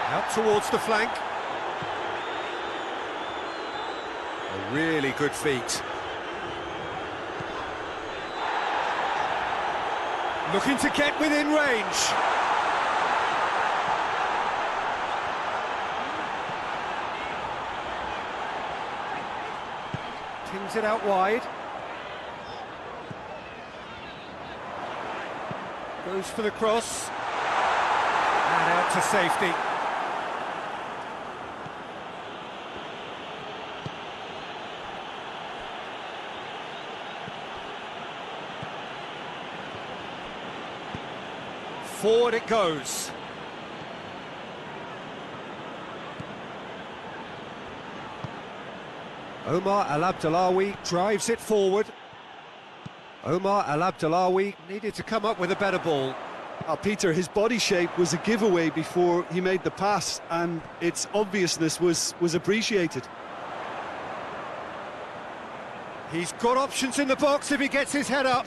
Out towards the flank. A really good feat. Looking to get within range. Pings it out wide. Goes for the cross. And out to safety. Forward it goes. Omar Al Abdullawi drives it forward. Omar Al Abdullawi needed to come up with a better ball. Peter, his body shape was a giveaway before he made the pass, and its obviousness was appreciated. He's got options in the box if he gets his head up.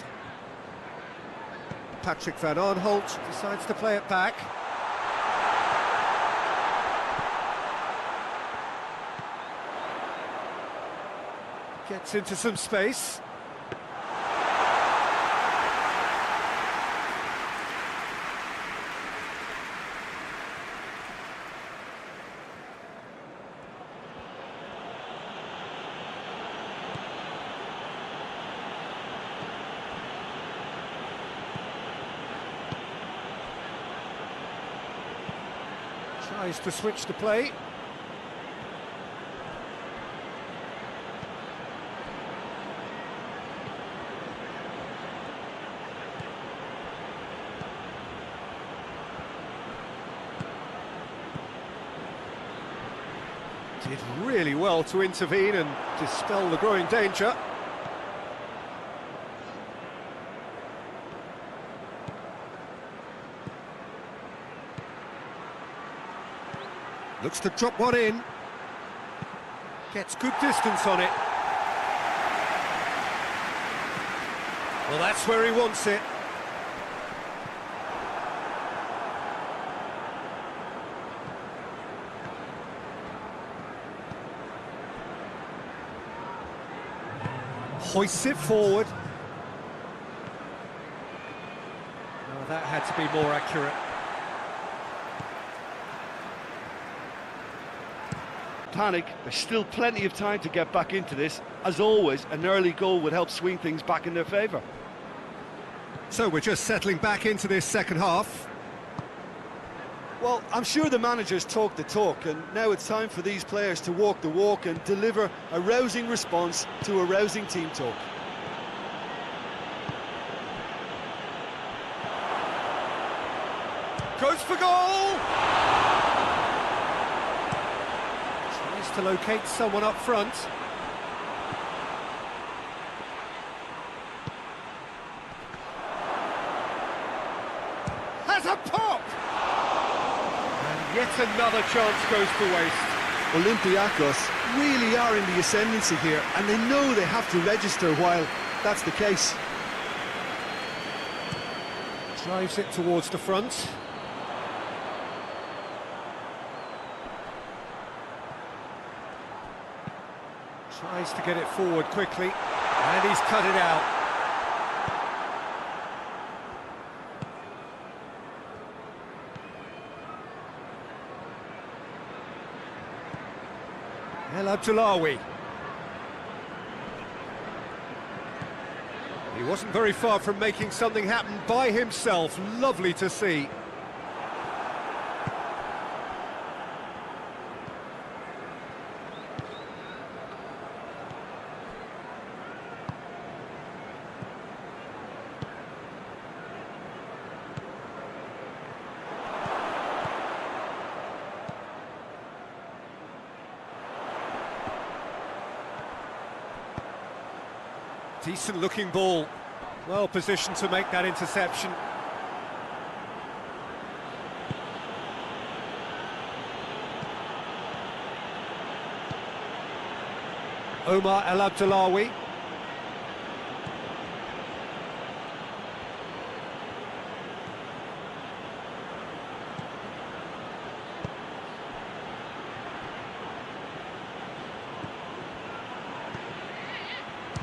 Patrick van Aanholt decides to play it back. Gets into some space. Tries to switch the play. Did really well to intervene and dispel the growing danger. Looks to drop one in. Gets good distance on it. Well, that's where he wants it. Hoists it forward. Oh, that had to be more accurate. Panic, there's still plenty of time to get back into this. As always, an early goal would help swing things back in their favour. So we're just settling back into this second half. Well, I'm sure the managers talk the talk, and now it's time for these players to walk the walk and deliver a rousing response to a rousing team talk. Goes for goal! Tries to locate someone up front. Has a pop! And yet another chance goes to waste. Olympiacos really are in the ascendancy here, and they know they have to register while that's the case. Drives it towards the front. Tries to get it forward quickly, and he's cut it out. El Abdullawi. He wasn't very far from making something happen by himself. Lovely to see. Decent looking ball, well positioned to make that interception. Omar El Abdullawi.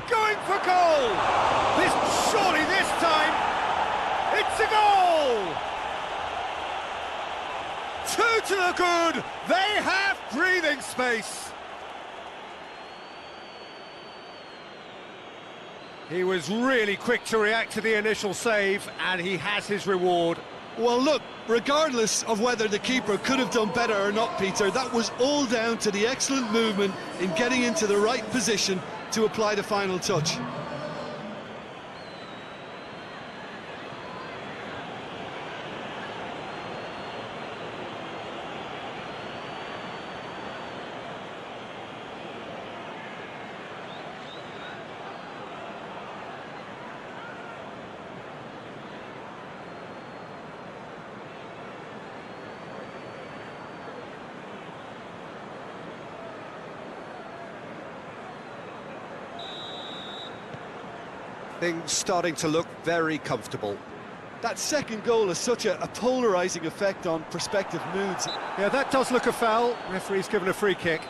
Going for goal! Surely this time, it's a goal! 2 to the good, they have breathing space. He was really quick to react to the initial save, and he has his reward. Well, look, regardless of whether the keeper could have done better or not, Peter, that was all down to the excellent movement in getting into the right position to apply the final touch. Things starting to look very comfortable. That second goal has such a polarising effect on prospective moods. Yeah, that does look a foul. Referee's given a free kick.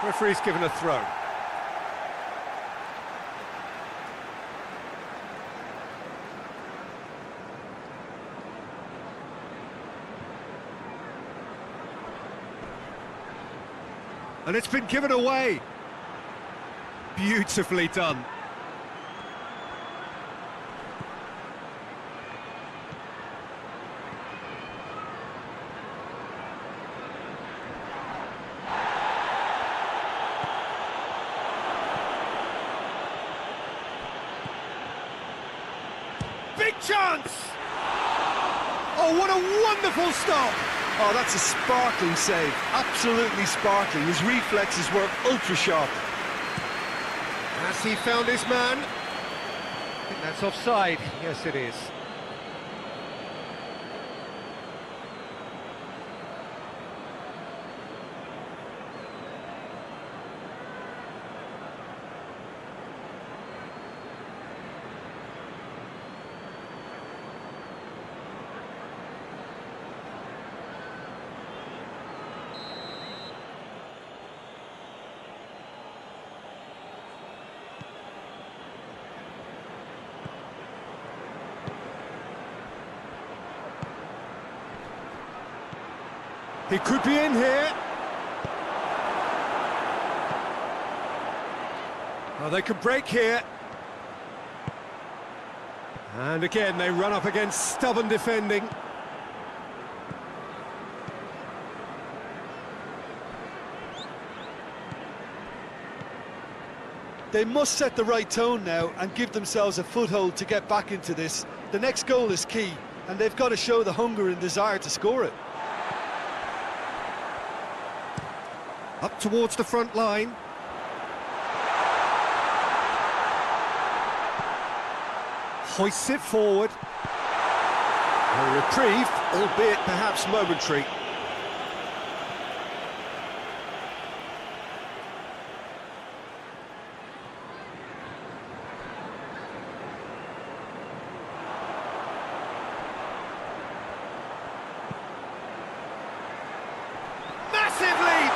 Referee's given a throw. And it's been given away. Beautifully done. Big chance! Oh, what a wonderful stop! Oh, that's a sparkling save, absolutely sparkling. His reflexes were ultra sharp. Has he found his man? I think that's offside. Yes, it is. He could be in here. Oh, they could break here. And again, they run up against stubborn defending. They must set the right tone now and give themselves a foothold to get back into this. The next goal is key, and they've got to show the hunger and desire to score it. Up towards the front line. Hoists it forward. A reprieve, albeit perhaps momentary. Massive lead!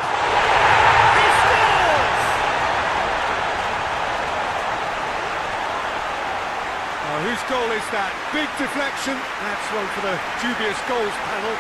He scores! Oh, whose goal is that? Big deflection. That's one for the dubious goals panel.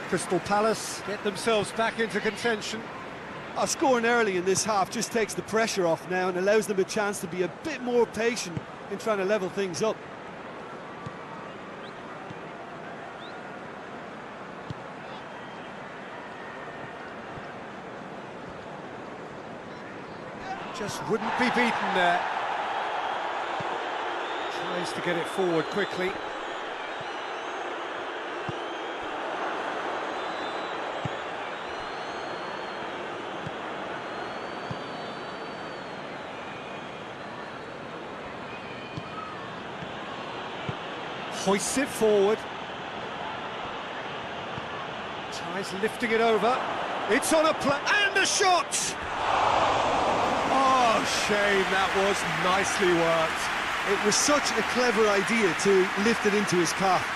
Crystal Palace get themselves back into contention. Scoring early in this half just takes the pressure off now and allows them a chance to be a bit more patient in trying to level things up. Just wouldn't be beaten there. Tries to get it forward quickly. Hoists it forward. Tries lifting it over. It's on a play, and a shot! Oh, shame, that was nicely worked. It was such a clever idea to lift it into his calf.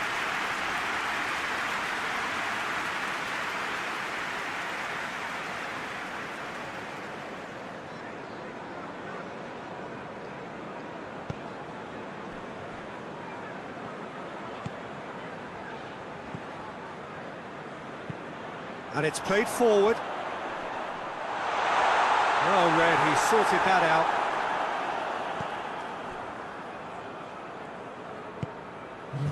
And it's played forward. Well read, he sorted that out.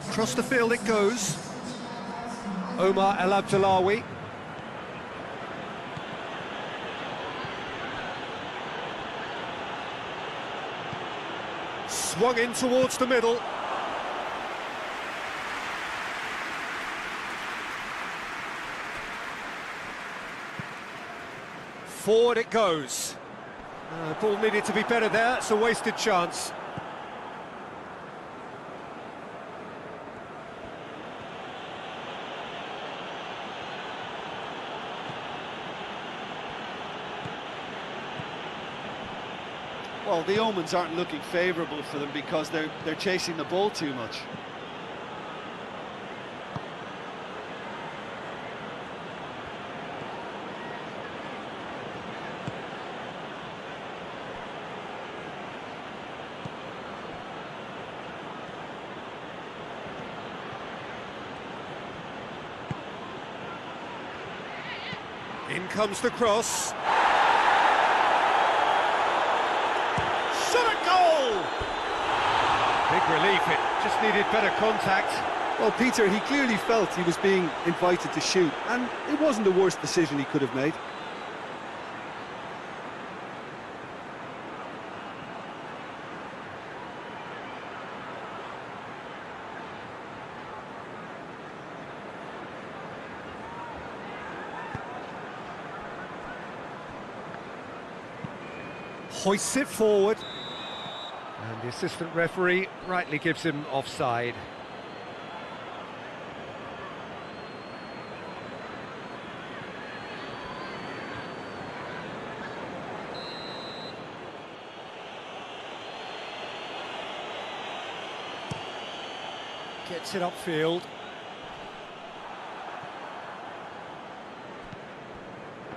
Across the field it goes. Omar El Abdullawi. Swung in towards the middle. Forward it goes. Ball needed to be better there, it's a wasted chance. Well, the omens aren't looking favourable for them because they're chasing the ball too much. In comes the cross. Shot a goal! Big relief, it just needed better contact. Well, Peter, he clearly felt he was being invited to shoot, and it wasn't the worst decision he could have made. Hoists it forward. And the assistant referee rightly gives him offside. Gets it upfield.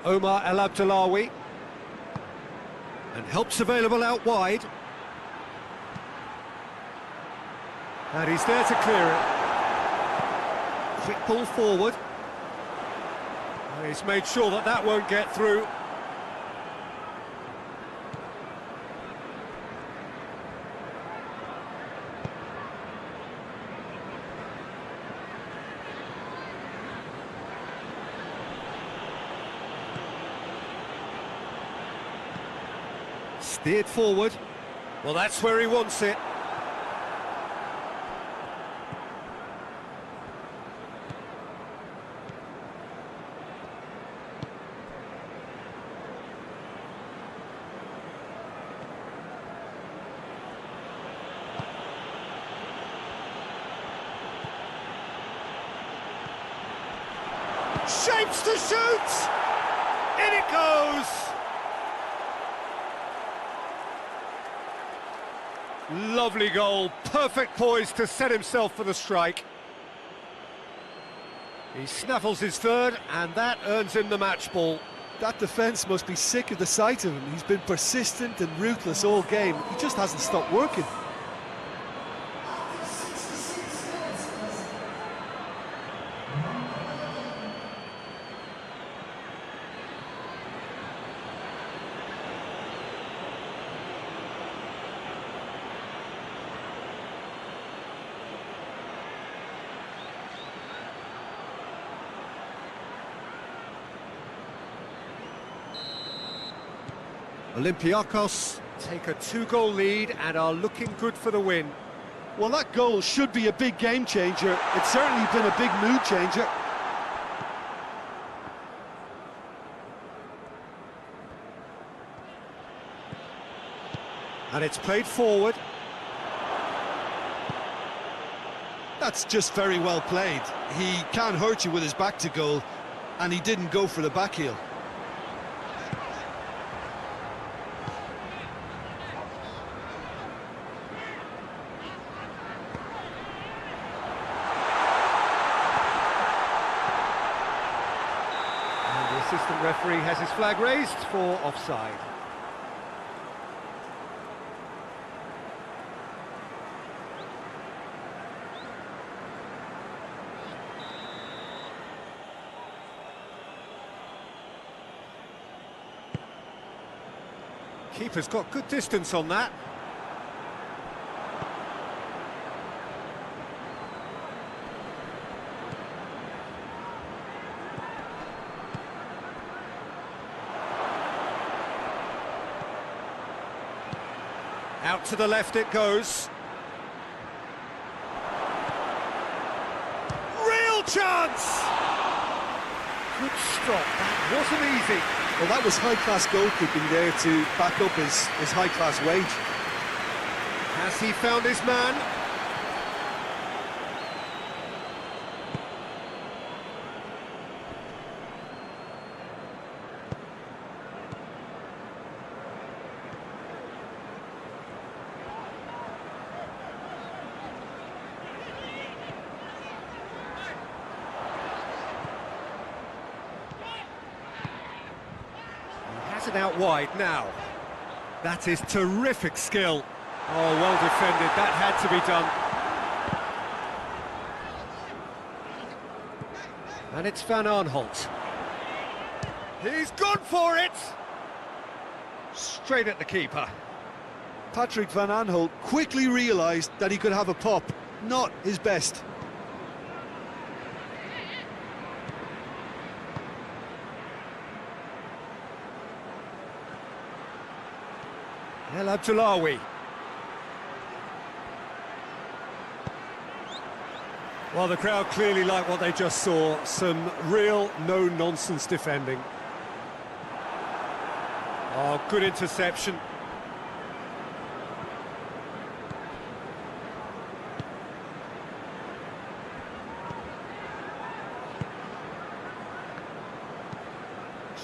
Omar El Abdullawi. And help's available out wide. And he's there to clear it. Quick ball forward. And he's made sure that that won't get through. Steered forward. Well, that's where he wants it. Shapes to shoot! In it goes! Lovely goal, perfect poise to set himself for the strike. He snaffles his third, and that earns him the match ball. That defence must be sick of the sight of him. He's been persistent and ruthless all game. He just hasn't stopped working. Olympiacos take a 2-goal lead and are looking good for the win. Well, that goal should be a big game changer. It's certainly been a big mood changer. And it's played forward. That's just very well played. He can't hurt you with his back to goal, and he didn't go for the back heel. Assistant referee has his flag raised for offside. Keeper's got good distance on that. Out to the left it goes. Real chance! Good stop, that wasn't easy. Well, that was high-class goalkeeping there to back up his high-class wage. Has he found his man? It out wide now. That is terrific skill. Oh, well defended. That had to be done. And it's Van Aanholt. He's gone for it! Straight at the keeper. Patrick Van Aanholt quickly realised that he could have a pop. Not his best. El Abdullawi. Well, the crowd clearly like what they just saw. Some real no-nonsense defending. Oh, good interception.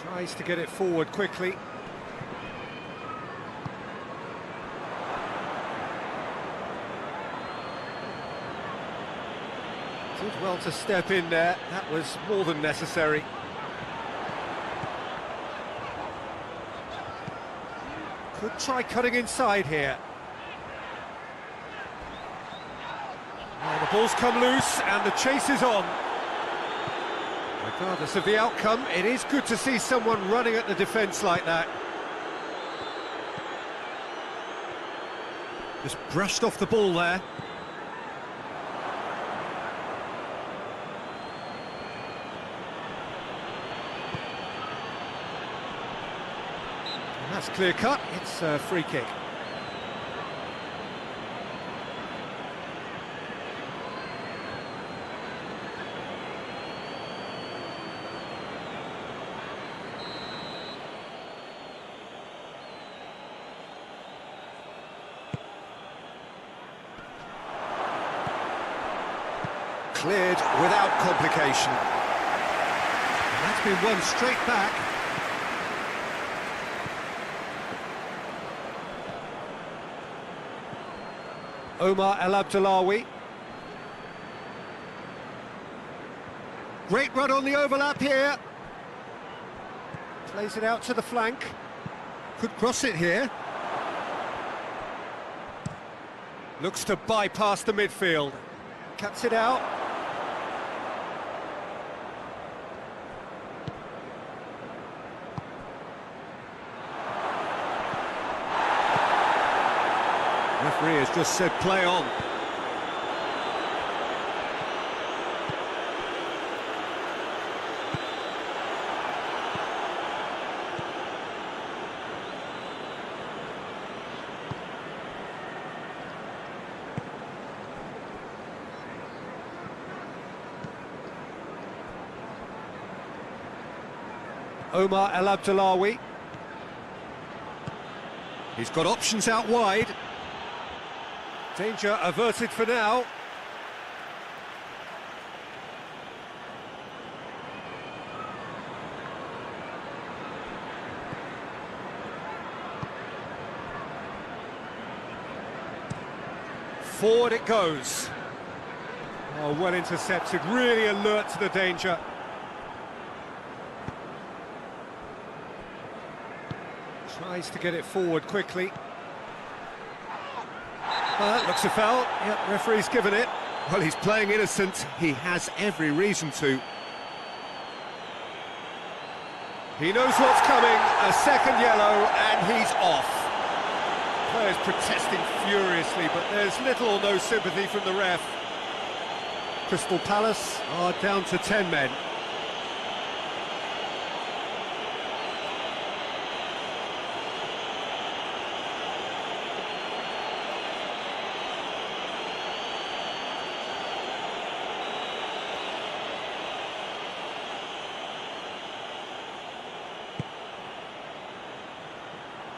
Tries to get it forward quickly. Did well to step in there. That was more than necessary. Could try cutting inside here. Well, the ball's come loose and the chase is on. Regardless of the outcome, it is good to see someone running at the defence like that. Just brushed off the ball there. And that's clear cut, it's a free kick. Cleared without complication. And that's been won straight back. Omar El Abdullawi. Great run on the overlap here. Plays it out to the flank. Could cross it here. Looks to bypass the midfield. Cuts it out. Referee has just said play on. Omar El Abdullawi. He's got options out wide. Danger averted for now. Forward it goes. Oh, well intercepted, really alert to the danger. Tries to get it forward quickly. That looks a foul. Yep, referee's given it. Well, he's playing innocent. He has every reason to. He knows what's coming. A second yellow, and he's off. Players protesting furiously, but there's little or no sympathy from the ref. Crystal Palace are down to 10 men.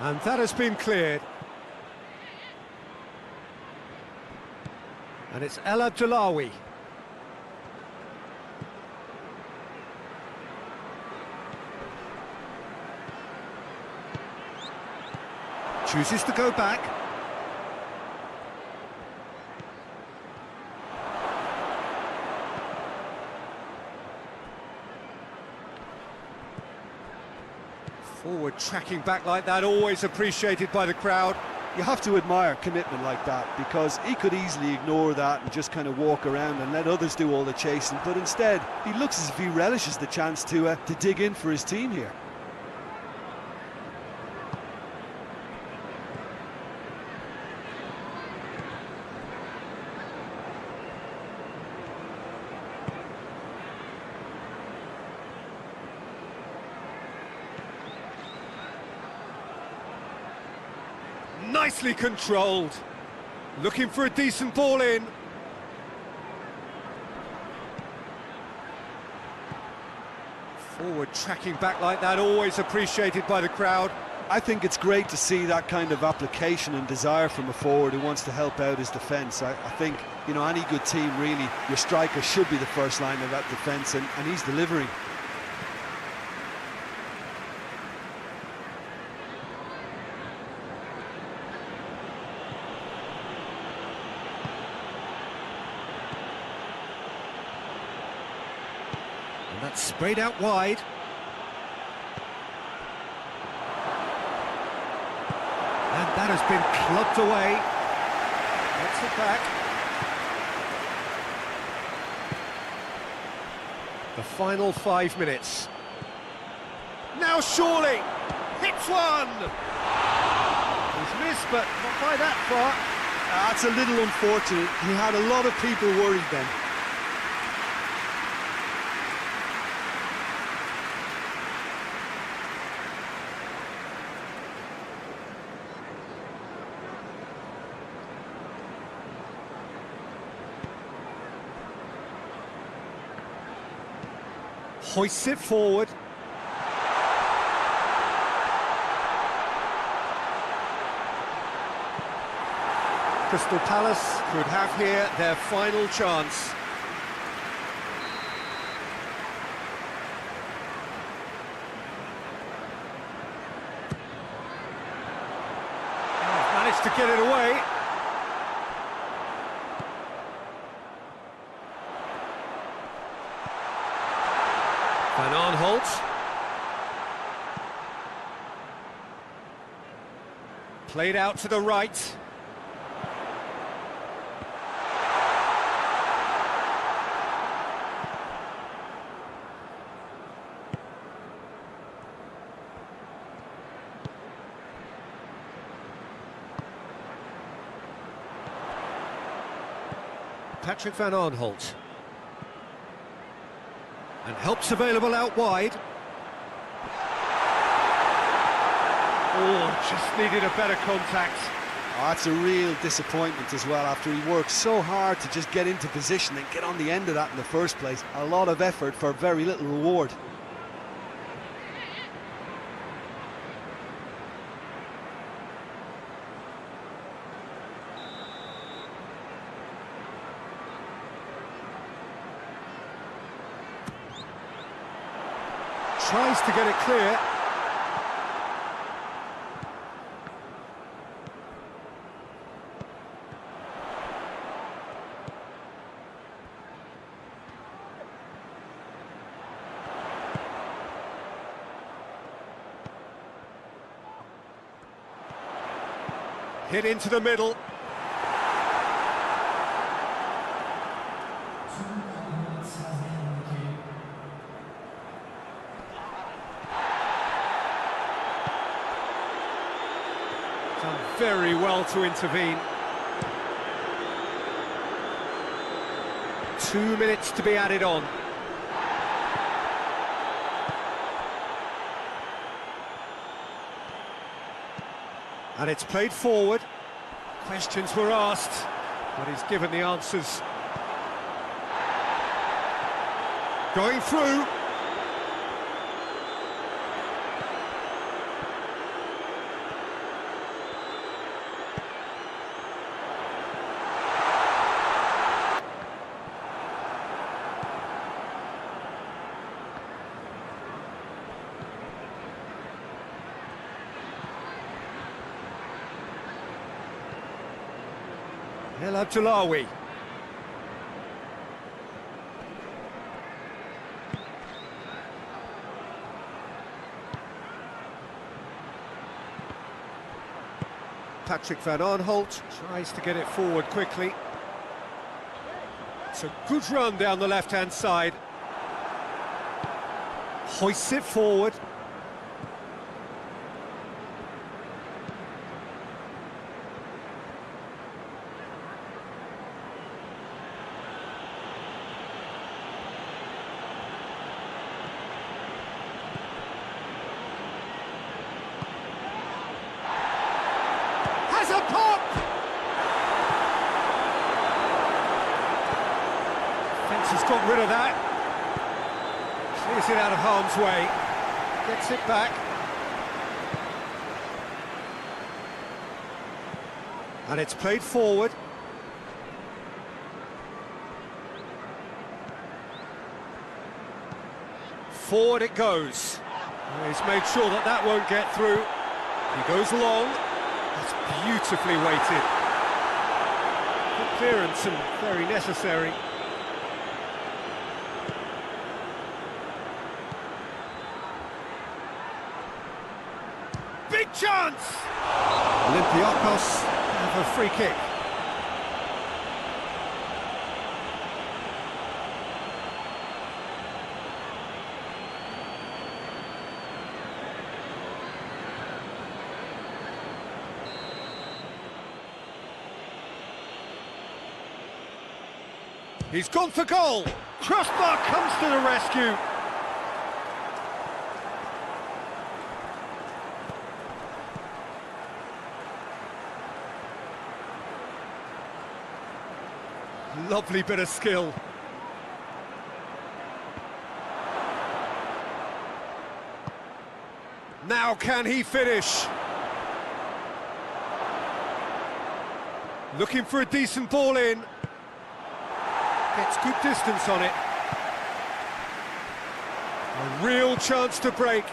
And that has been cleared. And it's El Abdullawi. Chooses to go back. Forward tracking back like that, always appreciated by the crowd. You have to admire commitment like that, because he could easily ignore that and just kind of walk around and let others do all the chasing, but instead he looks as if he relishes the chance to dig in for his team here. Nicely controlled. Looking for a decent ball in. Forward tracking back like that, always appreciated by the crowd. I think it's great to see that kind of application and desire from a forward who wants to help out his defence. I think, you know, any good team, really, your striker should be the first line of that defence, and he's delivering. And that's sprayed out wide. And that has been clubbed away. Gets it back. The final 5 minutes. Now surely! Hits one! He's missed, but not by that far. That's a little unfortunate. He had a lot of people worried then. Hoists it forward. Crystal Palace could have here their final chance. Managed to get it away. Van Aanholt. Played out to the right. Patrick Van Aanholt. And help's available out wide. Oh, just needed a better contact. Oh, that's a real disappointment as well, after he worked so hard to just get into position and get on the end of that in the first place. A lot of effort for very little reward. Tries to get it clear. Hit into the middle. Done very well to intervene. 2 minutes to be added on. And it's played forward. Questions were asked, but he's given the answers. Going through. El Abdullawi. Patrick Van Aanholt tries to get it forward quickly. It's a good run down the left-hand side. Hoists it forward. Has a pop! Fence has got rid of that. Clears it out of harm's way. Gets it back. And it's played forward. Forward it goes. He's made sure that that won't get through. He goes long. That's beautifully weighted. Good clearance and very necessary. Big chance! Olympiacos have a free kick. He's gone for goal. Crossbar comes to the rescue. Lovely bit of skill. Now can he finish? Looking for a decent ball in. Gets good distance on it. A real chance to break.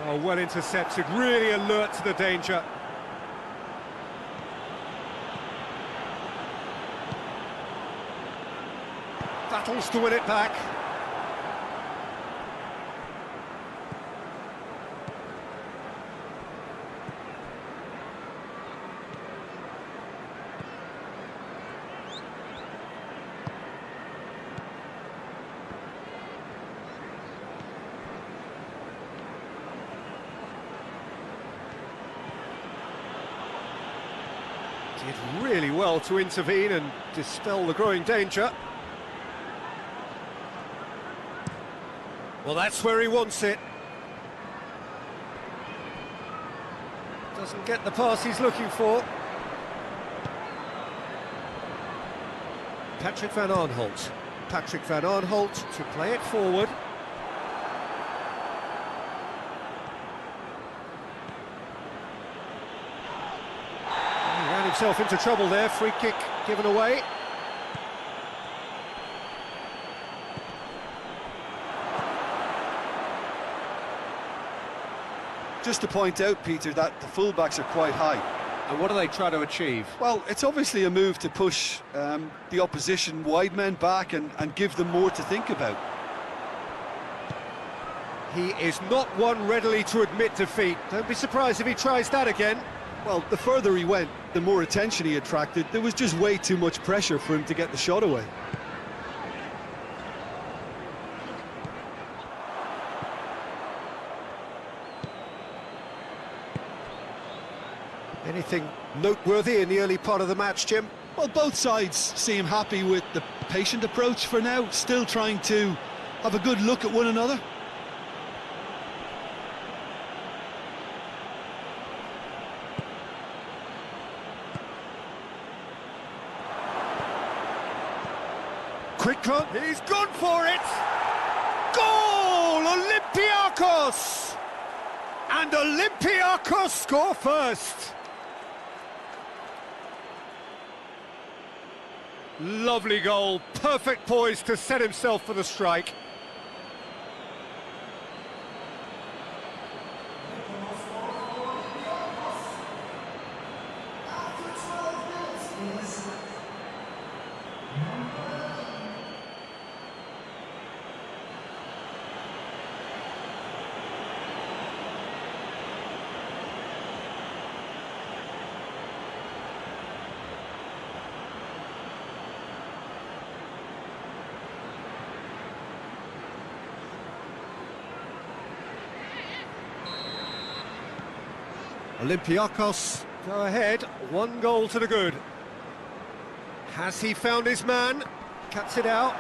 Oh, well intercepted, really alert to the danger. Battles to win it back. Did really well to intervene and dispel the growing danger. Well, that's where he wants it. Doesn't get the pass he's looking for. Patrick van Aanholt. Patrick van Aanholt to play it forward. He ran himself into trouble there. Free kick given away. Just to point out, Peter, that the fullbacks are quite high. And what do they try to achieve? Well, it's obviously a move to push the opposition wide men back and give them more to think about. He is not one readily to admit defeat. Don't be surprised if he tries that again. Well, the further he went, the more attention he attracted. There was just way too much pressure for him to get the shot away. Anything noteworthy in the early part of the match, Jim? Well, both sides seem happy with the patient approach for now, still trying to have a good look at one another. Quick cut, he's gone for it! Goal! Olympiacos! And Olympiacos score first! Lovely goal, perfect poise to set himself for the strike. Olympiacos go ahead, 1 goal to the good. Has he found his man? Cuts it out.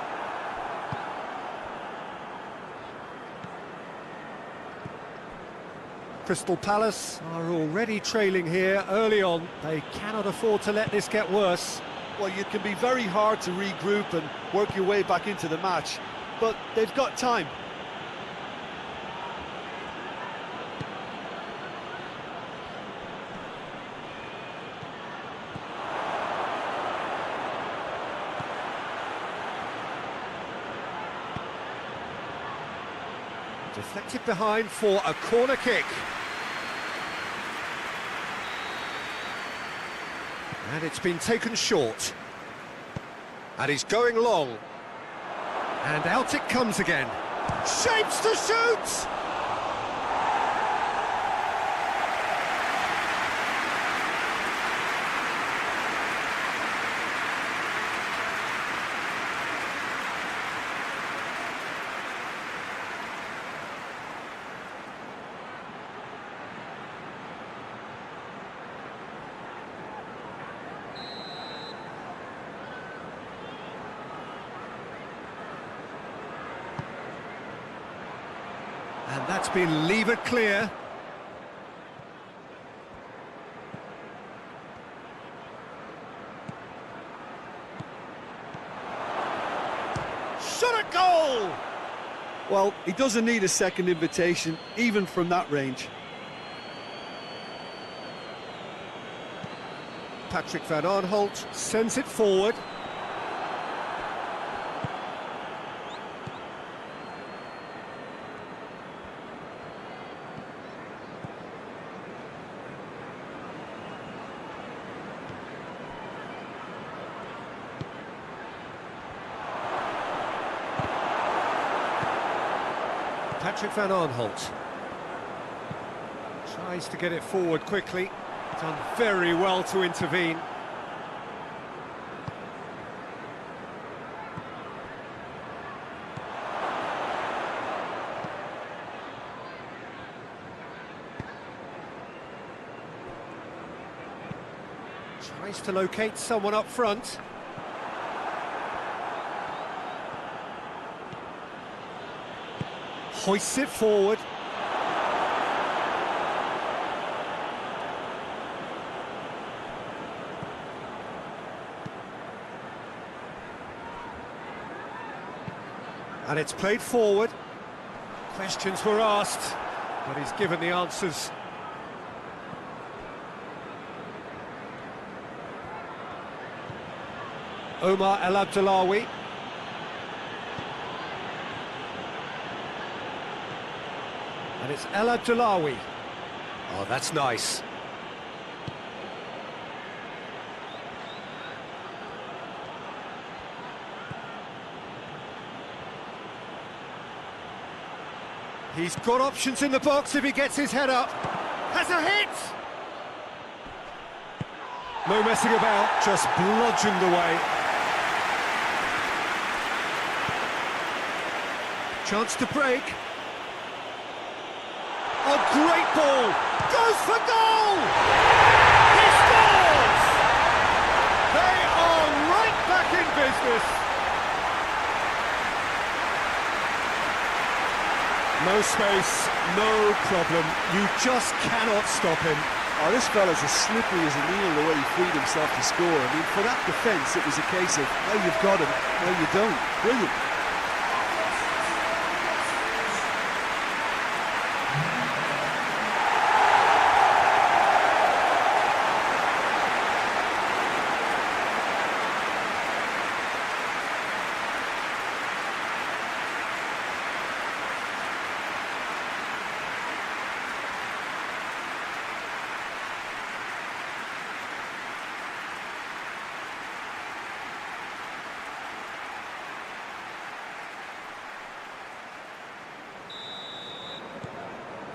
Crystal Palace are already trailing here early on. They cannot afford to let this get worse. Well, it can be very hard to regroup and work your way back into the match, but they've got time. Deflected behind for a corner kick. And it's been taken short. And he's going long. And out it comes again. Shapes to shoot! And that's been levered clear. Shot at goal! Well, he doesn't need a second invitation, even from that range. Patrick van Aanholt sends it forward. Patrick van Aanholt tries to get it forward quickly. Done very well to intervene. Tries to locate someone up front. Hoists it forward. And it's played forward. Questions were asked, but he's given the answers. Omar El Abdullawi. And it's El Abdullawi. Oh, that's nice. He's got options in the box if he gets his head up. Has a hit! No messing about, just bludgeoned away. Chance to break. A great ball! Goes for goal! He scores! They are right back in business. No space, no problem. You just cannot stop him. Oh, this fella's as slippery as a needle the way he freed himself to score. I mean, for that defence, it was a case of, now you've got him, now you don't. Brilliant.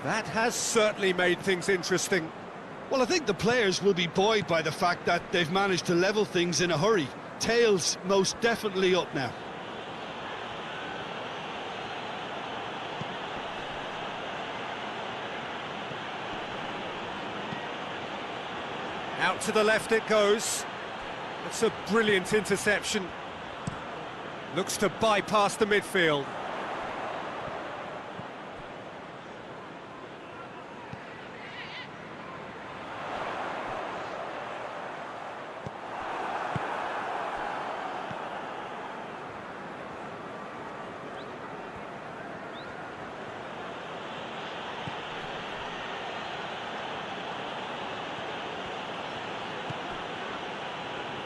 That has certainly made things interesting. Well, I think the players will be buoyed by the fact that they've managed to level things in a hurry. Tails most definitely up now. Out to the left it goes. That's a brilliant interception. Looks to bypass the midfield.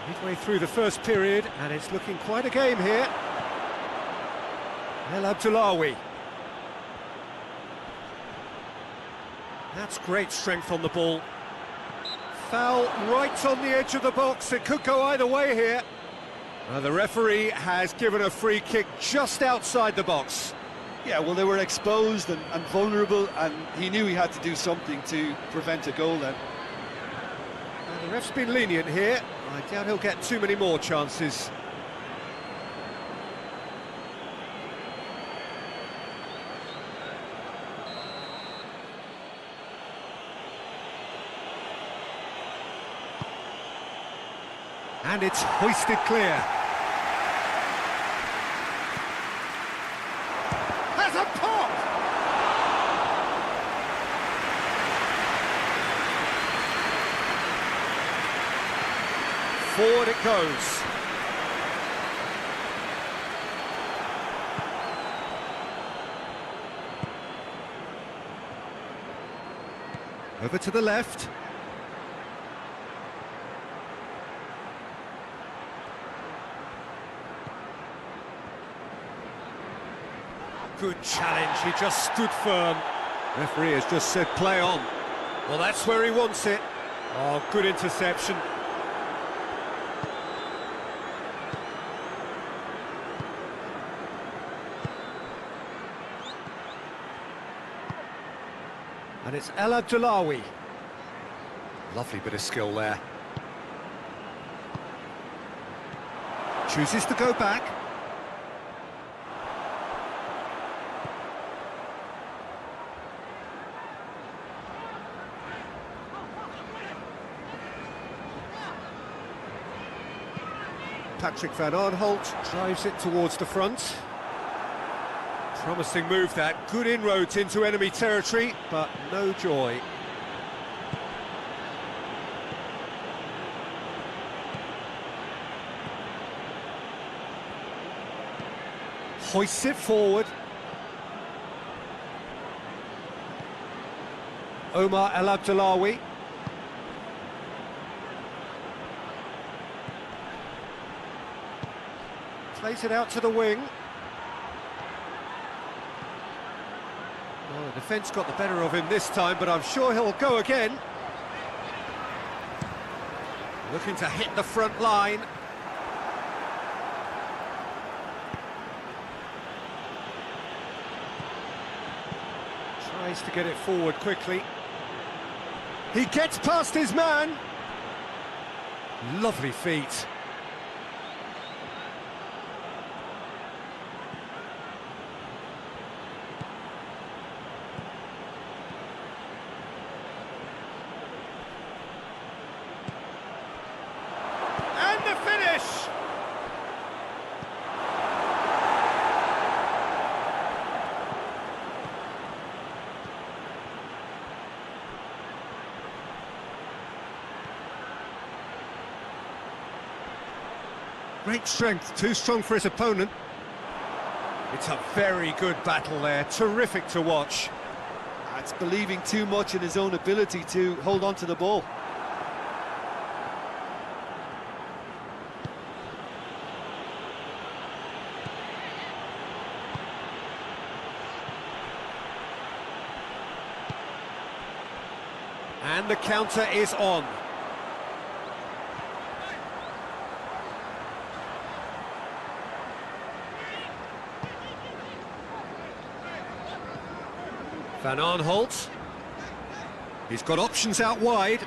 Midway through the first period, and it's looking quite a game here. El Abdullawi. That's great strength on the ball. Foul right on the edge of the box. It could go either way here. The referee has given a free kick just outside the box. Yeah, well, they were exposed and vulnerable, and he knew he had to do something to prevent a goal then. The ref's been lenient here. I doubt he'll get too many more chances. And it's hoisted clear. Has a pop! Forward it goes. Over to the left. Good challenge, he just stood firm. Referee has just said play on. Well, that's where he wants it. Oh, good interception. And it's El Abdullawi. Lovely bit of skill there. Chooses to go back. Patrick Van Aanholt drives it towards the front. Promising move that, good inroads into enemy territory, but no joy. Hoists it forward. Omar El Abdullawi. Plays it out to the wing. Well, the defence got the better of him this time, but I'm sure he'll go again. Looking to hit the front line. Tries to get it forward quickly. He gets past his man. Lovely feet. Great strength, too strong for his opponent. It's a very good battle there, terrific to watch. It's believing too much in his own ability to hold on to the ball. And the counter is on. Van Aanholt. He's got options out wide.